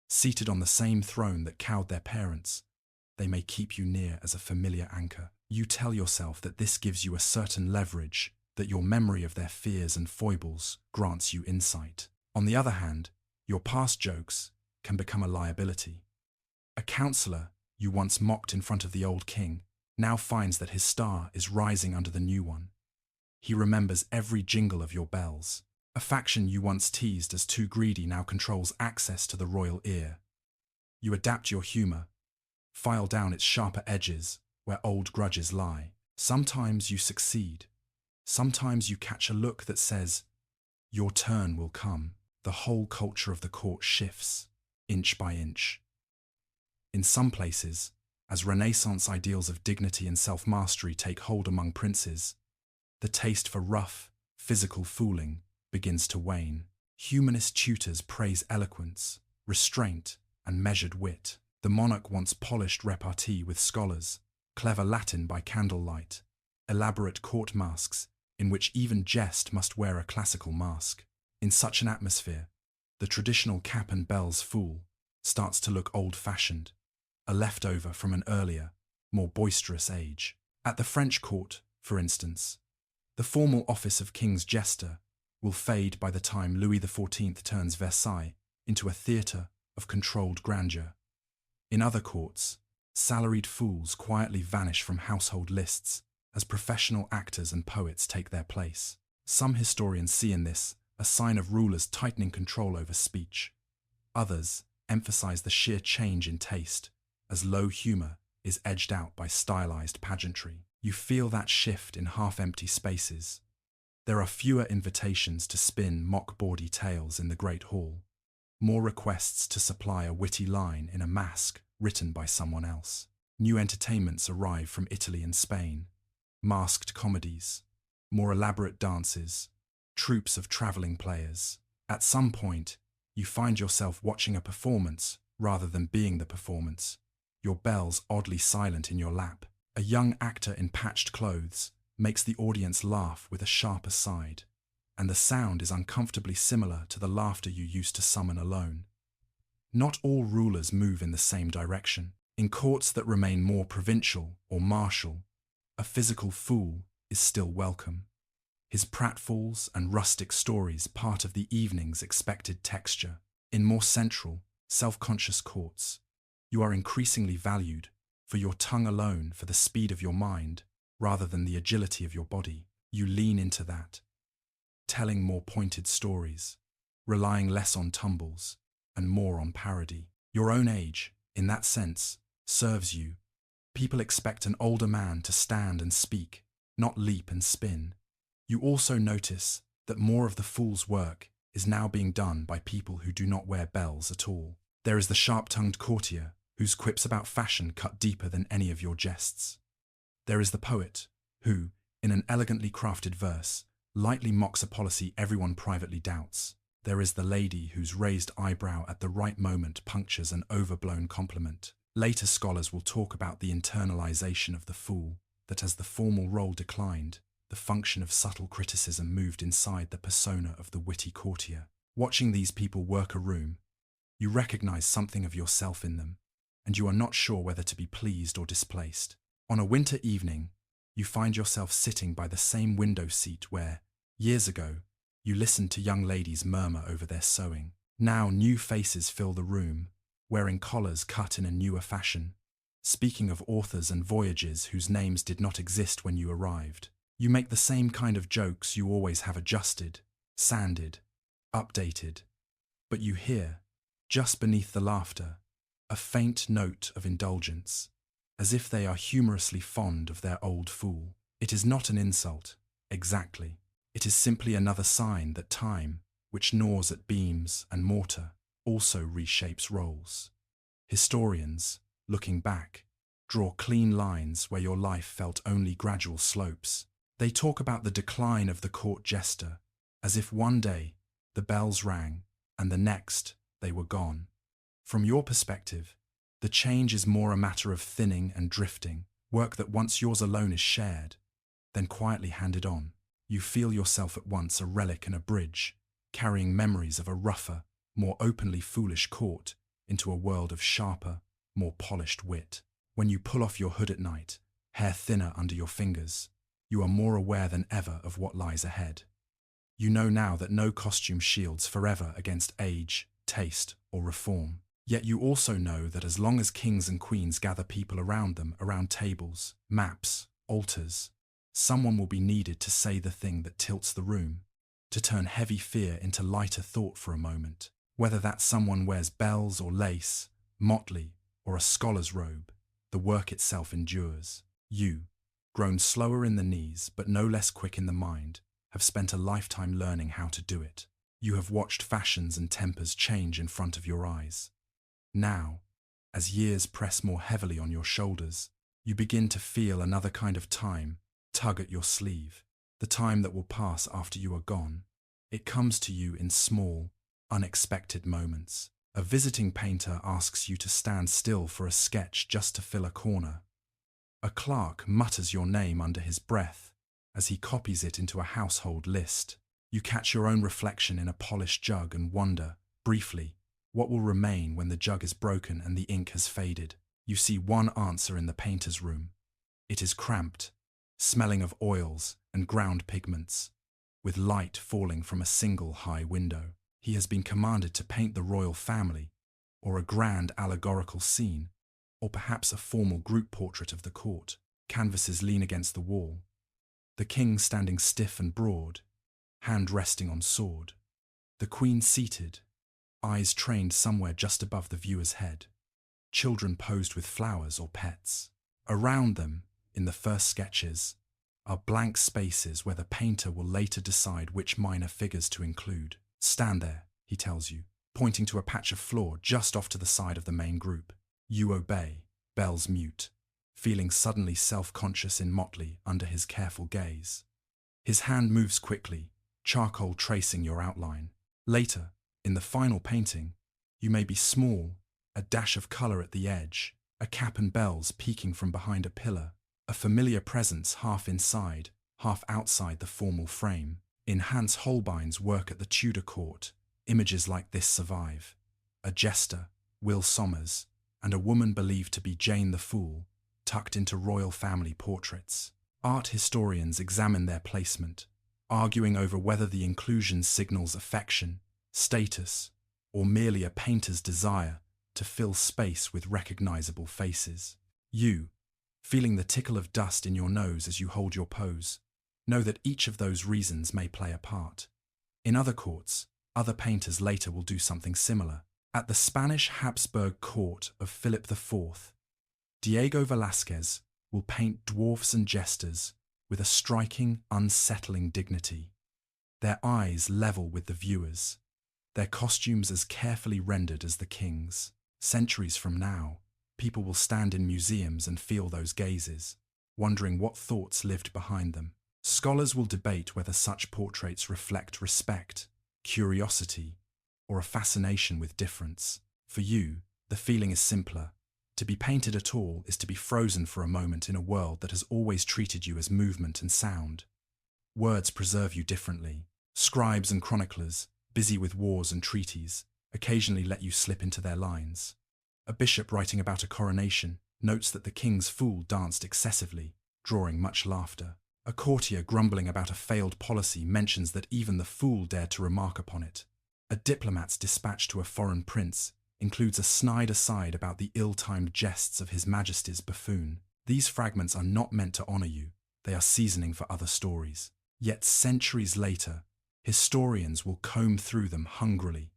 seated on the same throne that cowed their parents, they may keep you near as a familiar anchor. You tell yourself that this gives you a certain leverage, that your memory of their fears and foibles grants you insight. On the other hand, your past jokes can become a liability. A counselor you once mocked in front of the old king now finds that his star is rising under the new one. He remembers every jingle of your bells. A faction you once teased as too greedy now controls access to the royal ear. You adapt your humor, file down its sharper edges where old grudges lie. Sometimes you succeed. Sometimes you catch a look that says, "Your turn will come." The whole culture of the court shifts, inch by inch. In some places, as Renaissance ideals of dignity and self-mastery take hold among princes, the taste for rough, physical fooling begins to wane. Humanist tutors praise eloquence, restraint, and measured wit. The monarch wants polished repartee with scholars, clever Latin by candlelight, elaborate court masks in which even jest must wear a classical mask. In such an atmosphere, the traditional cap and bells fool starts to look old-fashioned, a leftover from an earlier, more boisterous age. At the French court, for instance, the formal office of King's Jester will fade by the time Louis XIV turns Versailles into a theatre of controlled grandeur. In other courts, salaried fools quietly vanish from household lists as professional actors and poets take their place. Some historians see in this a sign of rulers tightening control over speech. Others emphasize the sheer change in taste as low humor is edged out by stylized pageantry. You feel that shift in half-empty spaces. There are fewer invitations to spin mock-bawdy tales in the Great Hall, more requests to supply a witty line in a masque written by someone else. New entertainments arrive from Italy and Spain, masked comedies, more elaborate dances, troupes of traveling players. At some point, you find yourself watching a performance rather than being the performance, your bells oddly silent in your lap. A young actor in patched clothes makes the audience laugh with a sharp aside, and the sound is uncomfortably similar to the laughter you used to summon alone. Not all rulers move in the same direction. In courts that remain more provincial or martial, a physical fool is still welcome. His pratfalls and rustic stories part of the evening's expected texture. In more central, self-conscious courts, you are increasingly valued for your tongue alone, for the speed of your mind, rather than the agility of your body. You lean into that, telling more pointed stories, relying less on tumbles and more on parody. Your own age, in that sense, serves you. People expect an older man to stand and speak, not leap and spin. You also notice that more of the fool's work is now being done by people who do not wear bells at all. There is the sharp-tongued courtier, whose quips about fashion cut deeper than any of your jests. There is the poet, who, in an elegantly crafted verse, lightly mocks a policy everyone privately doubts. There is the lady whose raised eyebrow at the right moment punctures an overblown compliment. Later scholars will talk about the internalization of the fool, that as the formal role declined, the function of subtle criticism moved inside the persona of the witty courtier. Watching these people work a room, you recognize something of yourself in them, and you are not sure whether to be pleased or displaced. On a winter evening, you find yourself sitting by the same window seat where, years ago, you listened to young ladies murmur over their sewing. Now new faces fill the room, wearing collars cut in a newer fashion, speaking of authors and voyages whose names did not exist when you arrived. You make the same kind of jokes you always have adjusted, sanded, updated, but you hear, just beneath the laughter, a faint note of indulgence, as if they are humorously fond of their old fool. It is not an insult, Exactly. It is simply another sign that time, which gnaws at beams and mortar, also reshapes roles. Historians, looking back, draw clean lines where your life felt only gradual slopes. They talk about the decline of the court jester, as if one day the bells rang and the next they were gone. From your perspective, the change is more a matter of thinning and drifting, work that once yours alone is shared, then quietly handed on. You feel yourself at once a relic and a bridge, carrying memories of a rougher, more openly foolish court into a world of sharper, more polished wit. When you pull off your hood at night, hair thinner under your fingers, you are more aware than ever of what lies ahead. You know now that no costume shields forever against age, taste, or reform. Yet you also know that as long as kings and queens gather people around them, around tables, maps, altars, someone will be needed to say the thing that tilts the room, to turn heavy fear into lighter thought for a moment. Whether that someone wears bells or lace, motley, or a scholar's robe, the work itself endures. You, grown slower in the knees but no less quick in the mind, have spent a lifetime learning how to do it. You have watched fashions and tempers change in front of your eyes. Now, as years press more heavily on your shoulders, you begin to feel another kind of time tug at your sleeve, the time that will pass after you are gone. It comes to you in small, unexpected moments. A visiting painter asks you to stand still for a sketch just to fill a corner. A clerk mutters your name under his breath as he copies it into a household list. You catch your own reflection in a polished jug and wonder, briefly, what will remain when the jug is broken and the ink has faded. You see one answer in the painter's room. It is cramped, smelling of oils and ground pigments, with light falling from a single high window. He has been commanded to paint the royal family, or a grand allegorical scene, or perhaps a formal group portrait of the court. Canvases lean against the wall, the king standing stiff and broad, hand resting on sword, the queen seated, eyes trained somewhere just above the viewer's head, children posed with flowers or pets. Around them, in the first sketches, are blank spaces where the painter will later decide which minor figures to include. Stand there, he tells you, pointing to a patch of floor just off to the side of the main group. You obey, bells mute, feeling suddenly self-conscious in motley under his careful gaze. His hand moves quickly, charcoal tracing your outline. Later, in the final painting, you may be small, a dash of colour at the edge, a cap and bells peeking from behind a pillar, a familiar presence half inside, half outside the formal frame. In Hans Holbein's work at the Tudor court, images like this survive. A jester, Will Sommers, and a woman believed to be Jane the Fool, tucked into royal family portraits. Art historians examine their placement, arguing over whether the inclusion signals affection, status, or merely a painter's desire to fill space with recognizable faces. You, feeling the tickle of dust in your nose as you hold your pose, know that each of those reasons may play a part. In other courts, other painters later will do something similar. At the Spanish Habsburg court of Philip IV, Diego Velázquez will paint dwarfs and jesters with a striking, unsettling dignity, their eyes level with the viewers, their costumes as carefully rendered as the king's. Centuries from now, people will stand in museums and feel those gazes, wondering what thoughts lived behind them. Scholars will debate whether such portraits reflect respect, curiosity, or a fascination with difference. For you, the feeling is simpler. To be painted at all is to be frozen for a moment in a world that has always treated you as movement and sound. Words preserve you differently. Scribes and chroniclers, busy with wars and treaties, occasionally let you slip into their lines. A bishop writing about a coronation notes that the king's fool danced excessively, drawing much laughter. A courtier grumbling about a failed policy mentions that even the fool dared to remark upon it. A diplomat's dispatch to a foreign prince includes a snide aside about the ill-timed jests of His Majesty's buffoon. These fragments are not meant to honour you, they are seasoning for other stories. Yet centuries later, historians will comb through them hungrily,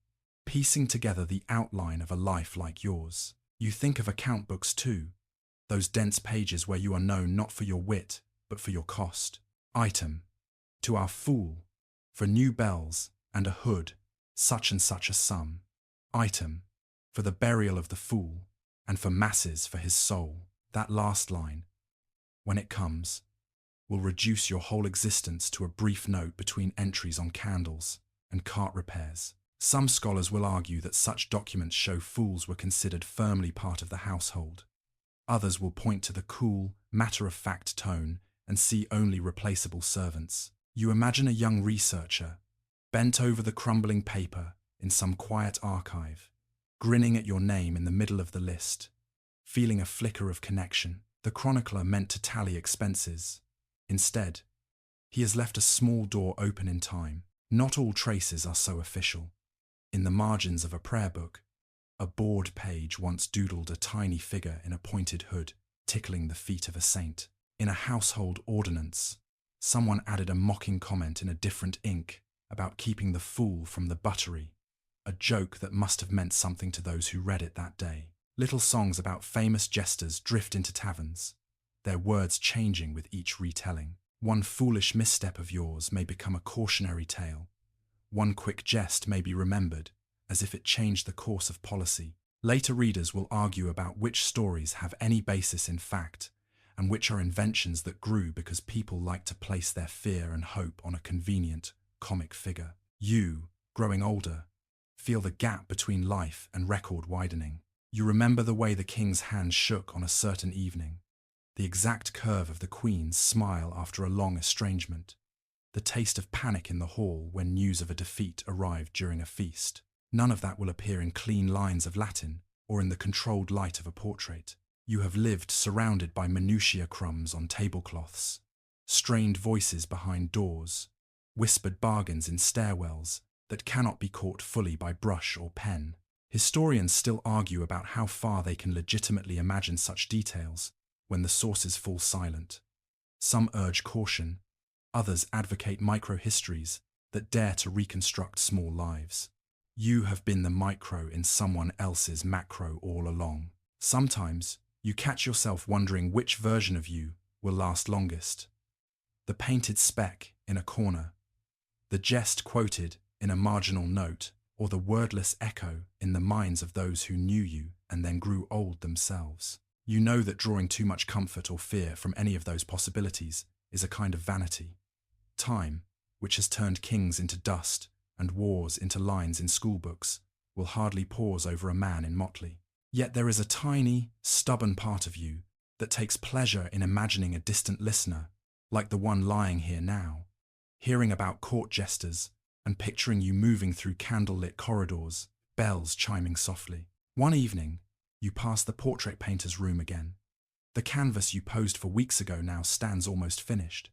piecing together the outline of a life like yours. You think of account books too, those dense pages where you are known not for your wit, but for your cost. Item: To our fool, for new bells and a hood, such and such a sum. Item, for the burial of the fool, and for masses for his soul. That last line, when it comes, will reduce your whole existence to a brief note between entries on candles and cart repairs. Some scholars will argue that such documents show fools were considered firmly part of the household. Others will point to the cool, matter-of-fact tone and see only replaceable servants. You imagine a young researcher, bent over the crumbling paper in some quiet archive, grinning at your name in the middle of the list, feeling a flicker of connection. The chronicler meant to tally expenses. Instead, he has left a small door open in time. Not all traces are so official. In the margins of a prayer book, a board page once doodled a tiny figure in a pointed hood, tickling the feet of a saint. In a household ordinance, someone added a mocking comment in a different ink about keeping the fool from the buttery, a joke that must have meant something to those who read it that day. Little songs about famous jesters drift into taverns, their words changing with each retelling. One foolish misstep of yours may become a cautionary tale. One quick jest may be remembered, as if it changed the course of policy. Later readers will argue about which stories have any basis in fact, and which are inventions that grew because people like to place their fear and hope on a convenient, comic figure. You, growing older, feel the gap between life and record widening. You remember the way the king's hand shook on a certain evening, the exact curve of the queen's smile after a long estrangement, the taste of panic in the hall when news of a defeat arrived during a feast. None of that will appear in clean lines of Latin or in the controlled light of a portrait. You have lived surrounded by minutiae crumbs on tablecloths, strained voices behind doors, whispered bargains in stairwells that cannot be caught fully by brush or pen. Historians still argue about how far they can legitimately imagine such details when the sources fall silent. Some urge caution, others advocate micro-histories that dare to reconstruct small lives. You have been the micro in someone else's macro all along. Sometimes, you catch yourself wondering which version of you will last longest. The painted speck in a corner, the jest quoted in a marginal note, or the wordless echo in the minds of those who knew you and then grew old themselves. You know that drawing too much comfort or fear from any of those possibilities is a kind of vanity. Time, which has turned kings into dust and wars into lines in schoolbooks, will hardly pause over a man in motley. Yet there is a tiny, stubborn part of you that takes pleasure in imagining a distant listener, like the one lying here now, hearing about court jesters and picturing you moving through candlelit corridors, bells chiming softly. One evening, you pass the portrait painter's room again. The canvas you posed for weeks ago now stands almost finished.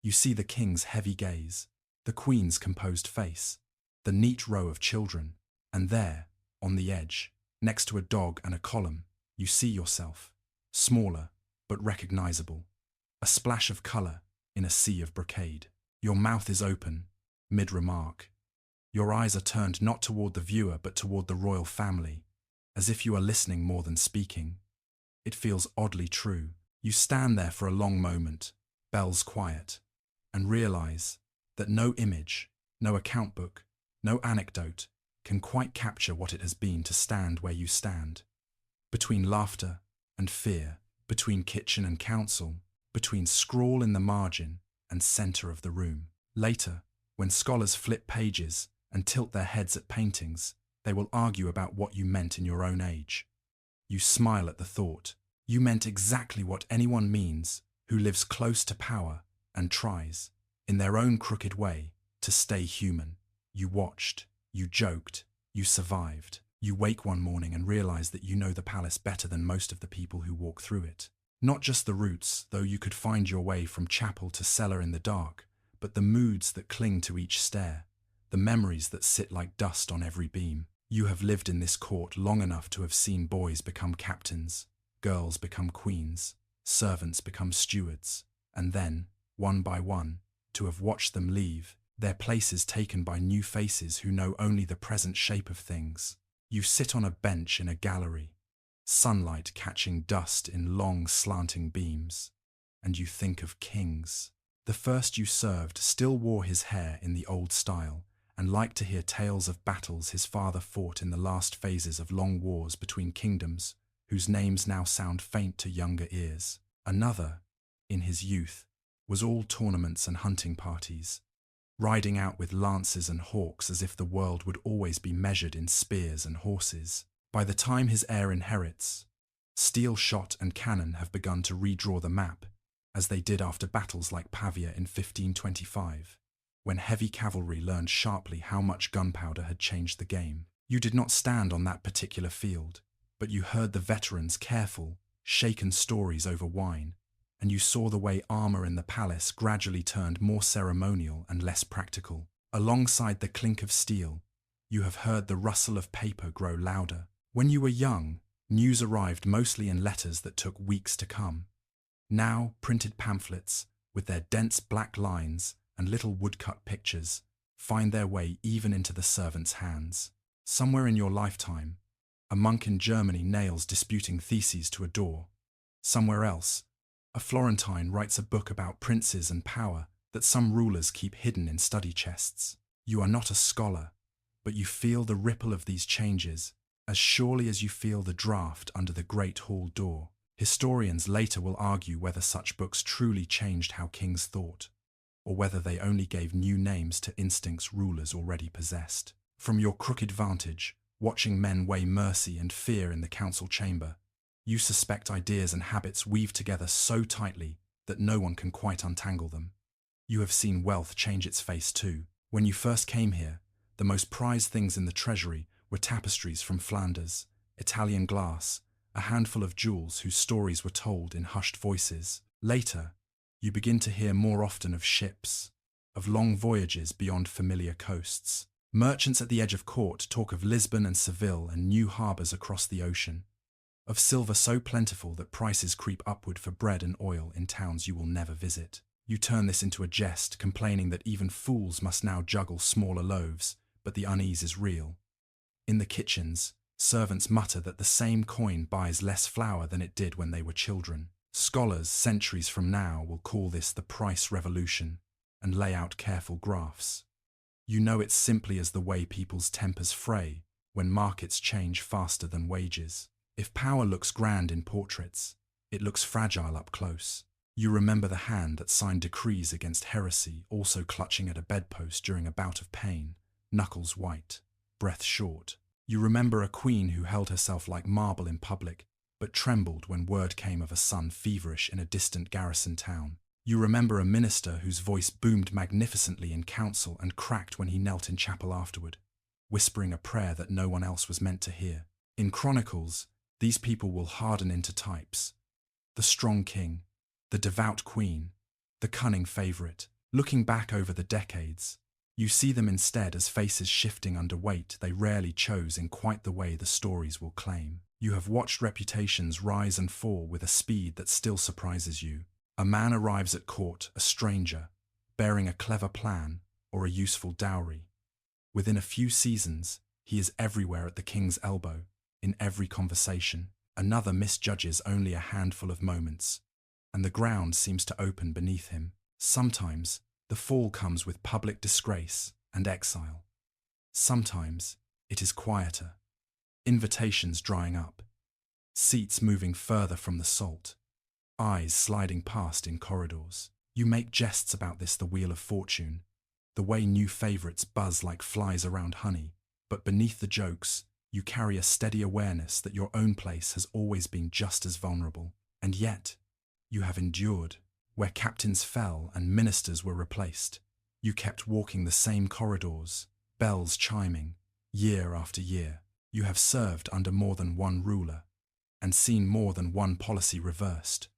You see the king's heavy gaze, the queen's composed face, the neat row of children, and there, on the edge, next to a dog and a column, you see yourself, smaller but recognizable, a splash of color in a sea of brocade. Your mouth is open, mid-remark. Your eyes are turned not toward the viewer but toward the royal family, as if you are listening more than speaking. It feels oddly true. You stand there for a long moment, bells quiet, and realize that no image, no account book, no anecdote can quite capture what it has been to stand where you stand. Between laughter and fear, between kitchen and council, between scrawl in the margin and center of the room. Later, when scholars flip pages and tilt their heads at paintings, they will argue about what you meant in your own age. You smile at the thought. You meant exactly what anyone means who lives close to power and tries, in their own crooked way, to stay human. You watched, you joked, you survived. You wake one morning and realize that you know the palace better than most of the people who walk through it. Not just the routes, though you could find your way from chapel to cellar in the dark, but the moods that cling to each stair, the memories that sit like dust on every beam. You have lived in this court long enough to have seen boys become captains, girls become queens, servants become stewards, and then, one by one, to have watched them leave, their places taken by new faces who know only the present shape of things. You sit on a bench in a gallery, sunlight catching dust in long slanting beams, and you think of kings, The first you served still wore his hair in the old style, and liked to hear tales of battles his father fought in the last phases of long wars between kingdoms, whose names now sound faint to younger ears. Another, in his youth, was all tournaments and hunting parties, riding out with lances and hawks as if the world would always be measured in spears and horses. By the time his heir inherits, steel shot and cannon have begun to redraw the map, as they did after battles like Pavia in 1525, when heavy cavalry learned sharply how much gunpowder had changed the game. You did not stand on that particular field, but you heard the veterans' careful, shaken stories over wine, and you saw the way armor in the palace gradually turned more ceremonial and less practical. Alongside the clink of steel, you have heard the rustle of paper grow louder. When you were young, news arrived mostly in letters that took weeks to come. Now, printed pamphlets, with their dense black lines and little woodcut pictures, find their way even into the servants' hands. Somewhere in your lifetime, a monk in Germany nails disputing theses to a door. Somewhere else, a Florentine writes a book about princes and power that some rulers keep hidden in study chests. You are not a scholar, but you feel the ripple of these changes as surely as you feel the draft under the great hall door. Historians later will argue whether such books truly changed how kings thought, or whether they only gave new names to instincts rulers already possessed. From your crooked vantage, watching men weigh mercy and fear in the council chamber, you suspect ideas and habits weave together so tightly that no one can quite untangle them. You have seen wealth change its face too. When you first came here, the most prized things in the treasury were tapestries from Flanders, Italian glass, a handful of jewels whose stories were told in hushed voices. Later, you begin to hear more often of ships, of long voyages beyond familiar coasts. Merchants at the edge of court talk of Lisbon and Seville and new harbours across the ocean, of silver so plentiful that prices creep upward for bread and oil in towns you will never visit. You turn this into a jest, complaining that even fools must now juggle smaller loaves, but the unease is real. In the kitchens, servants mutter that the same coin buys less flour than it did when they were children. Scholars, centuries from now, will call this the price revolution and lay out careful graphs. You know it simply as the way people's tempers fray when markets change faster than wages. If power looks grand in portraits, it looks fragile up close. You remember the hand that signed decrees against heresy, also clutching at a bedpost during a bout of pain, knuckles white, breath short. You remember a queen who held herself like marble in public, but trembled when word came of a son feverish in a distant garrison town. You remember a minister whose voice boomed magnificently in council and cracked when he knelt in chapel afterward, whispering a prayer that no one else was meant to hear. In Chronicles, these people will harden into types: the strong king, the devout queen, the cunning favorite. Looking back over the decades, you see them instead as faces shifting under weight they rarely chose in quite the way the stories will claim. You have watched reputations rise and fall with a speed that still surprises you. A man arrives at court, a stranger, bearing a clever plan or a useful dowry. Within a few seasons, he is everywhere at the king's elbow, in every conversation. Another misjudges only a handful of moments, and the ground seems to open beneath him. Sometimes, the fall comes with public disgrace and exile. Sometimes, it is quieter. Invitations drying up, seats moving further from the salt, eyes sliding past in corridors. You make jests about this, the wheel of fortune, the way new favourites buzz like flies around honey, but beneath the jokes, you carry a steady awareness that your own place has always been just as vulnerable. And yet, you have endured. Where captains fell and ministers were replaced, you kept walking the same corridors, bells chiming, year after year. You have served under more than one ruler, and seen more than one policy reversed,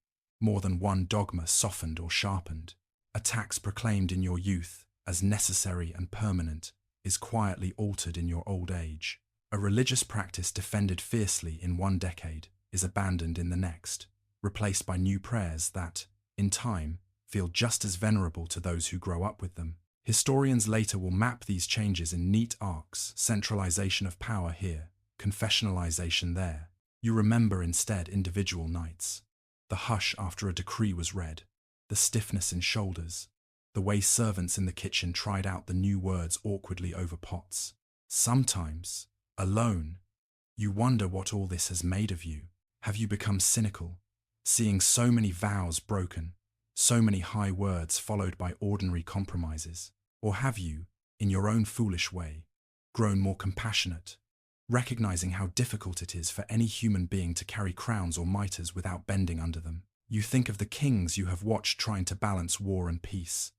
more than one dogma softened or sharpened. A tax proclaimed in your youth as necessary and permanent is quietly altered in your old age. A religious practice defended fiercely in one decade is abandoned in the next, replaced by new prayers that, in time, feel just as venerable to those who grow up with them. Historians later will map these changes in neat arcs: centralization of power here, confessionalization there. You remember instead individual nights, the hush after a decree was read, the stiffness in shoulders, the way servants in the kitchen tried out the new words awkwardly over pots. Sometimes, alone, you wonder what all this has made of you. Have you become cynical, seeing so many vows broken, so many high words followed by ordinary compromises? Or have you, in your own foolish way, grown more compassionate, recognizing how difficult it is for any human being to carry crowns or mitres without bending under them? You think of the kings you have watched trying to balance war and peace,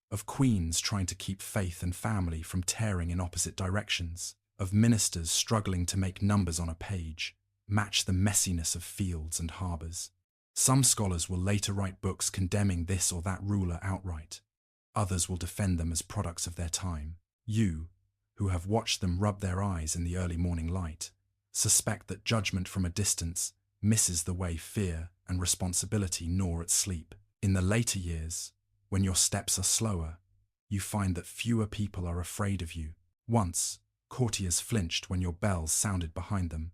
of queens trying to keep faith and family from tearing in opposite directions, of ministers struggling to make numbers on a page match the messiness of fields and harbours. Some scholars will later write books condemning this or that ruler outright. Others will defend them as products of their time. You, who have watched them rub their eyes in the early morning light, suspect that judgment from a distance misses the way fear and responsibility gnaw at sleep. In the later years, when your steps are slower, you find that fewer people are afraid of you. Once, courtiers flinched when your bells sounded behind them,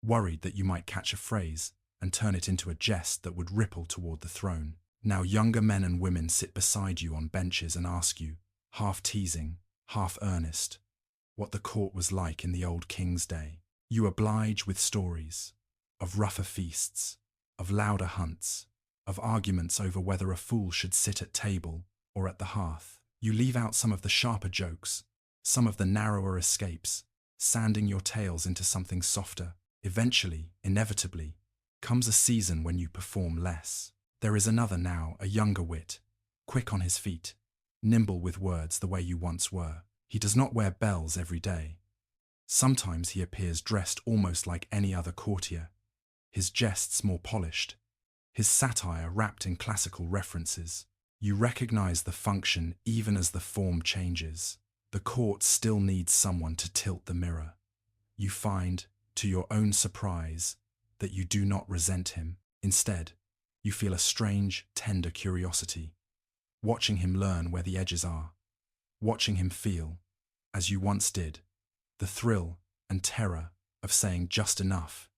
worried that you might catch a phrase and turn it into a jest that would ripple toward the throne. Now younger men and women sit beside you on benches and ask you, half teasing, half earnest, what the court was like in the old king's day. You oblige with stories of rougher feasts, of louder hunts, of arguments over whether a fool should sit at table or at the hearth. You leave out some of the sharper jokes, some of the narrower escapes, sanding your tales into something softer. Eventually, inevitably, comes a season when you perform less. There is another now, a younger wit, quick on his feet, nimble with words the way you once were. He does not wear bells every day. Sometimes he appears dressed almost like any other courtier, his jests more polished, his satire wrapped in classical references. You recognize the function even as the form changes. The court still needs someone to tilt the mirror. You find, to your own surprise, that you do not resent him. Instead, you feel a strange, tender curiosity, watching him learn where the edges are, watching him feel, as you once did, the thrill and terror of saying just enough.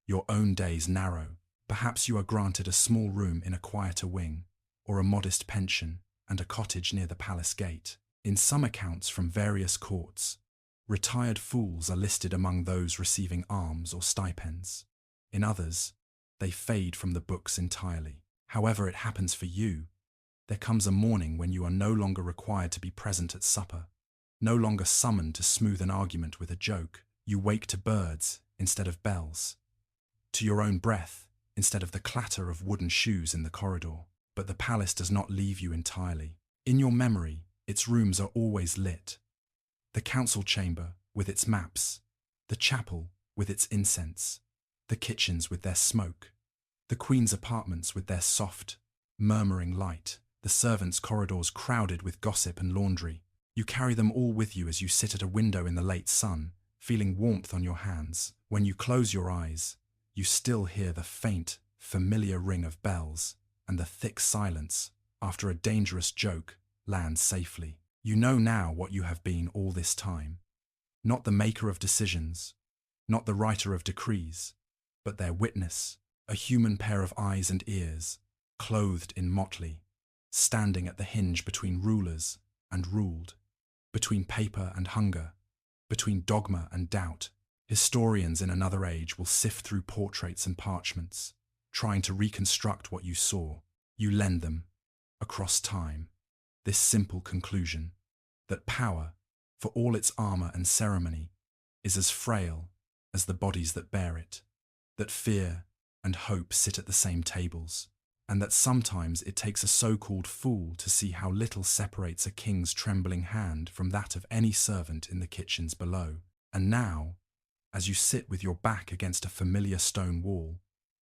Your own days narrow. Perhaps you are granted a small room in a quieter wing, or a modest pension and a cottage near the palace gate. In some accounts from various courts, retired fools are listed among those receiving alms or stipends. In others, they fade from the books entirely. However it happens for you, there comes a morning when you are no longer required to be present at supper, no longer summoned to smooth an argument with a joke. You wake to birds instead of bells, to your own breath instead of the clatter of wooden shoes in the corridor. But the palace does not leave you entirely. In your memory, its rooms are always lit. The council chamber with its maps, the chapel with its incense, the kitchens with their smoke, the queen's apartments with their soft, murmuring light, the servants' corridors crowded with gossip and laundry. You carry them all with you as you sit at a window in the late sun, feeling warmth on your hands. When you close your eyes, you still hear the faint, familiar ring of bells, and the thick silence, after a dangerous joke, lands safely. You know now what you have been all this time. Not the maker of decisions, not the writer of decrees, but their witness, a human pair of eyes and ears, clothed in motley, standing at the hinge between rulers and ruled, between paper and hunger, between dogma and doubt. Historians in another age will sift through portraits and parchments, trying to reconstruct what you saw. You lend them, across time, this simple conclusion, that power, for all its armour and ceremony, is as frail as the bodies that bear it, that fear and hope sit at the same tables, and that sometimes it takes a so-called fool to see how little separates a king's trembling hand from that of any servant in the kitchens below. And now, as you sit with your back against a familiar stone wall,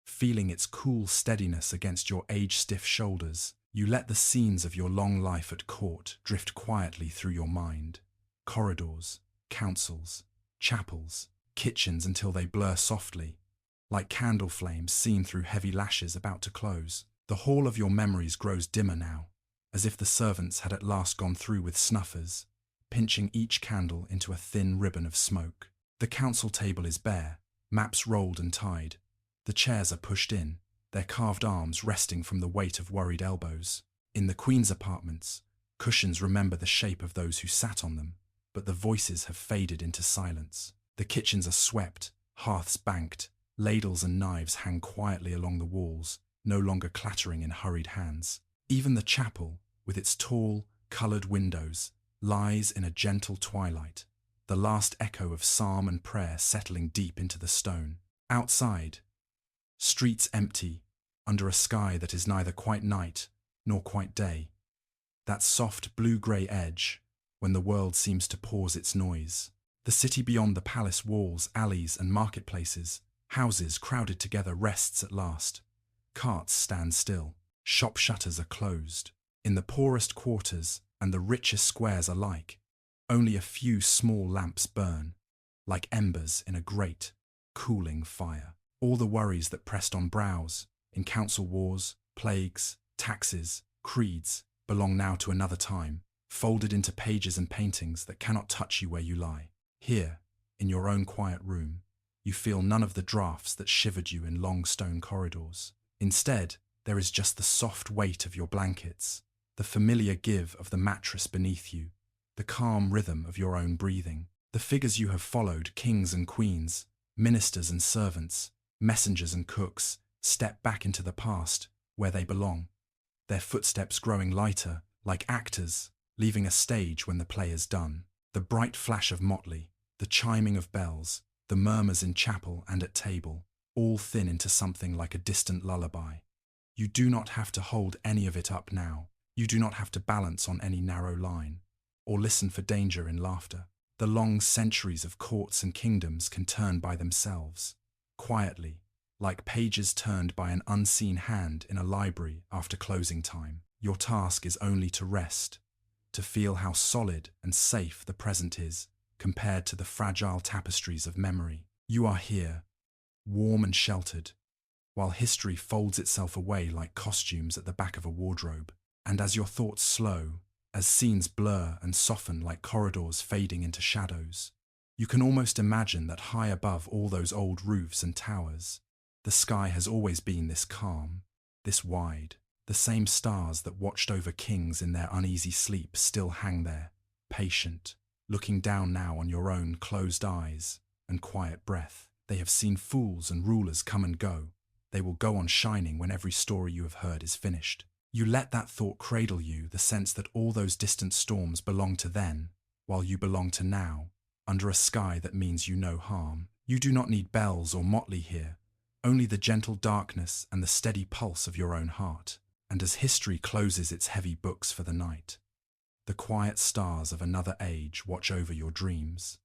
feeling its cool steadiness against your age-stiff shoulders, you let the scenes of your long life at court drift quietly through your mind. Corridors, councils, chapels, kitchens until they blur softly, like candle flames seen through heavy lashes about to close. The hall of your memories grows dimmer now, as if the servants had at last gone through with snuffers, pinching each candle into a thin ribbon of smoke. The council table is bare, maps rolled and tied. The chairs are pushed in, their carved arms resting from the weight of worried elbows. In the Queen's apartments, Cushions remember the shape of those who sat on them, but the voices have faded into silence. The kitchens are swept, hearths banked, ladles and knives hang quietly along the walls, no longer clattering in hurried hands. Even the chapel, with its tall, coloured windows, lies in a gentle twilight, the last echo of psalm and prayer settling deep into the stone. Outside, streets empty, under a sky that is neither quite night nor quite day. That soft blue-grey edge, when the world seems to pause its noise. The city beyond the palace walls, alleys and marketplaces, houses crowded together rests at last. Carts stand still. Shop shutters are closed. In the poorest quarters and the richest squares alike, only a few small lamps burn, like embers in a great, cooling fire. All the worries that pressed on brows, in council wars, plagues, taxes, creeds, belong now to another time, folded into pages and paintings that cannot touch you where you lie. Here, in your own quiet room, you feel none of the draughts that shivered you in long stone corridors. Instead, there is just the soft weight of your blankets, the familiar give of the mattress beneath you, the calm rhythm of your own breathing. The figures you have followed, kings and queens, ministers and servants, messengers and cooks, step back into the past, where they belong, their footsteps growing lighter, like actors, leaving a stage when the play is done. The bright flash of motley, the chiming of bells, the murmurs in chapel and at table, all thin into something like a distant lullaby. You do not have to hold any of it up now. You do not have to balance on any narrow line, or listen for danger in laughter. The long centuries of courts and kingdoms can turn by themselves, quietly, like pages turned by an unseen hand in a library after closing time. Your task is only to rest, to feel how solid and safe the present is compared to the fragile tapestries of memory. You are here, warm and sheltered, while history folds itself away like costumes at the back of a wardrobe. And as your thoughts slow, as scenes blur and soften like corridors fading into shadows, you can almost imagine that high above all those old roofs and towers, the sky has always been this calm, this wide. The same stars that watched over kings in their uneasy sleep still hang there, patient, looking down now on your own closed eyes and quiet breath. They have seen fools and rulers come and go. They will go on shining when every story you have heard is finished. You let that thought cradle you, the sense that all those distant storms belong to then, while you belong to now, under a sky that means you no harm. You do not need bells or motley here, only the gentle darkness and the steady pulse of your own heart. And as history closes its heavy books for the night, the quiet stars of another age watch over your dreams.